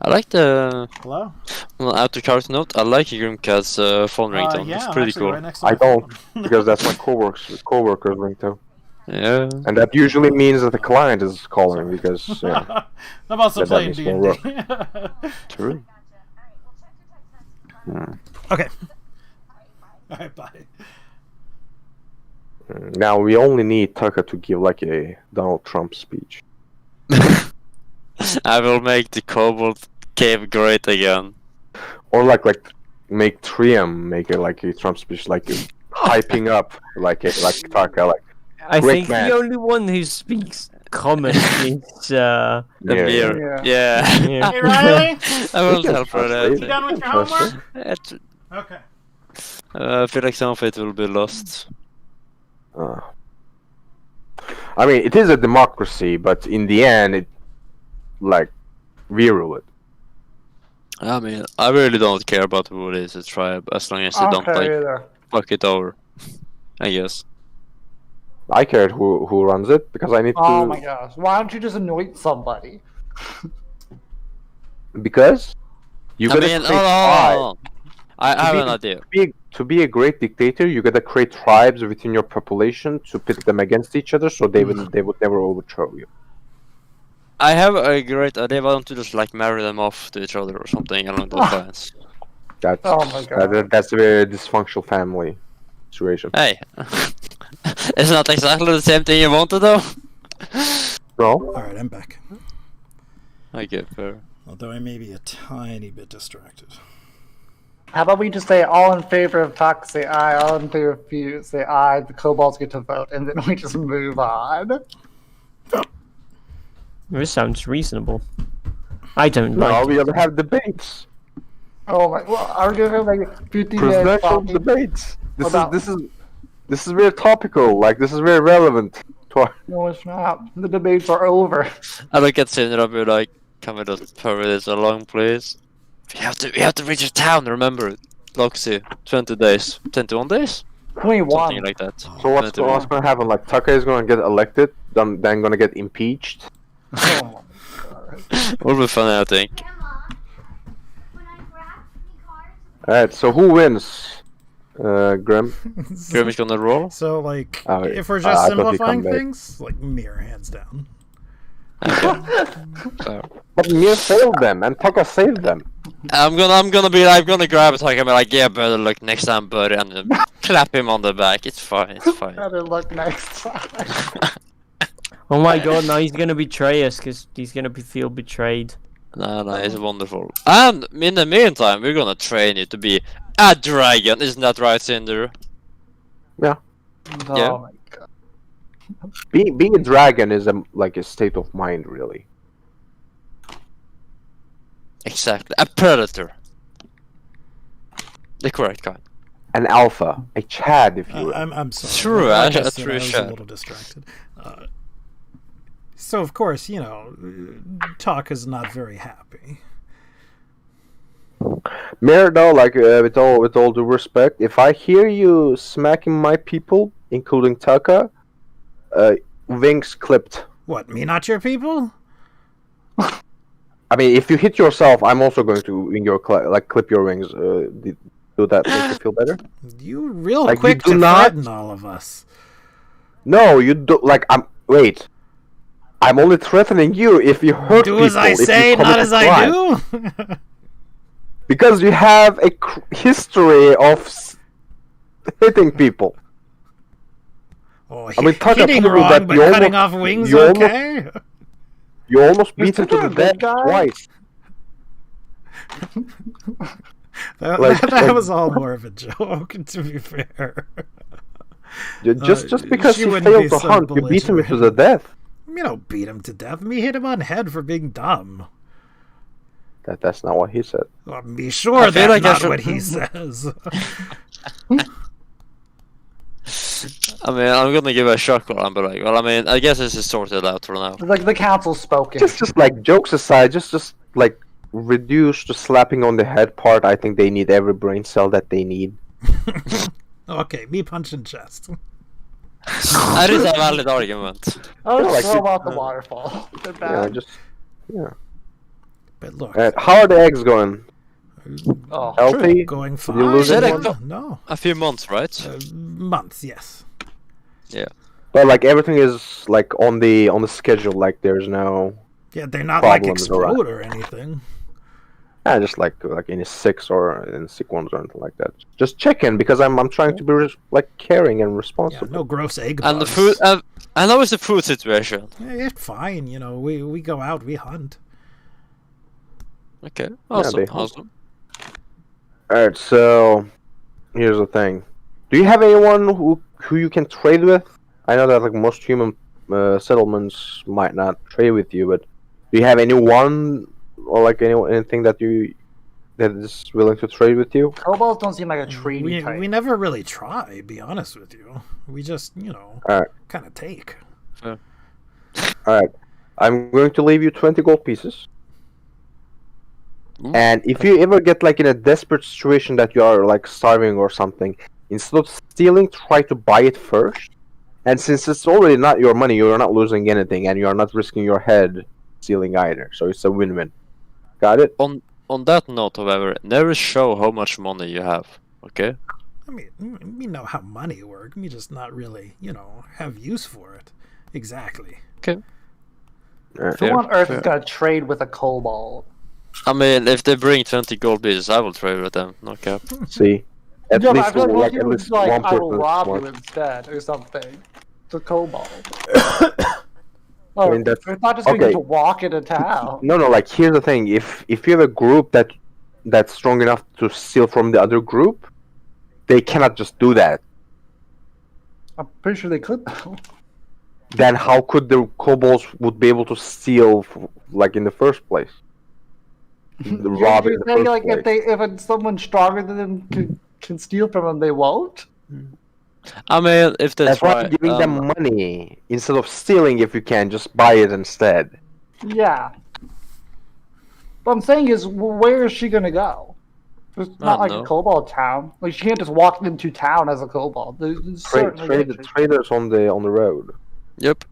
I like the... Hello? Well, out of character note, I like Grimcat's phone ringtone. Yeah, it's pretty cool. Right I don't, because that's my coworker's ringtone. Yeah. And that usually means that the client is calling because I'm also playing D&D. True. Okay. Alright, bye. Now we only need Tucker to give like a Donald Trump speech. I will make the kobold cave great again. Or like make Trium make it like a Trump speech, like hyping up like Tucker, like. I think the only one who speaks common is Emir. Yeah. Hey Riley, I will help for that. you done with your homework? Okay. I feel like some of it will be lost. I mean, it is a democracy, but in the end, it we rule it. I mean, I really don't care about who it is a tribe as long as they don't fuck it over. I guess. I care who runs it because I need to. Oh my gosh! Why don't you just anoint somebody? Because you gotta create tribes. I have an idea. To be a great dictator, you gotta create tribes within your population to pit them against each other, so they would never overthrow you. I have a great idea. Why don't you just marry them off to each other or something along those lines? That's my God. That's a very dysfunctional family situation. Hey, it's not exactly the same thing you wanted, though. No. Alright, I'm back. Okay, fair. Although I may be a tiny bit distracted. How about we just say all in favor of talk, say aye, all in favor of few, say aye, the kobolds get to vote, and then we just move on. This sounds reasonable. I don't like. No, we gotta have debates. Oh my! Well, are we gonna have 50 presidential debates? This is very topical. This is very relevant. No, it's not. The debates are over. I look at Cinder and be like, "Can we just hurry this along, please? We have to reach a town. Remember, Loxy, 20 days, 21 days, 21. something like that." So what's gonna happen? Tucker is gonna get elected, then gonna get impeached. Oh my God. Will be funny, I think. Alright, so who wins? Grim? Grim is gonna roll? So, if we're just simplifying things, Mir, hands down. But Mir failed them, and Tucker saved them. I'm gonna grab it, Tucker, and be like, "Yeah, better luck next time, buddy," and then clap him on the back. It's fine, it's fine. Better luck next time. Oh my God! Now he's gonna betray us because he's gonna feel betrayed. No, it's wonderful. And in the meantime, we're gonna train you to be a dragon. Isn't that right, Cinder? Yeah. Oh Yeah. my God. Being a dragon is a state of mind, really. Exactly. A predator. The correct kind. An alpha, a Chad, if you will. I'm sorry. True, I a was true a shot. little distracted. So, of course, Talk is not very happy. Mir, though, like, with all due respect, if I hear you smacking my people, including Taka, wings clipped. What, me not your people? I mean, if you hit yourself, I'm also going to clip your wings. Do that make you feel better? You real quick to threaten all of us. No, you do. Wait. I'm only threatening you if you hurt people. Do as I say, not as I do. Because you have a history of hitting people. Oh, hitting wrong, but cutting off wings okay? You almost beat him to the death twice. That was all more of a joke, to be fair. Just because he failed to hunt, you beat him to the death. You don't beat him to death. Me hit him on the head for being dumb. That's not what he said. Well, be sure that's not what he says. I mean, I'm gonna give a shock on, but I guess this is sorted out for now. Like the council's spoken. Just like jokes aside, just like reduce the slapping on the head part. I think they need every brain cell that they need. Okay, me punching chest. That is a valid argument. Throw about the waterfall. They're bad. Yeah. But look. How are the eggs going? Healthy? Going fine. Did you lose No. A few months, right? Months, yes. Yeah. But like everything is like on the schedule. Like there's no. Yeah, they're not like explode or anything. Yeah, just like any sick ones or anything like that. Just check in because I'm trying to be caring and responsible. Yeah, no gross egg bugs. And the food. And how is the food situation? Yeah, it's fine. We go out, we hunt. Okay, awesome. Alright, so here's the thing. Do you have anyone who you can trade with? I know that most human settlements might not trade with you, but do you have anyone or anything that is willing to trade with you? Kobolds don't seem like a trading type. We never really try, be honest with you. We just, kind of take. Alright. I'm going to leave you 20 gold pieces. And if you ever get in a desperate situation that you are starving or something, instead of stealing, try to buy it first. And since it's already not your money, you're not losing anything, and you are not risking your head stealing either. So it's a win-win. Got it? On that note, however, never show how much money you have. Okay? I mean, we know how money works. We just not really, have use for it. Exactly. Okay. Who on earth is gonna trade with a kobold? I mean, if they bring 20 gold pieces, I will trade with them. No cap. See, at least one I will person. rob you instead or something. It's a kobold. I mean, it's not just going to walk into town. No. Here's the thing: if you have a group that's strong enough to steal from the other group, they cannot just do that. I'm pretty sure they could. Then how could the kobolds would be able to steal in the first place? You're saying if someone stronger than them can steal from them, they won't? I mean, if that's why I'm giving them money instead of stealing. If you can, just buy it instead. Yeah. What I'm saying is, where is she gonna go? It's not a kobold town. She can't just walk into town as a kobold. Traders on the road. Yep.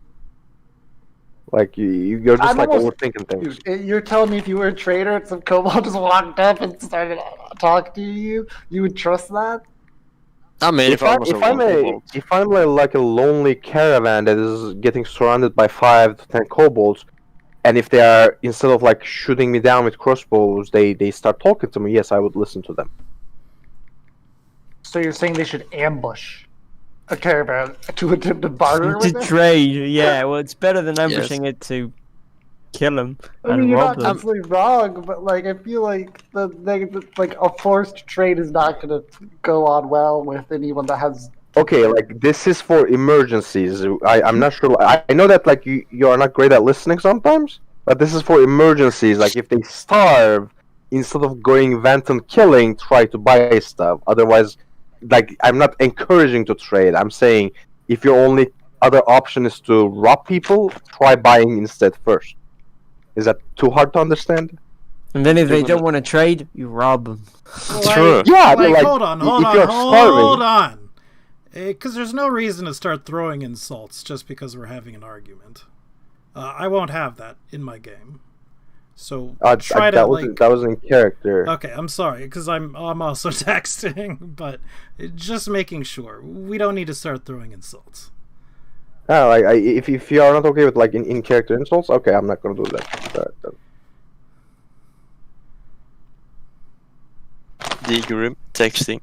You're just overthinking things. Dude, you're telling me if you were a trader and some kobold just walked up and started talking to you, you would trust that? I mean, if I'm a lonely caravan that is getting surrounded by 5 to 10 kobolds, and if they are, instead of shooting me down with crossbows, they start talking to me, yes, I would listen to them. So you're saying they should ambush a caravan to attempt to barter with it? To trade, yeah. Well, it's better than ambushing it to kill them and you're rob not them. absolutely wrong, but I feel like a forced trade is not going to go on well with anyone that has. Okay, this is for emergencies. I'm not sure. I know that you are not great at listening sometimes, but this is for emergencies. If they starve, instead of going phantom killing, try to buy stuff. Otherwise, I'm not encouraging to trade. I'm saying if you're only other option is to rob people, try buying instead first. Is that too hard to understand? And then if they don't want to trade, you rob them. True. Yeah, like, hold on. Hold on. Because there's no reason to start throwing insults just because we're having an argument. I won't have that in my game. So try to that was in character. Okay, I'm sorry because I'm also texting, but just making sure we don't need to start throwing insults. If you are not okay with like in character insults, okay, I'm not gonna do that. The grim texting.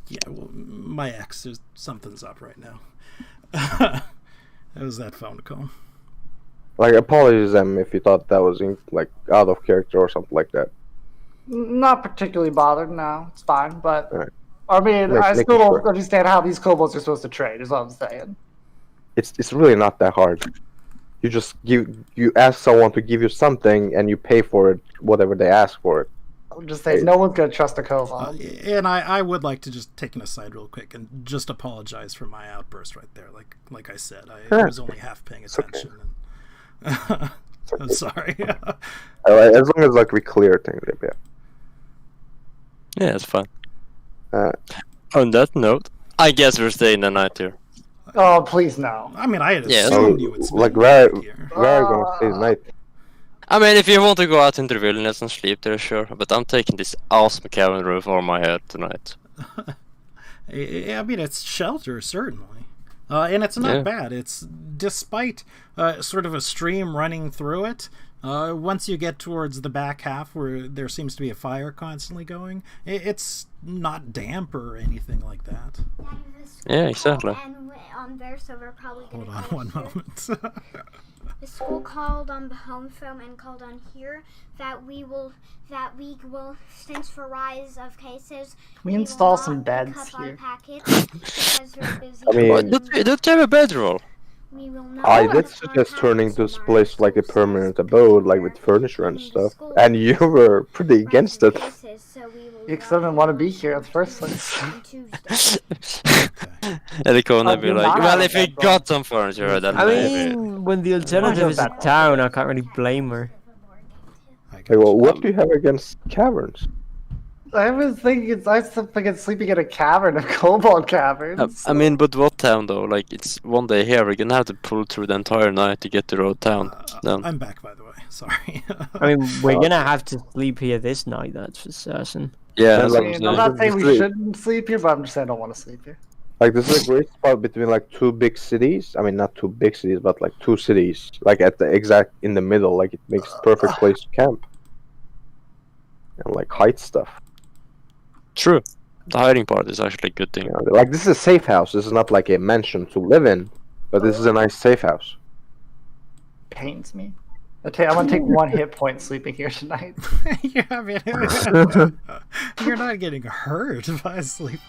Yeah, well, my ex, something's up right now. It was that phone call. Like, apologies if you thought that was out of character or something like that. Not particularly bothered. No, it's fine. But right. I mean, I still don't understand how these kobolds are supposed to trade. Is what I'm saying. It's really not that hard. You just you ask someone to give you something and you pay for it, whatever they ask for it. I'm just saying, no one's gonna trust a kobold. And I would like to just take an aside real quick and just apologize for my outburst right there. Like I said, I was only half paying attention. Okay. I'm sorry. As long as we clear things up, yeah. Yeah, it's fine. On that note, I guess we're staying the night here. Oh, please no. I mean, I had assumed you would spend where are you gonna stay the night? I mean, if you want to go out into the wilderness and sleep there, sure. But I'm taking this awesome cabin roof over my head tonight. I mean, it's shelter, certainly. And it's not bad. It's, despite sort of a stream running through it, once you get towards the back half where there seems to be a fire constantly going, it's not damp or anything like that. Yeah, exactly. And so we're probably going to Hold on one moment. The school called on the home film and called on here that we will since for rise of cases we install some beds here. I mean, don't you have a bedroll? I did suggest turning this place like a permanent abode, like with furniture and stuff, and you were pretty against it. Because I didn't want to be here in the first place. And the corner be like, well, if you got some furniture, then mean, when the alternative is a town, I can't really blame her. Hey, well, what do you have against caverns? I was thinking it's sleeping in a cavern, a kobold cavern. I mean, but what town though? Like, it's one day here. We're gonna have to pull through the entire night to get to the road town. I'm back, by the way. Sorry. I mean, we're gonna have to sleep here this night. That's for certain. Yeah, I'm not saying we shouldn't sleep here, but I'm just saying I don't want to sleep here. Like, this is a great spot between like two big cities. I mean, not two big cities, but like two cities. Like at the exact in the middle. Like, it makes a perfect place to camp and like hide stuff. True. The hiding part is actually a good thing. Yeah, like, this is a safe house. This is not like a mansion to live in, but this is a nice safe house. Pains me. I'm gonna take 1 hit point sleeping here tonight. Yeah, I mean, you're not getting hurt by sleep.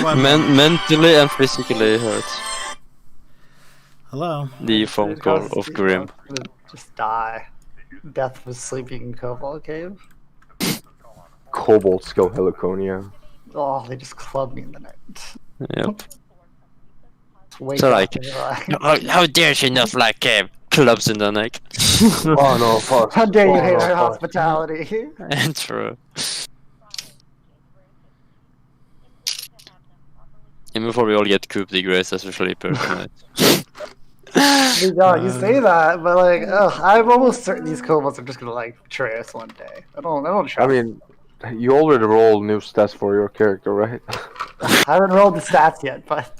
Mentally and physically hurt. Hello. The phone call of Grim. Just die. Death was sleeping in Kobold Cave. Kobold skill Heliconia. Oh, they just clubbed me in the night. Yep. So like, how dare she not like clubs in the neck? Oh no, fuck. How dare you hate our hospitality? And true. Even before we all get coup de grace as we sleep here tonight. You say that, but like, I'm almost certain these kobolds are just gonna like betray us one day. I don't trust. I mean, you already rolled new stats for your character, right? I haven't rolled the stats yet, but.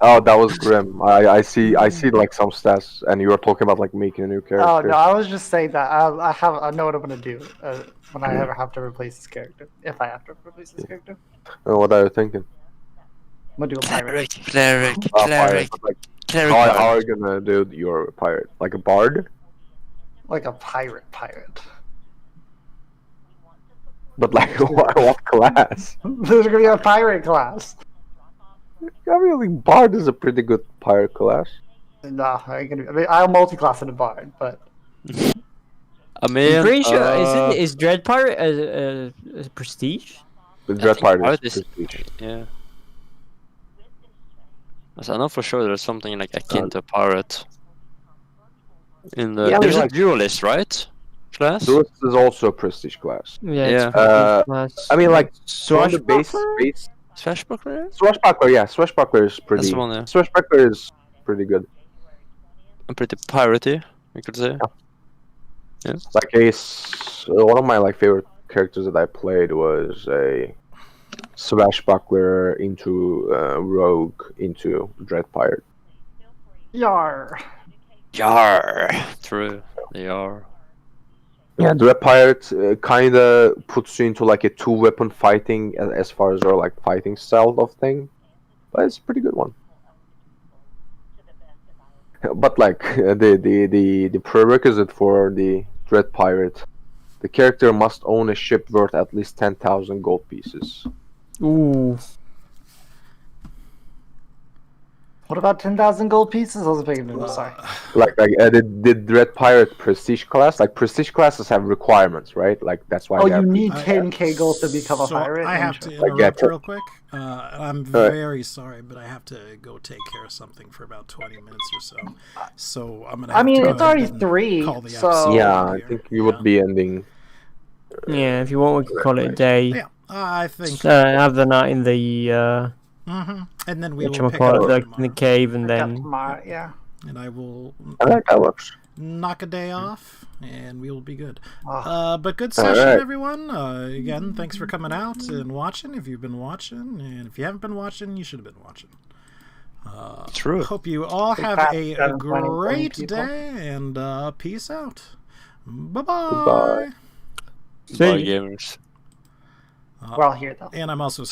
Oh, that was Grim. I see like some stats, and you were talking about like making a new character. Oh no, I was just saying that I know what I'm gonna do when I ever have to replace this character, if I have to replace this character. What are you thinking? I'm gonna do a pirate. Cleric. How are you gonna do your pirate? Like a bard? Like a pirate. But like, what class? There's gonna be a pirate class. I mean, bard is a pretty good pirate class. Nah, I'll multi-class in a bard, but. I mean, I'm pretty sure is Dread Pirate a prestige? The Dread Pirate is prestige. Yeah. I know for sure there's something like akin to a pirate. In the Yeah, there's like, a duelist, right? Class. Duelist is also a prestige class. Yeah. Yeah. Class. I mean, like from the base. Swashbuckler. Swashbuckler, yeah, Swashbuckler is pretty. That's one, yeah. Swashbuckler is pretty good. I'm pretty piratey, you could say. Yeah. Like one of my like favorite characters that I played was a Swashbuckler into Rogue into Dread Pirate. Yar. Yar. True. They are. Yeah, Dread Pirate kind of puts you into like a 2-weapon fighting as far as their like fighting style of thing, but it's a pretty good one. But like the prerequisite for the Dread Pirate, the character must own a ship worth at least 10,000 gold pieces. Ooh. What about 10,000 gold pieces? I was thinking, sorry. Like the Dread Pirate Prestige class, like Prestige classes have requirements, right? Like that's why. Oh, you need 10k gold to become a pirate. I have to Like, interrupt real quick. I'm very sorry, but I have to go take care of something for about 20 minutes or so. So I'm gonna. I mean, to it's go already ahead and 3. call the So episode Yeah, I here. think we would be ending. Yeah, if you want, we can call it a day. Yeah, I think. Have the night in the And then we will pick up in the cave, and then yeah. and I will I think that works. knock a day off, and we will be good. Oh. But good session, right. everyone. Again, thanks for coming out and watching. If you've been watching, and if you haven't been watching, you should have been watching. True. Hope you all have a great day, and peace out. Bye-bye. Goodbye. Bye, gamers. We're all here though. And I'm also